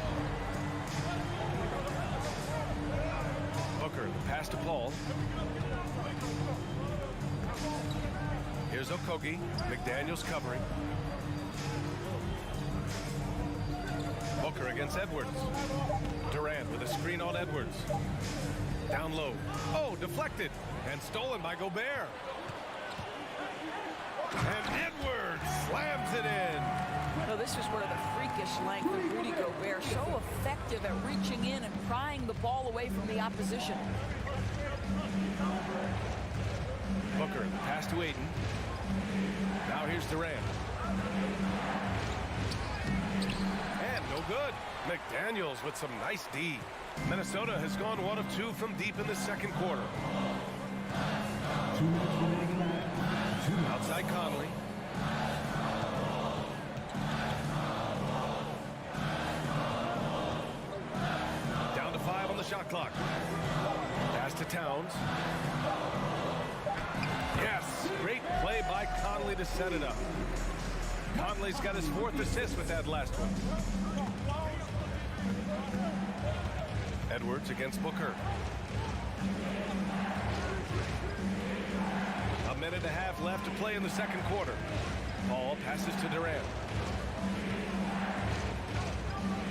Booker, the pass to Paul. Here's Okogie. McDaniels covering. Booker against Edwards. Durant with a screen on Edwards. Down low. Oh, deflected. And stolen by Gobert. And Edwards slams it in. No, this is one of the freakish length of Rudy Gobert. So effective at reaching in and prying the ball away from the opposition. Booker, pass to Ayton. Now here's Durant. And no good. McDaniels with some nice D. Minnesota has gone 1 of 2 from deep in the second quarter. Outside Conley. Down to 5 on the shot clock. Pass to Towns. Yes, great play by Conley to set it up. Conley's got his 4th assist with that last one. Edwards against Booker. A minute and a half left to play in the second quarter. Paul passes to Durant.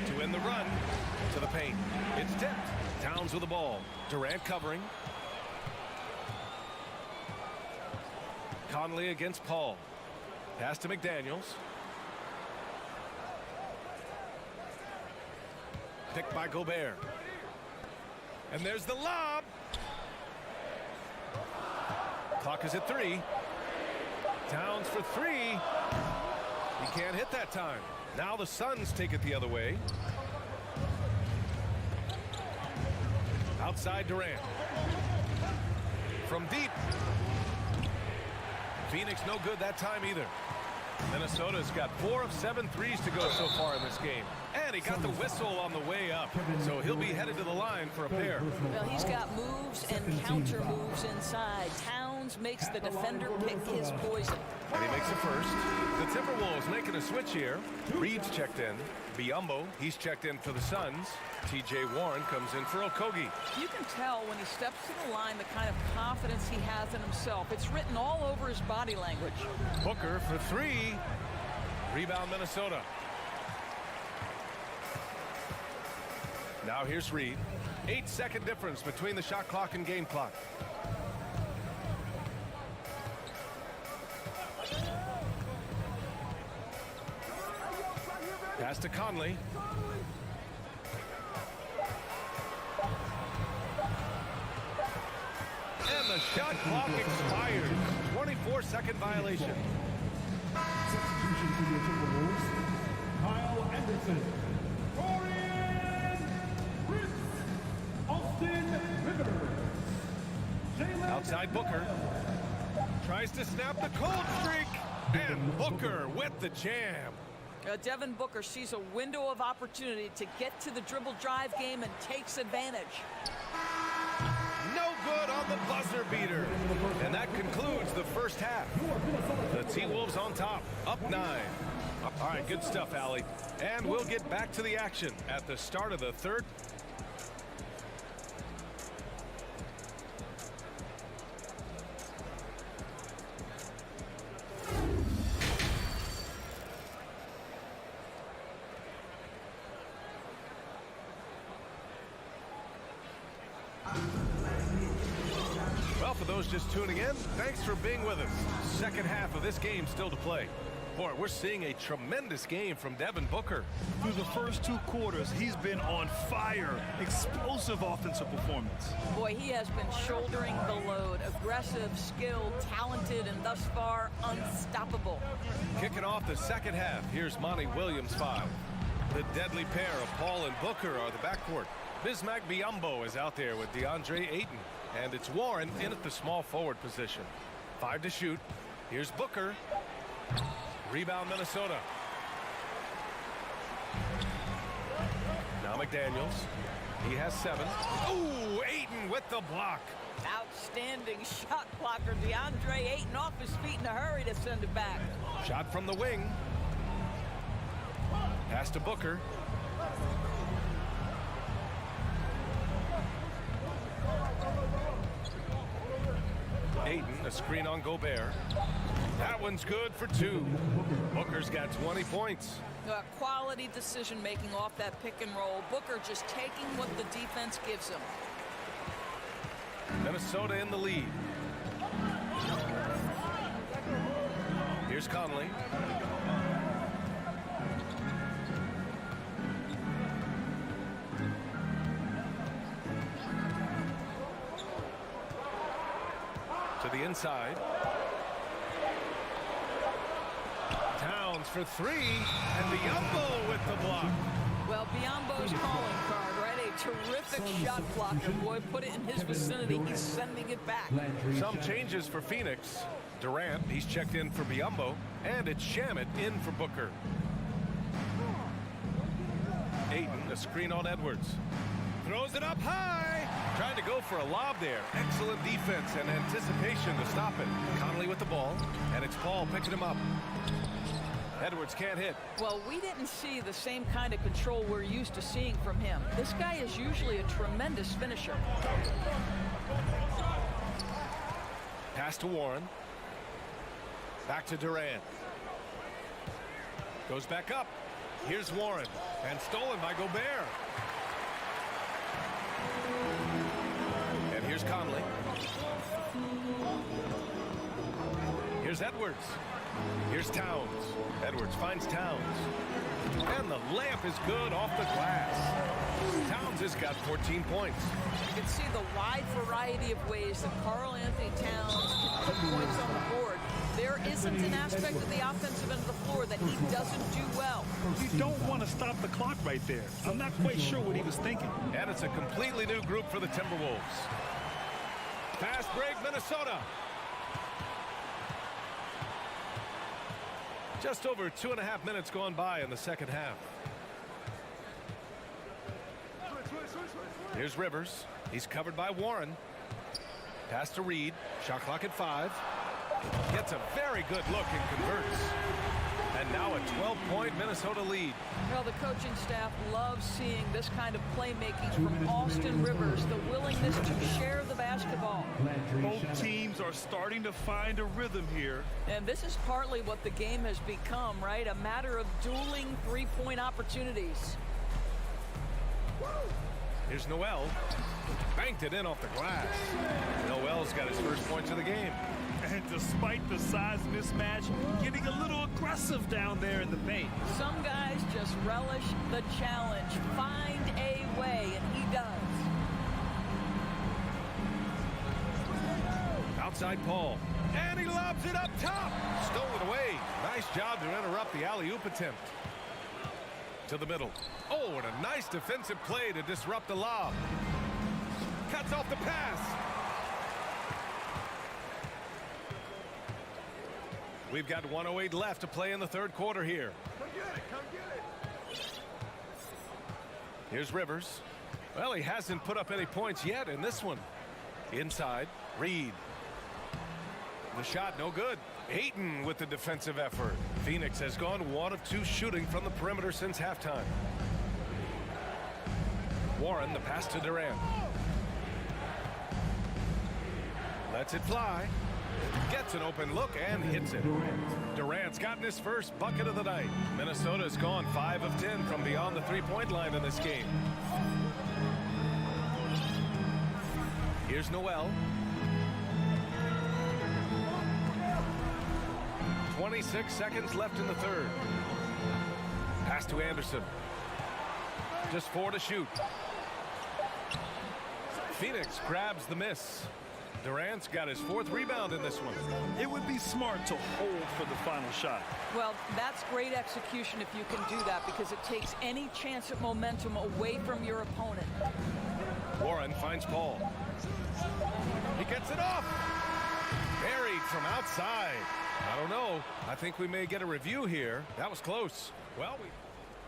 To end the run to the paint. It's tipped. Towns with the ball. Durant covering. Conley against Paul. Pass to McDaniels. Picked by Gobert. And there's the lob. Clock is at 3. Towns for 3. He can't hit that time. Now the Suns take it the other way. Outside Durant. From deep. Phoenix no good that time either. Minnesota's got 4 of 7 threes to go so far in this game. And he got the whistle on the way up. So he'll be headed to the line for a pair. Well, he's got moves and counter moves inside. Towns makes the defender pick his poison. And he makes it first. The Timberwolves making a switch here. Reed's checked in. Biyombo, he's checked in for the Suns. T.J. Warren comes in for Okogie. You can tell when he steps to the line the kind of confidence he has in himself. It's written all over his body language. Booker for 3. Rebound Minnesota. Now here's Reed. 8-second difference between the shot clock and game clock. Pass to Conley. And the shot clock expires. 24-second violation. Substitution for the Timberwolves, Kyle Anderson. Outside Booker. Tries to snap the cold streak. And Booker with the jam. Devin Booker sees a window of opportunity to get to the dribble drive game and takes advantage. No good on the buzzer beater. And that concludes the first half. The T-Wolves on top, up 9. All right, good stuff, Allie. And we'll get back to the action at the start of the third. Well, for those just tuning in, thanks for being with us. Second half of this game still to play. Boy, we're seeing a tremendous game from Devin Booker. Through the first 2 quarters, he's been on fire. Explosive offensive performance. Boy, he has been shouldering the load. Aggressive, skilled, talented, and thus far unstoppable. Kicking off the second half, here's Monty Williams 5. The deadly pair of Paul and Booker are the backcourt. Bismack Biyombo is out there with DeAndre Ayton. And it's Warren in at the small forward position. 5 to shoot. Here's Booker. Rebound Minnesota. Now McDaniels. He has 7. Ooh, Ayton with the block. Outstanding shot blocker. DeAndre Ayton off his feet in a hurry to send it back. Shot from the wing. Pass to Booker. Ayton, a screen on Gobert. That one's good for 2. Booker's got 20 points. Quality decision making off that pick and roll. Booker just taking what the defense gives him. Minnesota in the lead. Here's Conley. To the inside. Towns for three, and Biyombo with the block. Well, Biyombo's calling card, right? A terrific shot blocker. Boy, put it in his vicinity. He's sending it back. Some changes for Phoenix. Durant, he's checked in for Biyombo, and it's Shamet in for Booker. Ayton, a screen on Edwards. Throws it up high. Trying to go for a lob there. Excellent defense and anticipation to stop it. Conley with the ball, and it's Paul picking him up. Edwards can't hit. Well, we didn't see the same kind of control we're used to seeing from him. This guy is usually a tremendous finisher. Pass to Warren. Back to Durant. Goes back up. Here's Warren. And stolen by Gobert. And here's Conley. Here's Edwards. Here's Towns. Edwards finds Towns. And the layup is good off the glass. Towns has got 14 points. You can see the wide variety of ways that Karl Anthony Towns can put points on the board. There isn't an aspect of the offensive end of the floor that he doesn't do well. You don't want to stop the clock right there. I'm not quite sure what he was thinking. And it's a completely new group for the Timberwolves. Fast break, Minnesota. Just over 2.5 minutes gone by in the second half. Here's Rivers. He's covered by Warren. Pass to Reed. Shot clock at 5. Gets a very good look and converts. And now a 12-point Minnesota lead. Well, the coaching staff loves seeing this kind of playmaking from Austin Rivers, the willingness to share the basketball. Both teams are starting to find a rhythm here. And this is partly what the game has become, right? A matter of dueling three-point opportunities. Here's Noel. Banked it in off the glass. Noel's got his first points of the game. And despite the size mismatch, getting a little aggressive down there in the paint. Some guys just relish the challenge. Find a way, and he does. Outside Paul. And he lobs it up top. Stolen away. Nice job to interrupt the alley-oop attempt. To the middle. Oh, and a nice defensive play to disrupt the lob. Cuts off the pass. We've got 1:08 left to play in the third quarter here. Come get it, come get it. Here's Rivers. Well, he hasn't put up any points yet in this one. Inside, Reed. The shot no good. Ayton with the defensive effort. Phoenix has gone 1 of 2 shooting from the perimeter since halftime. Warren, the pass to Durant. Lets it fly. Gets an open look and hits it. Durant's gotten his first bucket of the night. Minnesota's gone 5 of 10 from beyond the three-point line in this game. Here's Noel. 26 seconds left in the third. Pass to Anderson. Just 4 to shoot. Phoenix grabs the miss. Durant's got his 4th rebound in this one. It would be smart to hold for the final shot. Well, that's great execution if you can do that, because it takes any chance at momentum away from your opponent. Warren finds Paul. He gets it off. Buried from outside. I don't know. I think we may get a review here. That was close. Well,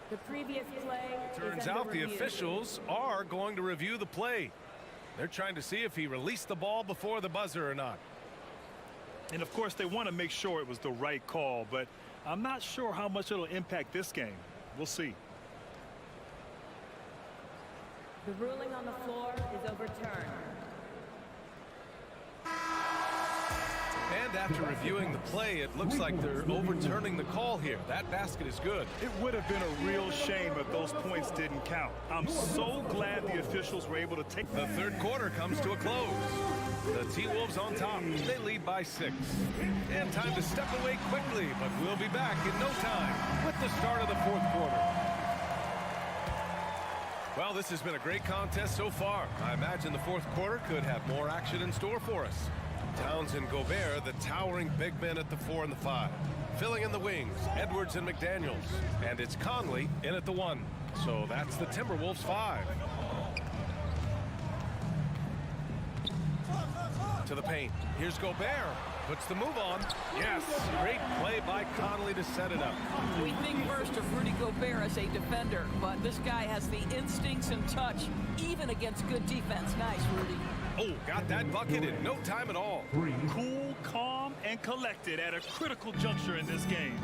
the previous play turns out the officials are going to review the play. They're trying to see if he released the ball before the buzzer or not. And of course, they want to make sure it was the right call, but I'm not sure how much it'll impact this game. We'll see. The ruling on the floor is overturned. And after reviewing the play, it looks like they're overturning the call here. That basket is good. It would have been a real shame if those points didn't count. I'm so glad the officials were able to take. The third quarter comes to a close. The T-Wolves on top. They lead by 6. And time to step away quickly, but we'll be back in no time with the start of the fourth quarter. Well, this has been a great contest so far. I imagine the fourth quarter could have more action in store for us. Towns and Gobert, the towering big men at the 4 and the 5. Filling in the wings, Edwards and McDaniels. And it's Conley in at the 1. So that's the Timberwolves 5. To the paint. Here's Gobert. Puts the move on. Yes, great play by Conley to set it up. We think first of Rudy Gobert as a defender, but this guy has the instincts and touch, even against good defense. Nice, Rudy. Oh, got that bucket in no time at all. Cool, calm, and collected at a critical juncture in this game.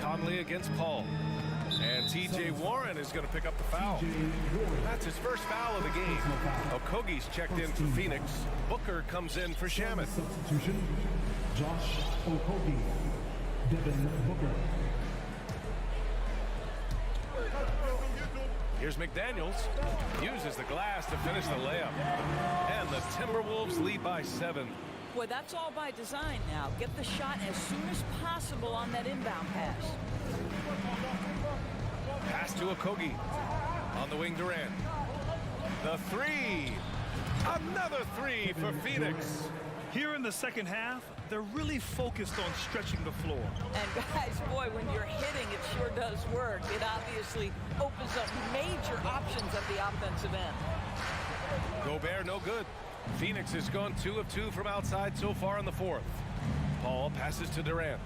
Conley against Paul. And T.J. Warren is going to pick up the foul. That's his first foul of the game. Okogie's checked in for Phoenix. Booker comes in for Shamet. Substitution, Josh Okogie, Devin Booker. Here's McDaniels. Uses the glass to finish the layup. And the Timberwolves lead by 7. Boy, that's all by design now. Get the shot as soon as possible on that inbound pass. Pass to Okogie. On the wing, Durant. The 3. Another 3 for Phoenix. Here in the second half, they're really focused on stretching the floor. And guys, boy, when you're hitting, it sure does work. It obviously opens up major options at the offensive end. Gobert no good. Phoenix has gone 2 of 2 from outside so far in the 4th. Paul passes to Durant.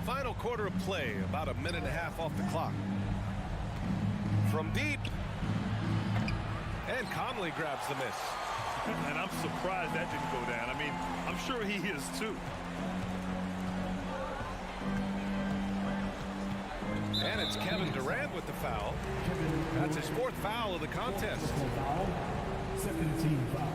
Final quarter of play, about a minute and a half off the clock. From deep. And Conley grabs the miss. And I'm surprised that didn't go down. I mean, I'm sure he is too. And it's Kevin Durant with the foul. That's his 4th foul of the contest. Second team foul.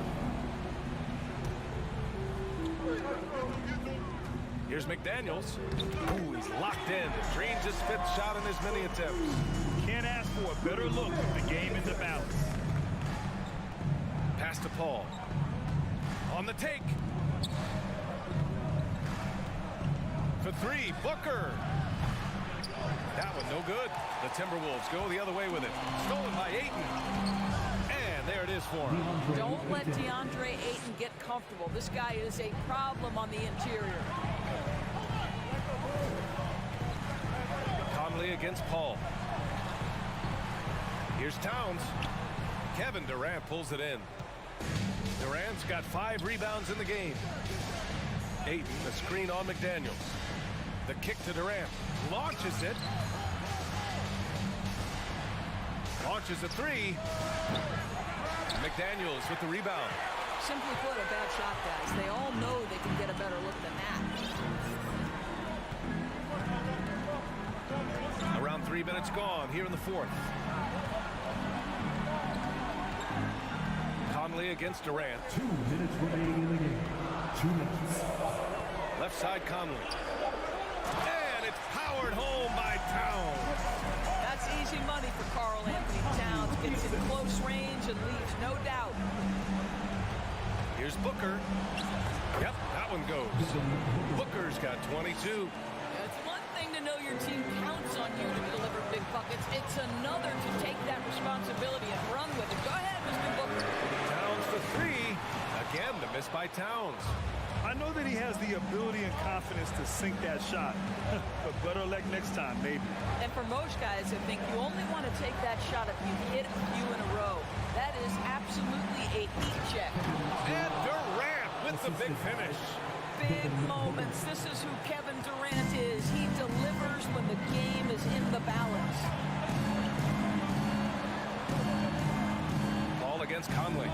Here's McDaniels. Ooh, he's locked in. Drains his 5th shot in as many attempts. Can't ask for a better look with the game in the balance. Pass to Paul. On the take. For 3, Booker. That one no good. The Timberwolves go the other way with it. Stolen by Ayton. And there it is for him. Don't let DeAndre Ayton get comfortable. This guy is a problem on the interior. Conley against Paul. Here's Towns. Kevin Durant pulls it in. Durant's got 5 rebounds in the game. Ayton, the screen on McDaniels. The kick to Durant. Launches it. Launches a 3. McDaniels with the rebound. Simply put, a bad shot, guys. They all know they can get a better look than that. Around 3 minutes gone here in the 4th. Conley against Durant. 2 minutes remaining in the game. 2 minutes. Left side Conley. And it's powered home by Towns. That's easy money for Karl Anthony Towns. Gets in close range and leaves no doubt. Here's Booker. Yep, that one goes. Booker's got 22. It's one thing to know your team counts on you to deliver big buckets. It's another to take that responsibility and run with it. Go ahead, Mr. Booker. Towns for 3. Again, the miss by Towns. I know that he has the ability and confidence to sink that shot, but better luck next time, maybe. And for most guys, I think you only want to take that shot if you hit a few in a row. That is absolutely a heat check. And Durant with the big finish. Big moments. This is who Kevin Durant is. He delivers when the game is in the balance. Ball against Conley.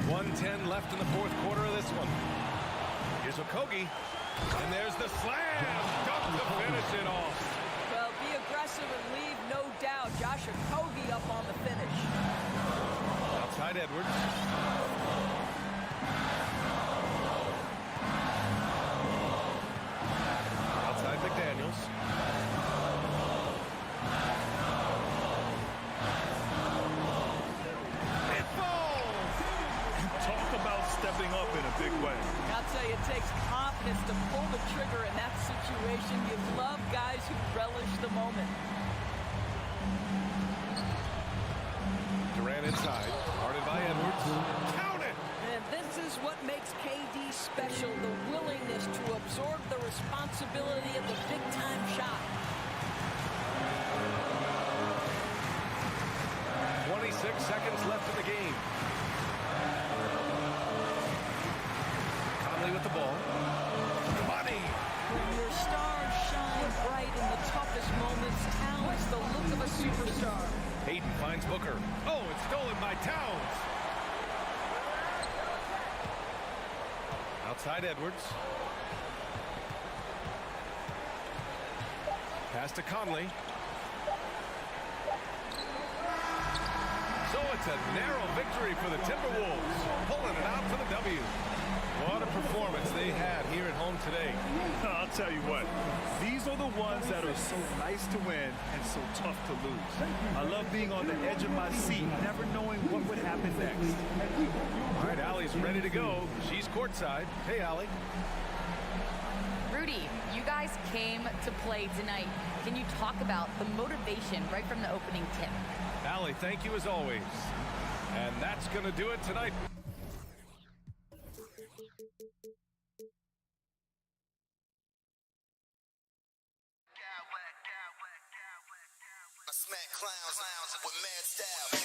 1:10 left in the 4th quarter of this one. Here's Okogie. And there's the slam. Dunk to finish it off. Well, be aggressive and leave no doubt. Josh Okogie up on the finish. Outside Edwards. Outside McDaniels. Talk about stepping up in a big way. I'll tell way, it takes confidence to pull the trigger in that situation. You love guys who relish the moment. Durant inside, guarded by Edwards. Count it! And this is what makes KD special, the willingness to absorb the responsibility of the big-time shot. 26 seconds left in the game. Conley with the ball. Money! When your stars shine bright in the toughest moments, talent's the look of a superstar. Hayden finds Booker. Oh, it's stolen by Towns. Outside Edwards. Pass to Conley. So it's a narrow victory for the Timberwolves, pulling it out for the W. What a performance they had here at home today. I'll tell you what, these are the ones that are so nice to win and so tough to lose. I love being on the edge of my seat, never knowing what would happen next. All right, Allie's ready to go. She's courtside. Hey, Allie. Rudy, you guys came to play tonight. Can you talk about the motivation right from the opening tip? Allie, thank you as always. And that's going to do it tonight. I smack clowns with mad style.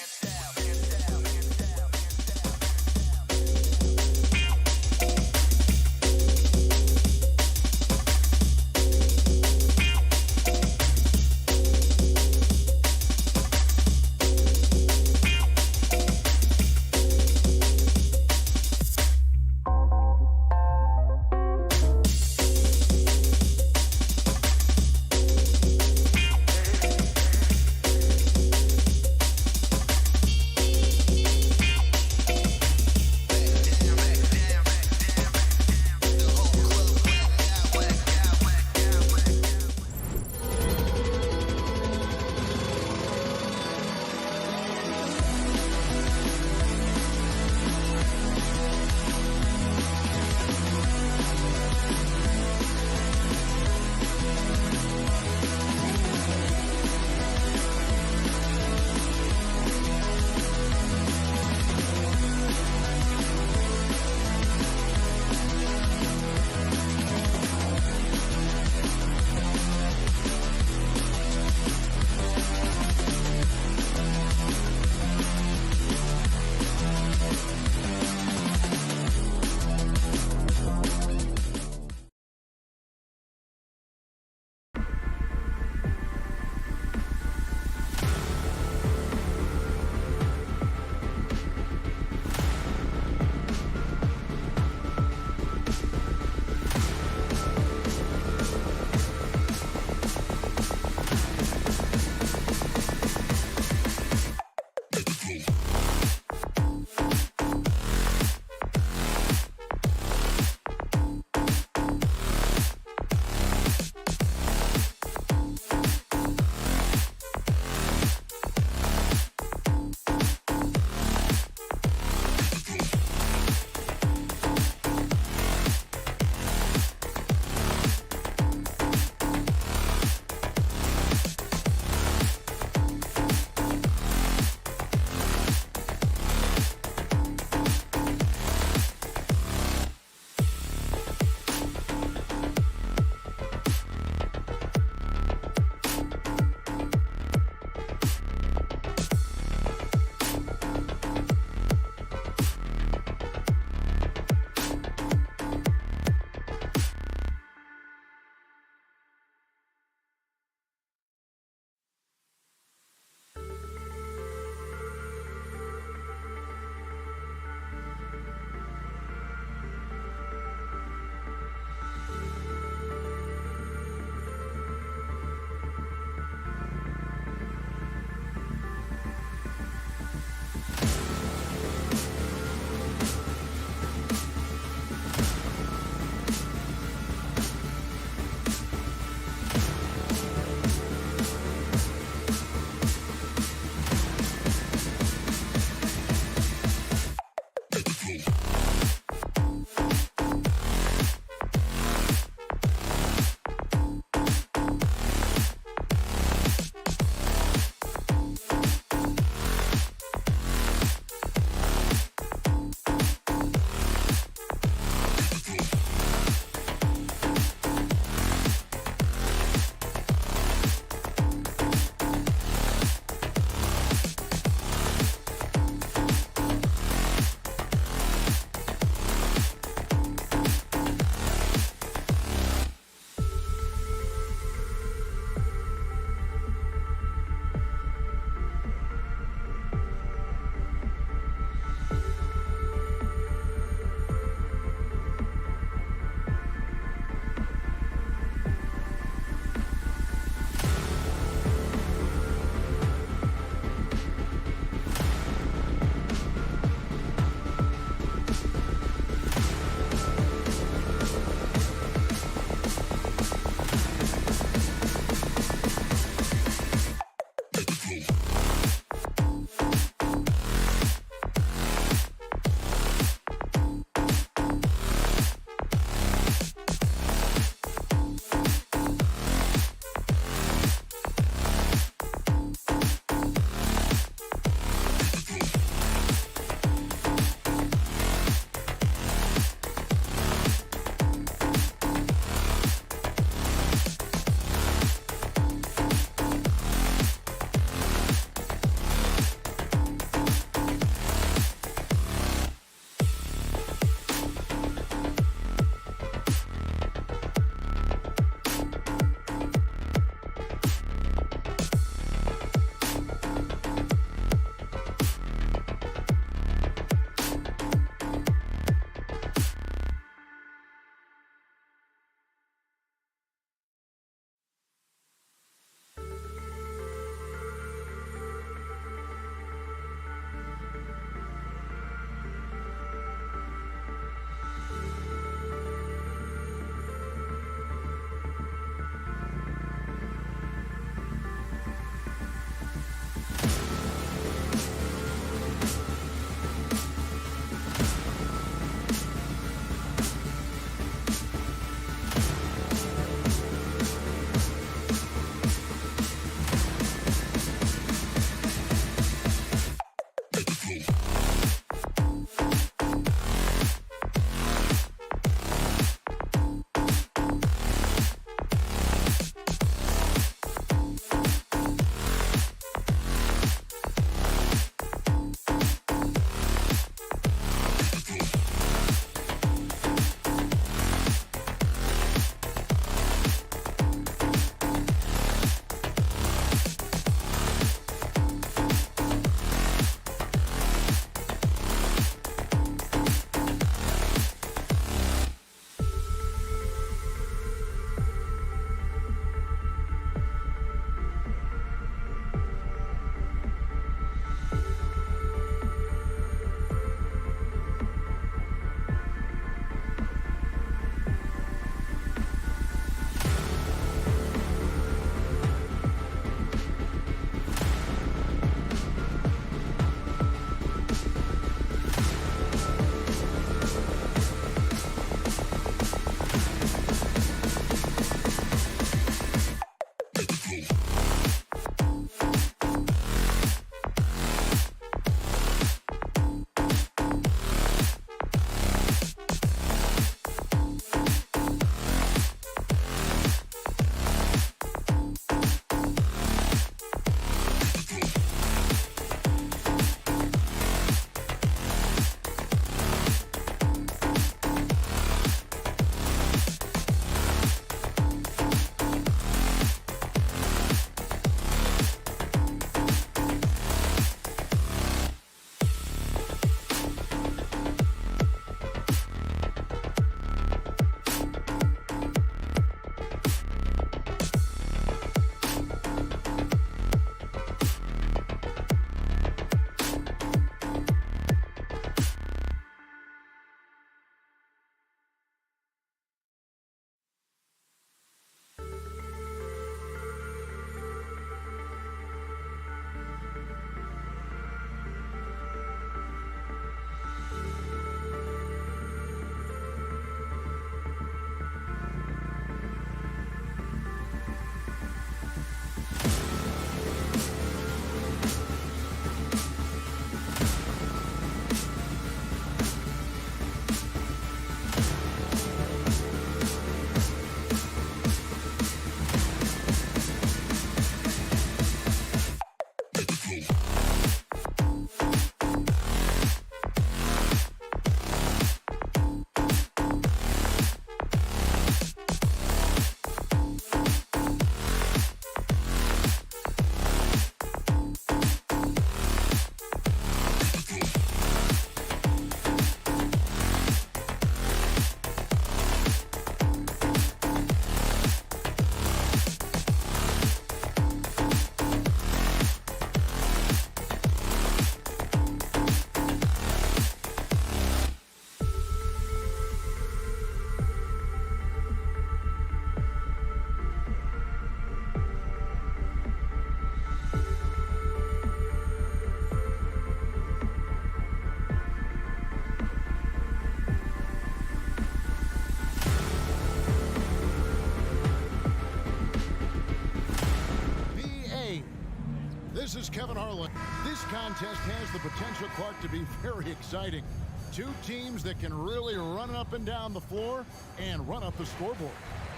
This is Kevin Harlan. This contest has the potential, Clark, to be very exciting. Two teams that can really run up and down the floor and run up the scoreboard.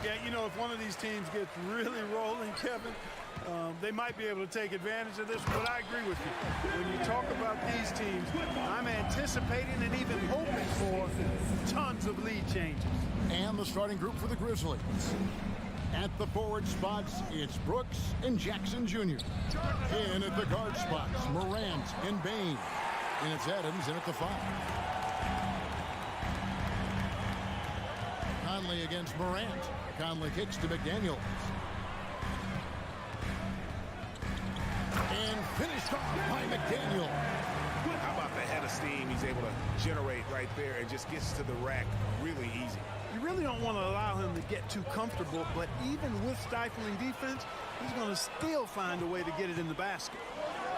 Yeah, you know, if one of these teams gets really rolling, Kevin, they might be able to take advantage of this, but I agree with you. When you talk about these teams, I'm anticipating and even hoping for tons of lead changes. And the starting group for the Grizzlies. At the forward spots, it's Brooks and Jackson Jr. In at the guard spots, Morant and Bain. And it's Adams in at the 5. Conley against Morant. Conley kicks to McDaniels. And finished off by McDaniel. How about the head of steam he's able to generate right there and just gets to the rack really easy. You really don't want to allow him to get too comfortable, but even with stifling defense, he's going to still find a way to get it in the basket.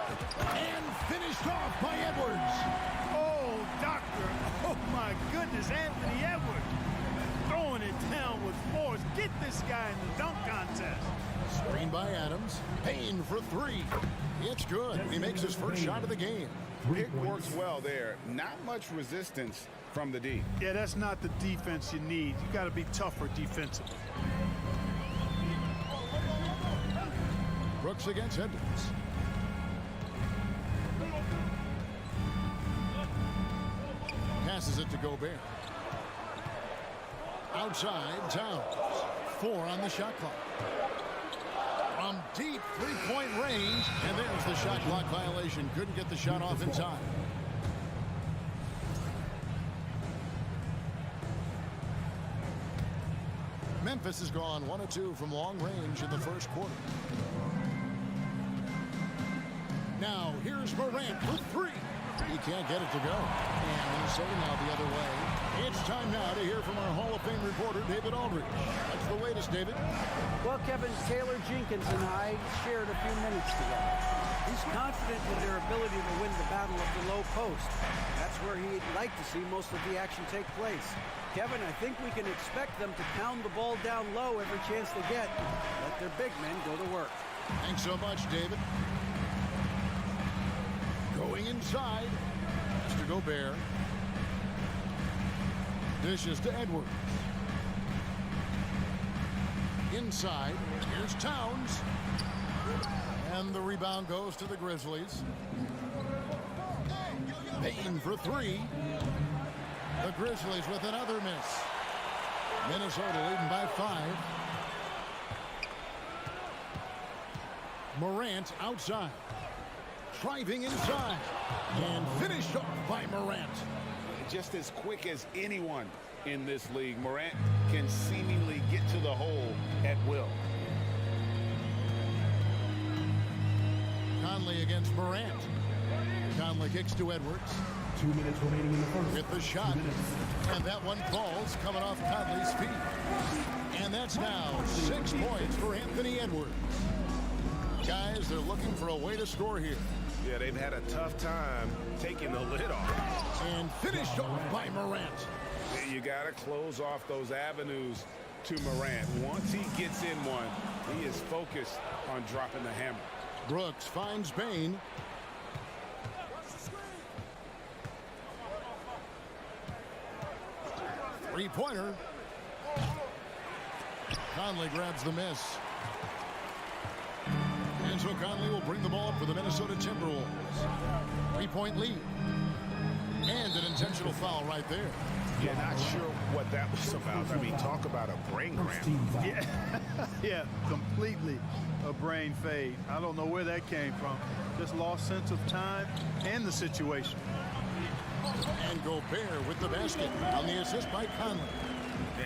And finished off by Edwards. Oh, doctor. Oh, my goodness, Anthony Edwards. Throwing it down with force. Get this guy in the dunk contest. Screen by Adams. Payne for 3. It's good. He makes his first shot of the game. It works well there. Not much resistance from the D. Yeah, that's not the defense you need. You got to be tougher defensively. Brooks against Edwards. Passes it to Gobert. Outside, Towns. 4 on the shot clock. From deep three-point range, and there's the shot clock violation. Couldn't get the shot off in time. Memphis has gone 1 of 2 from long range in the first quarter. Now, here's Morant for 3. He can't get it to go. And Minnesota now the other way. It's time now to hear from our Hall of Fame reporter, David Aldridge. That's the latest, David. Well, Kevin, Taylor Jenkins and I shared a few minutes together. He's confident in their ability to win the battle of the low post. That's where he'd like to see most of the action take place. Kevin, I think we can expect them to pound the ball down low every chance they get. Let their big men go to work. Thanks so much, David. Going inside, Mr. Gobert. Dishes to Edwards. Inside, here's Towns. And the rebound goes to the Grizzlies. Payne for 3. The Grizzlies with another miss. Minnesota leading by 5. Morant outside. Driving inside. And finished off by Morant. Just as quick as anyone in this league, Morant can seemingly get to the hole at will. Conley against Morant. Conley kicks to Edwards. 2 minutes remaining in the first. With the shot. And that one falls coming off Conley's feet. And that's now 6 points for Anthony Edwards. Guys, they're looking for a way to score here. Yeah, they've had a tough time taking the lid off. And finished off by Morant. You got to close off those avenues to Morant. Once he gets in one, he is focused on dropping the hammer. Brooks finds Bain. Three-pointer. Conley grabs the miss. And so Conley will bring the ball up for the Minnesota Timberwolves. 3-point lead. And an intentional foul right there. Yeah, not sure what that was about. I mean, talk about a brain cramp. Yeah, yeah, completely a brain fade. I don't know where that came from. Just lost sense of time and the situation. And Gobert with the basket on the assist by Conley.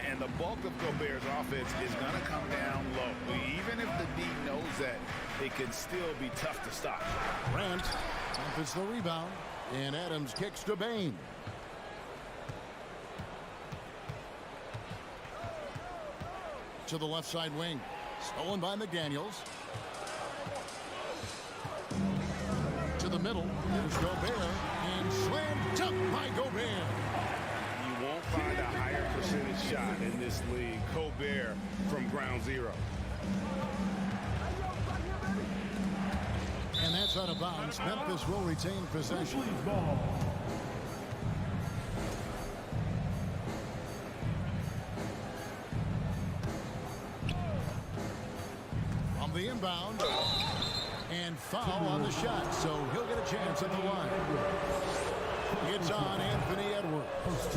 And the bulk of Gobert's offense is going to come down low. Even if the D knows that, it can still be tough to stop. Grant gets the rebound. And Adams kicks to Bain. To the left side wing. Stolen by McDaniels. To the middle. There's Gobert. And slam dunk by Gobert. You won't find a higher percentage shot in this league. Gobert from ground zero. And that's pass out of bounds. Memphis will retain possession. From the inbound. And foul on the shot, so he'll get a chance at the line. It's on Anthony Edwards.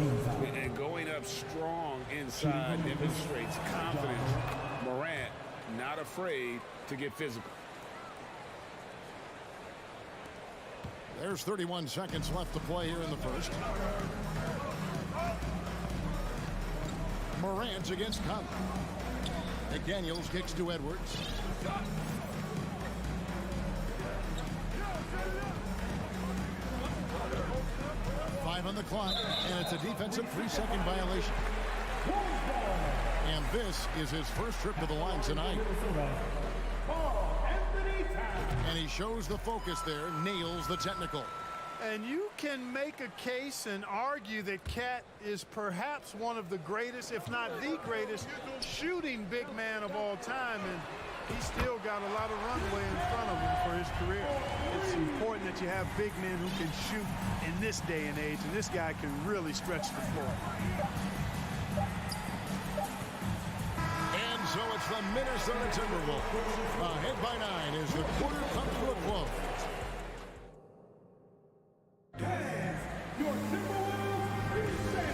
And going up strong inside demonstrates confidence. Morant not afraid to get physical. There's 31 seconds left to play here in the first. Morant against Conley. McDaniels kicks to Edwards. On the clock, and it's a defensive 3-second violation. And this is his first trip to the line tonight. And he shows the focus there, nails the technical. And you can make a case and argue that Cat is perhaps one of the greatest, if not the greatest, shooting big man of all time. And he's still got a lot of runway in front of him for his career. It's important that you have big men who can shoot in this day and age, and this guy can really stretch the floor. And so it's the Minnesota Timberwolves. Ahead by 9 as the quarter comes to a close.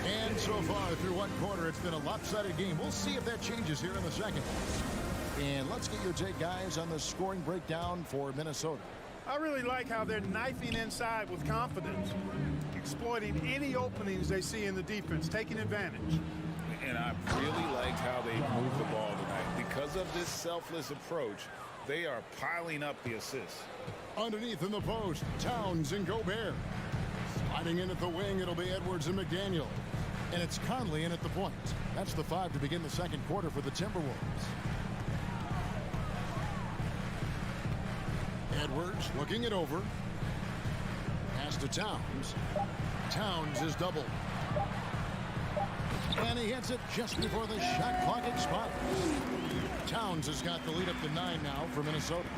And so far through one quarter, it's been a lopsided game. We'll see if that changes here in the second. And let's get your take, guys, on the scoring breakdown for Minnesota. I really like how they're knifing inside with confidence, exploiting any openings they see in the defense, taking advantage. And I really liked how they moved the ball tonight. Because of this selfless approach, they are piling up the assists. Underneath in the post, Towns and Gobert. Sliding in at the wing, it'll be Edwards and McDaniel. And it's Conley in at the point. That's the 5 to begin the second quarter for the Timberwolves. Edwards looking it over. Pass to Towns. Towns is doubled. And he hits it just before the shot clock expires. Towns has got the lead up to 9 now for Minnesota.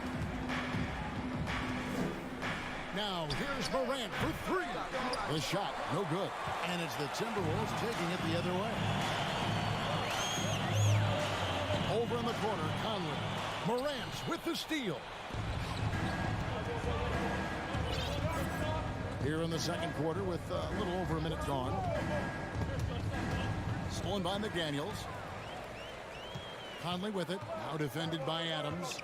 Now here's Morant for 3. The shot, no good. And it's the Timberwolves taking it the other way. Over in the corner, Conley. Morant with the steal. Here in the second quarter with a little over a minute gone. Stolen by McDaniels. Conley with it. Now defended by Adams.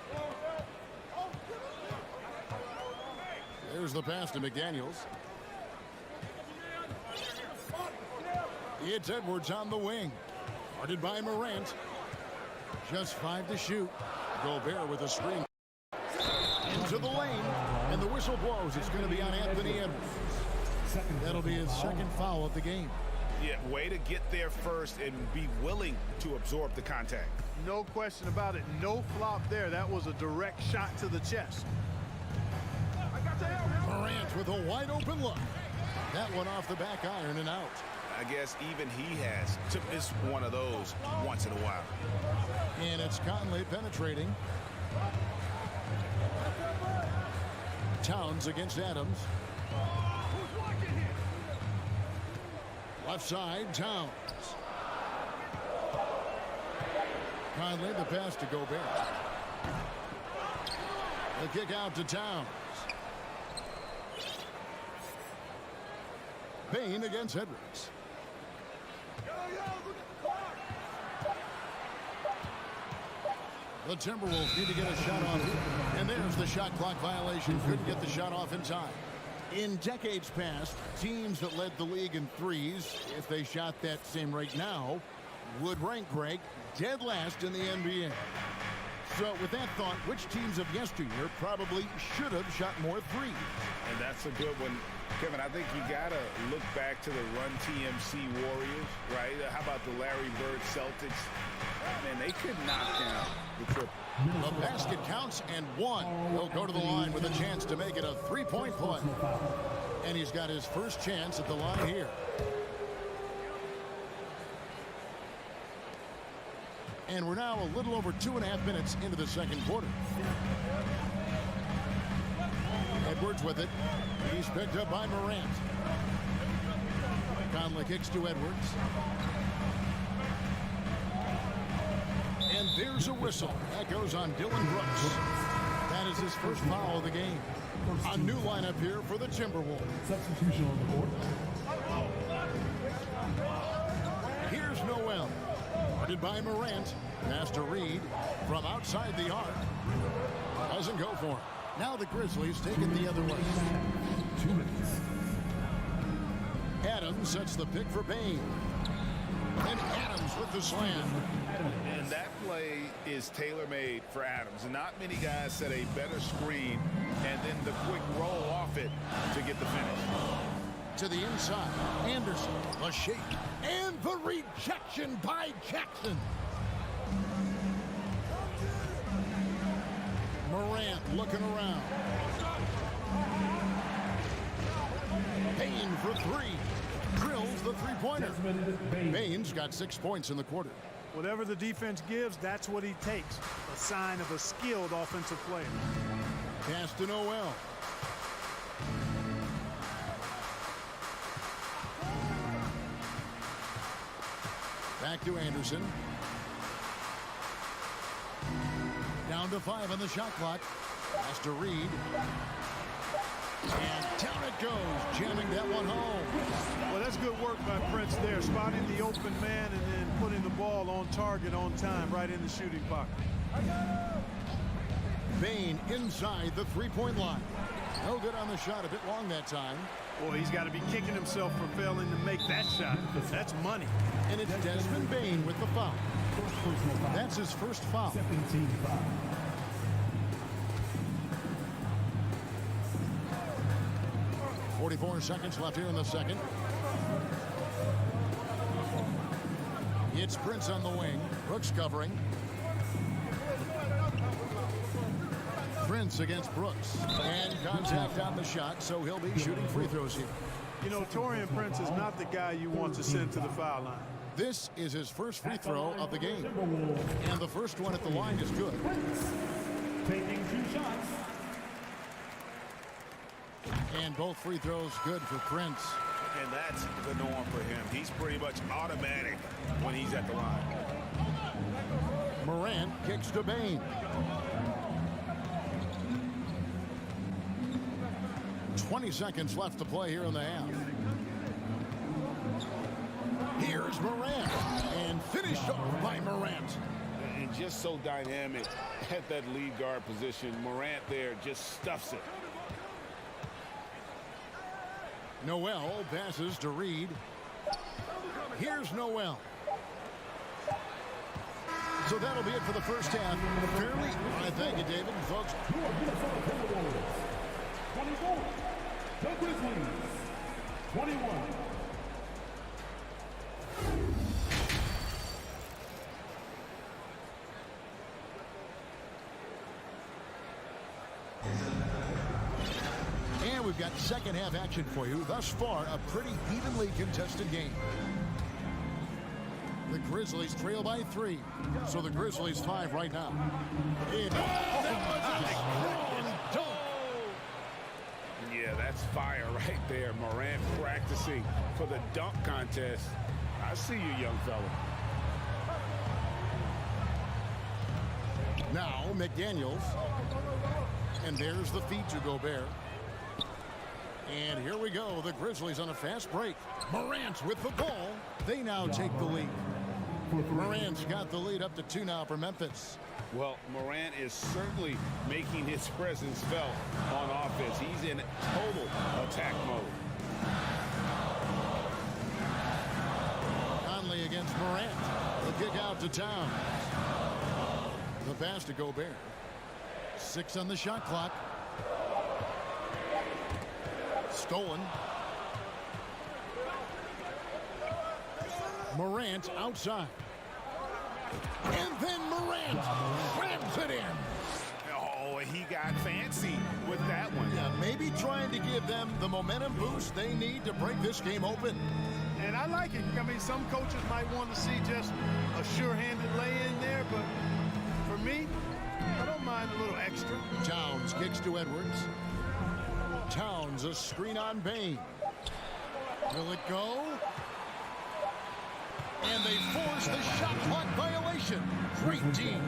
There's the pass to McDaniels. It's Edwards on the wing. Guarded by Morant. Just 5 to shoot. Gobert with a screen. Into the lane. And the whistle blows. It's going to be on Anthony Edwards. That'll be his second foul of the game. Yeah, way to get there first and be willing to absorb the contact. No question about it. No flop there. That was a direct shot to the chest. Morant with a wide open look. That one off the back iron and out. I guess even he has to miss one of those once in a while. And it's Conley penetrating. Towns against Adams. Left side, Towns. Conley, the pass to Gobert. The kick out to Towns. Payne against Edwards. The Timberwolves need to get a shot off. And there's the shot clock violation. Couldn't get the shot off in time. In decades past, teams that led the league in threes, if they shot that same rate now, would rank, Greg, dead last in the NBA. So with that thought, which teams of yesteryear probably should have shot more threes? And that's a good one. Kevin, I think you got to look back to the Run TMC Warriors, right? How about the Larry Bird Celtics? Man, they could knock down the triple. The basket counts and one. He'll go to the line with a chance to make it a three-point play. And he's got his first chance at the line here. And we're now a little over 2.5 minutes into the second quarter. Edwards with it. He's picked up by Morant. Conley kicks to Edwards. And there's a whistle. That goes on Dylan Brooks. That is his first foul of the game. A new lineup here for the Timberwolves. Substitution on the board. Here's Noel. Guarded by Morant. Pass to Reed from outside the arc. Doesn't go for him. Now the Grizzlies take it the other way. 2 minutes. Adams sets the pick for Bain. And Adams with the slam. And that play is tailor-made for Adams. Not many guys set a better screen and then the quick roll off it to get the finish. To the inside. Anderson, a shake. And the rejection by Jackson. Morant looking around. Bain for three. Drills the three-pointer. Bain's got 6 points in the quarter. Whatever the defense gives, that's what he takes. A sign of a skilled offensive player. Pass to Noel. Back to Anderson. Down to 5 on the shot clock. Pass to Reed. And down it goes, jamming that one home. Well, that's good work by Prince there, spotting the open man and then putting the ball on target on time, right in the shooting pocket. Bain inside the three-point line. No good on the shot, a bit long that time. Boy, he's got to be kicking himself for failing to make that shot. That's money. And it's Desmond Bain with the foul. That's his first foul. 17-5. 44 seconds left here in the second. It's Prince on the wing. Brooks covering. Prince against Brooks. And contact on the shot, so he'll be shooting free throws here. You know, Taurean Prince is not the guy you want to send to the foul line. This is his first free throw of the game. And the first one at the line is good. Taking 2 shots. And both free throws good for Prince. And that's the norm for him. He's pretty much automatic when he's at the line. Morant kicks to Bain. 20 seconds left to play here in the half. Here's Morant. And finished off by Morant. And just so dynamic at that lead guard position. Morant there just stuffs it. Noel passes to Reed. Here's Noel. So that'll be it for the first half. Fairly, I thank you, David. Folks. 24. The Grizzlies. 21. And we've got second half action for you. Thus far, a pretty evenly contested game. The Grizzlies trail by 3. So the Grizzlies 5 right now. Yeah, that's fire right there. Morant practicing for the dunk contest. I see you, young fella. Now McDaniels. And there's the feed to Gobert. And here we go. The Grizzlies on a fast break. Morant with the ball. They now take the lead. Morant's got the lead up to 2 now for Memphis. Well, Morant is certainly making his presence felt on offense. He's in total attack mode. Conley against Morant. The kick out to Towns. The pass to Gobert. 6 on the shot clock. Stolen. Morant outside. And then Morant slams it in. Oh, he got fancy with that one. Yeah, maybe trying to give them the momentum boost they need to break this game open. And I like it. I mean, some coaches might want to see just a sure-handed lay-in there, but for me, I don't mind a little extra. Towns kicks to Edwards. Here's a screen on Bain. Will it go? And they force the shot clock violation. Great team.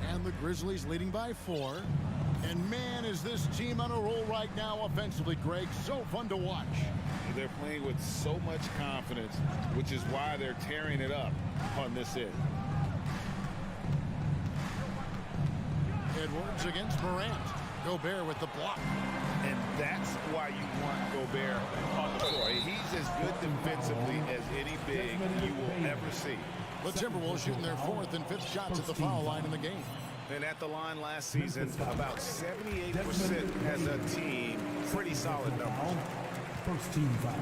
And the Grizzlies leading by 4. And man, is this team on a roll right now offensively, Greg. So fun to watch. They're playing with so much confidence, which is why they're tearing it up on this end. Edwards against Morant. Gobert with the block. And that's why you want Gobert on the floor. He's as good defensively as any big you will ever see. The Timberwolves shooting their 4th and 5th shots at the foul line in the game. And at the line last season, about 78% as a team. Pretty solid numbers. First team foul.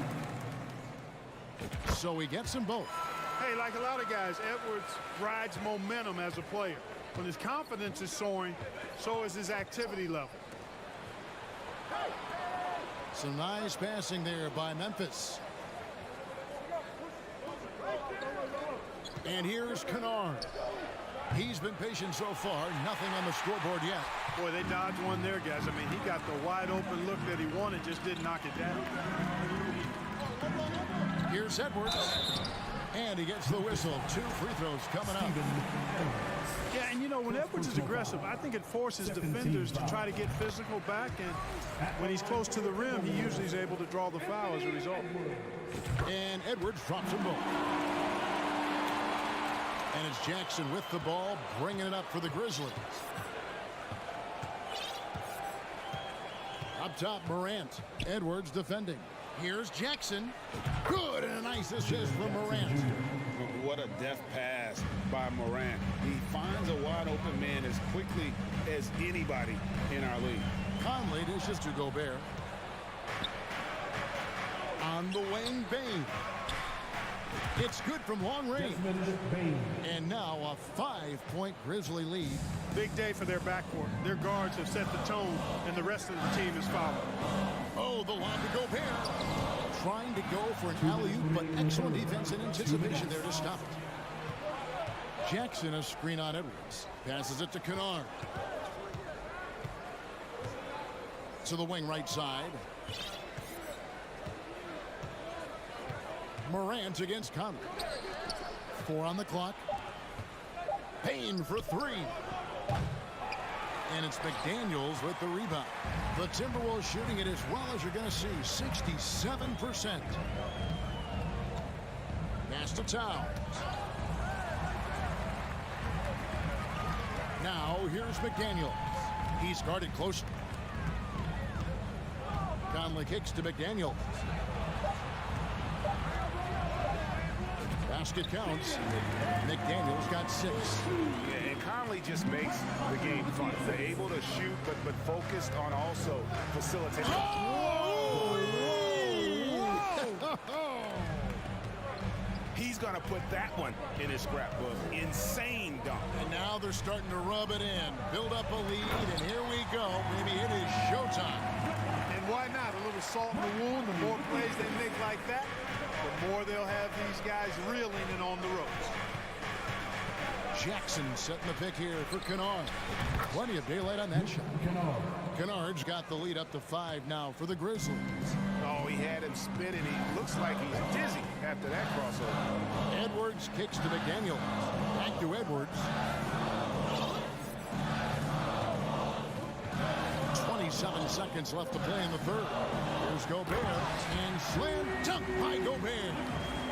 So he gets them both. Hey, like a lot of guys, Edwards rides momentum as a player. When his confidence is soaring, so is his activity level. Some nice passing there by Memphis. And here's Kennard. He's been patient so far. Nothing on the scoreboard yet. Boy, they dodged one there, guys. I mean, he got the wide open look that he wanted, just didn't knock it down. Here's Edwards. And he gets the whistle. 2 free throws coming up. Yeah, and you know, when Edwards is aggressive, I think it forces defenders to try to get physical back. And when he's close to the rim, he usually is able to draw the foul as a result. And Edwards drops them both. And it's Jackson with the ball, bringing it up for the Grizzlies. Up top, Morant. Edwards defending. Here's Jackson. Good, and a nice assist from Morant. What a deft pass by Morant. He finds a wide open man as quickly as anybody in our league. Conley dishes to Gobert. On the wing, Bain. It's good from long range. And now a 5-point Grizzly lead. Big day for their backcourt. Their guards have set the tone, and the rest of the team is following. Oh, the lob to Gobert. Trying to go for an alley-oop, but excellent defense and anticipation there to stop it. Jackson, a screen on Edwards. Passes it to Kennard. To the wing right side. Morant against Conley. 4 on the clock. Payne for 3. And it's McDaniels with the rebound. The Timberwolves shooting it as well as you're going to see. 67%. Pass to Towns. Now here's McDaniels. He's guarded close. Conley kicks to McDaniels. Basket counts. McDaniels got 6. Yeah, and Conley just makes the game fun. They're able to shoot, but focused on also facilitating. He's going to put that one in his scrapbook. Insane dunk. And now they're starting to rub it in. Build up a lead, and here we go. Maybe it is showtime. And why not? A little salt in the wound. The more plays they make like that, the more they'll have these guys reeling and on the ropes. Jackson setting the pick here for Kennard. Plenty of daylight on that shot. Kennard's got the lead up to 5 now for the Grizzlies. Oh, he had him spinning. He looks like he's dizzy after that crossover. Edwards kicks to McDaniels. Back to Edwards. 27 seconds left to play in the third. Here's Gobert. And slam dunk by Gobert.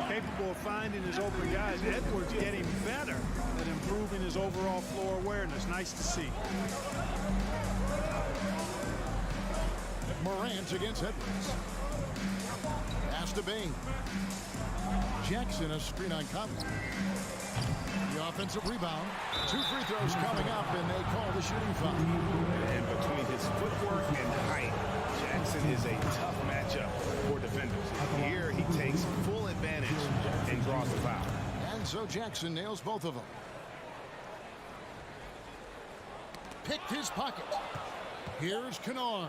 Capable of finding his open guys. Edwards getting better at improving his overall floor awareness. Nice to see. Morant against Edwards. Pass to Bain. Jackson, a screen on Conley. The offensive rebound. 2 free throws coming up, and they call the shooting foul. And between his footwork and height, Jackson is a tough matchup for defenders. Here he takes full advantage and draws the foul. And so Jackson nails both of them. Picked his pocket. Here's Kennard.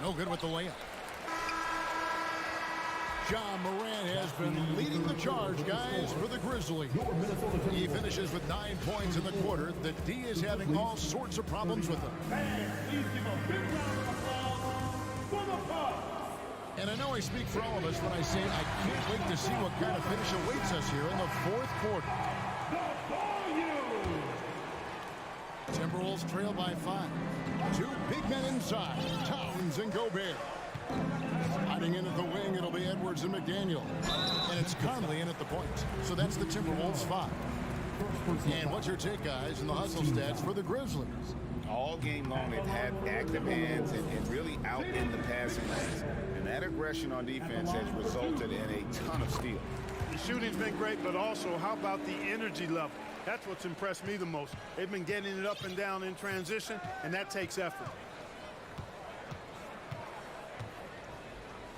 No good with the layup. John Morant has been leading the charge, guys, for the Grizzlies. He finishes with 9 points in the quarter. The D is having all sorts of problems with him. Please give a big round of applause for the Bucks. And I know I speak for all of us when I say I can't wait to see what kind of finish awaits us here in the fourth quarter. Timberwolves trail by 5. 2 big men inside, Towns and Gobert. Hiding in at the wing, it'll be Edwards and McDaniel. And it's Conley in at the point. So that's the Timberwolves 5. And what's your take, guys, in the hustle stats for the Grizzlies? All game long, they've had active hands and really out in the passing lanes. And that aggression on defense has resulted in a ton of steals. The shooting's been great, but also how about the energy level? That's what's impressed me the most. They've been getting it up and down in transition, and that takes effort.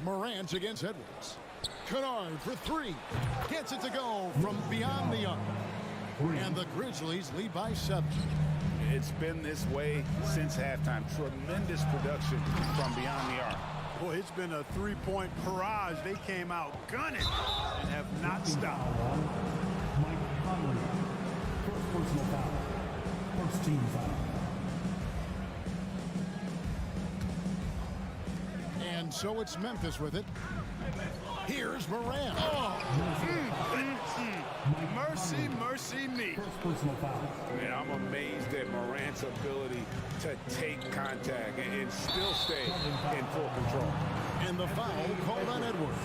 Morant against Edwards. Kennard for 3. Gets it to go from beyond the arc. And the Grizzlies lead by 7. It's been this way since halftime. Tremendous production from beyond the arc. Boy, it's been a three-point barrage. They came out gunning and have not stopped. Mike Conley, first personal foul. First team foul. And so it's Memphis with it. Here's Morant. Mercy, mercy me. First personal foul. Man, I'm amazed at Morant's ability to take contact and still stay in full control. And the foul called on Edwards.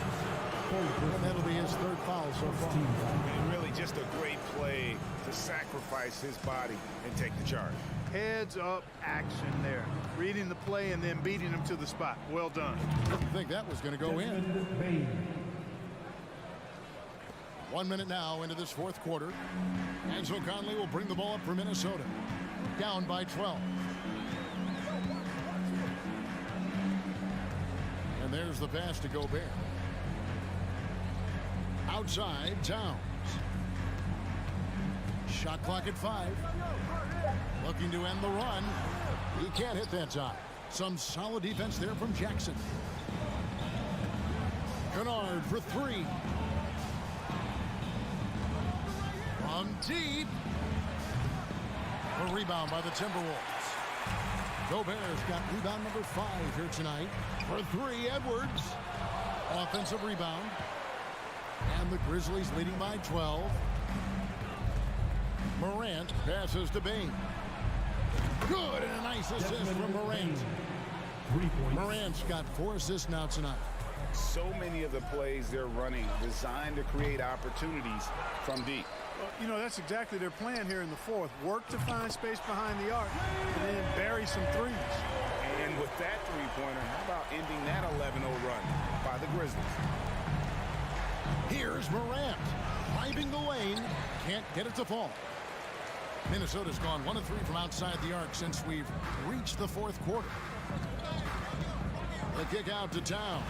And that'll be his 3rd foul so far. And really just a great play to sacrifice his body and take the charge. Heads up action there. Reading the play and then beating him to the spot. Well done. Didn't think that was going to go in. 1 minute now into this fourth quarter. And so Conley will bring the ball up for Minnesota. Down by 12. And there's the pass to Gobert. Outside, Towns. Shot clock at 5. Looking to end the run. He can't hit that time. Some solid defense there from Jackson. Kennard for 3. From deep. A rebound by the Timberwolves. Gobert's got rebound number 5 here tonight. For 3, Edwards. Offensive rebound. And the Grizzlies leading by 12. Morant passes to Bain. Good, and a nice assist from Morant. Morant's got 4 assists now tonight. So many of the plays they're running designed to create opportunities from deep. Well, you know, that's exactly their plan here in the fourth. Work to find space behind the arc and then bury some threes. And with that three-pointer, how about ending that 11-0 run by the Grizzlies? Here's Morant. Driving the lane. Can't get it to fall. Minnesota's gone 1 of 3 from outside the arc since we've reached the fourth quarter. The kick out to Towns.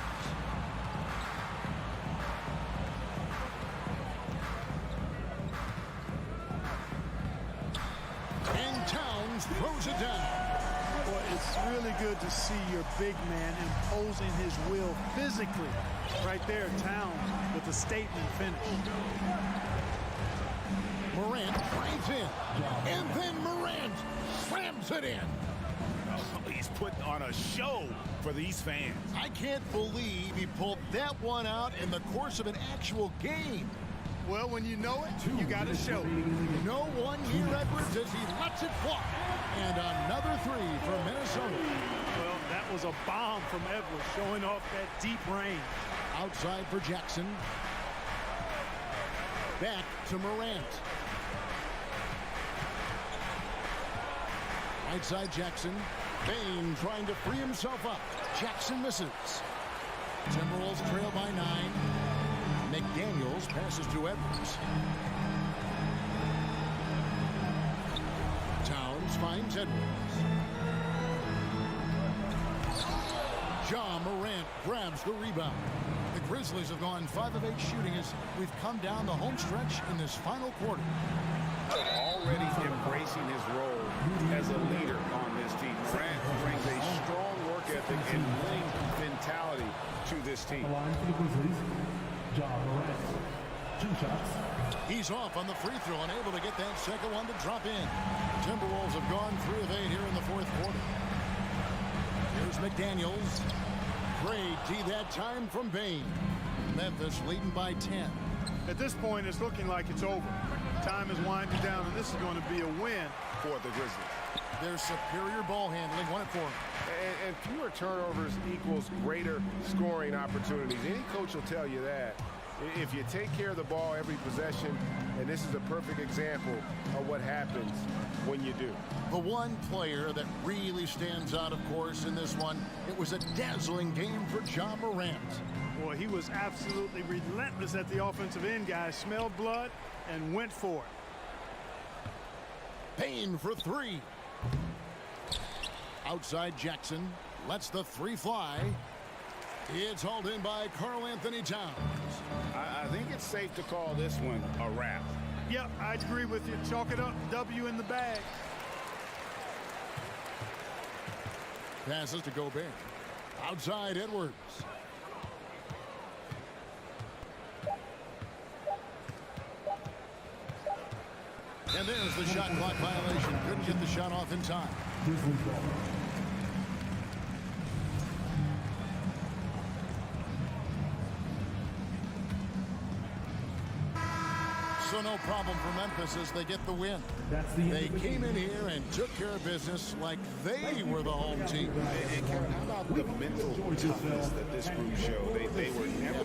And Towns throws it down. Boy, it's really good to see your big man imposing his will physically. Right there, Towns with a statement finish. Morant drives in, and then Morant slams it in. Oh, he's putting on a show for these fans. I can't believe he pulled that one out in the course of an actual game. Well, when you know it, you got to show. No one here, Edwards, as he lets it fly. And another 3 from Minnesota. Well, that was a bomb from Edwards, showing off that deep range. Outside for Jackson. Back to Morant. Right side Jackson. Bain trying to free himself up. Jackson misses. Timberwolves trail by 9. McDaniels passes to Edwards. Towns finds Edwards. John Morant grabs the rebound. The Grizzlies have gone 5 of 8 shooting as we've come down the home stretch in this final quarter. Already embracing his role as a leader on this team. Morant brings a strong work ethic and winning mentality to this team. Line for the Grizzlies, John Morant. 2 shots. He's off on the free throw, unable to get that second one to drop in. Timberwolves have gone 3 of 8 here in the fourth quarter. Here's McDaniels. Great D that time from Bain. Memphis leading by 10. At this point, it's looking like it's over. Time is winding down, and this is going to be a win For the Grizzlies. Their superior ball handling won it for them. And fewer turnovers equals greater scoring opportunities. Any coach will tell you that. If you take care of the ball every possession, and this is a perfect example of what happens when you do. The one player that really stands out, of course, in this one, it was a dazzling game for John Morant. Boy, he was absolutely relentless at the offensive end, guys. Smelled blood and went for it. Payne for 3. Outside Jackson lets the 3 fly. It's hauled in by Karl Anthony Towns. I think it's safe to call this one a wrap. Yep, I agree with you. Chalk it up. W in the bag. Passes to Gobert. Outside Edwards. And there's the shot clock violation. Couldn't get the shot off in time. So no problem for Memphis as they get the win. They came in here and took care of business like they were the home team. And Kevin, how about the mental toughness that this group showed? They were never...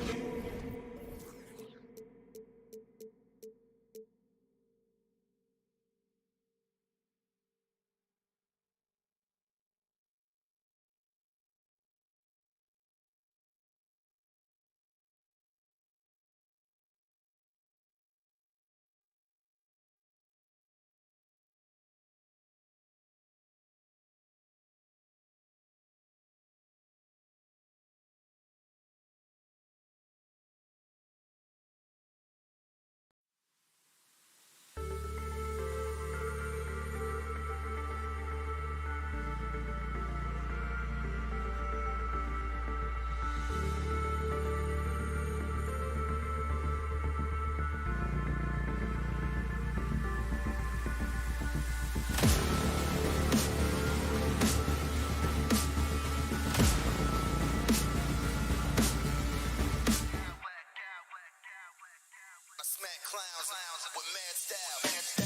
Clowns with mad style.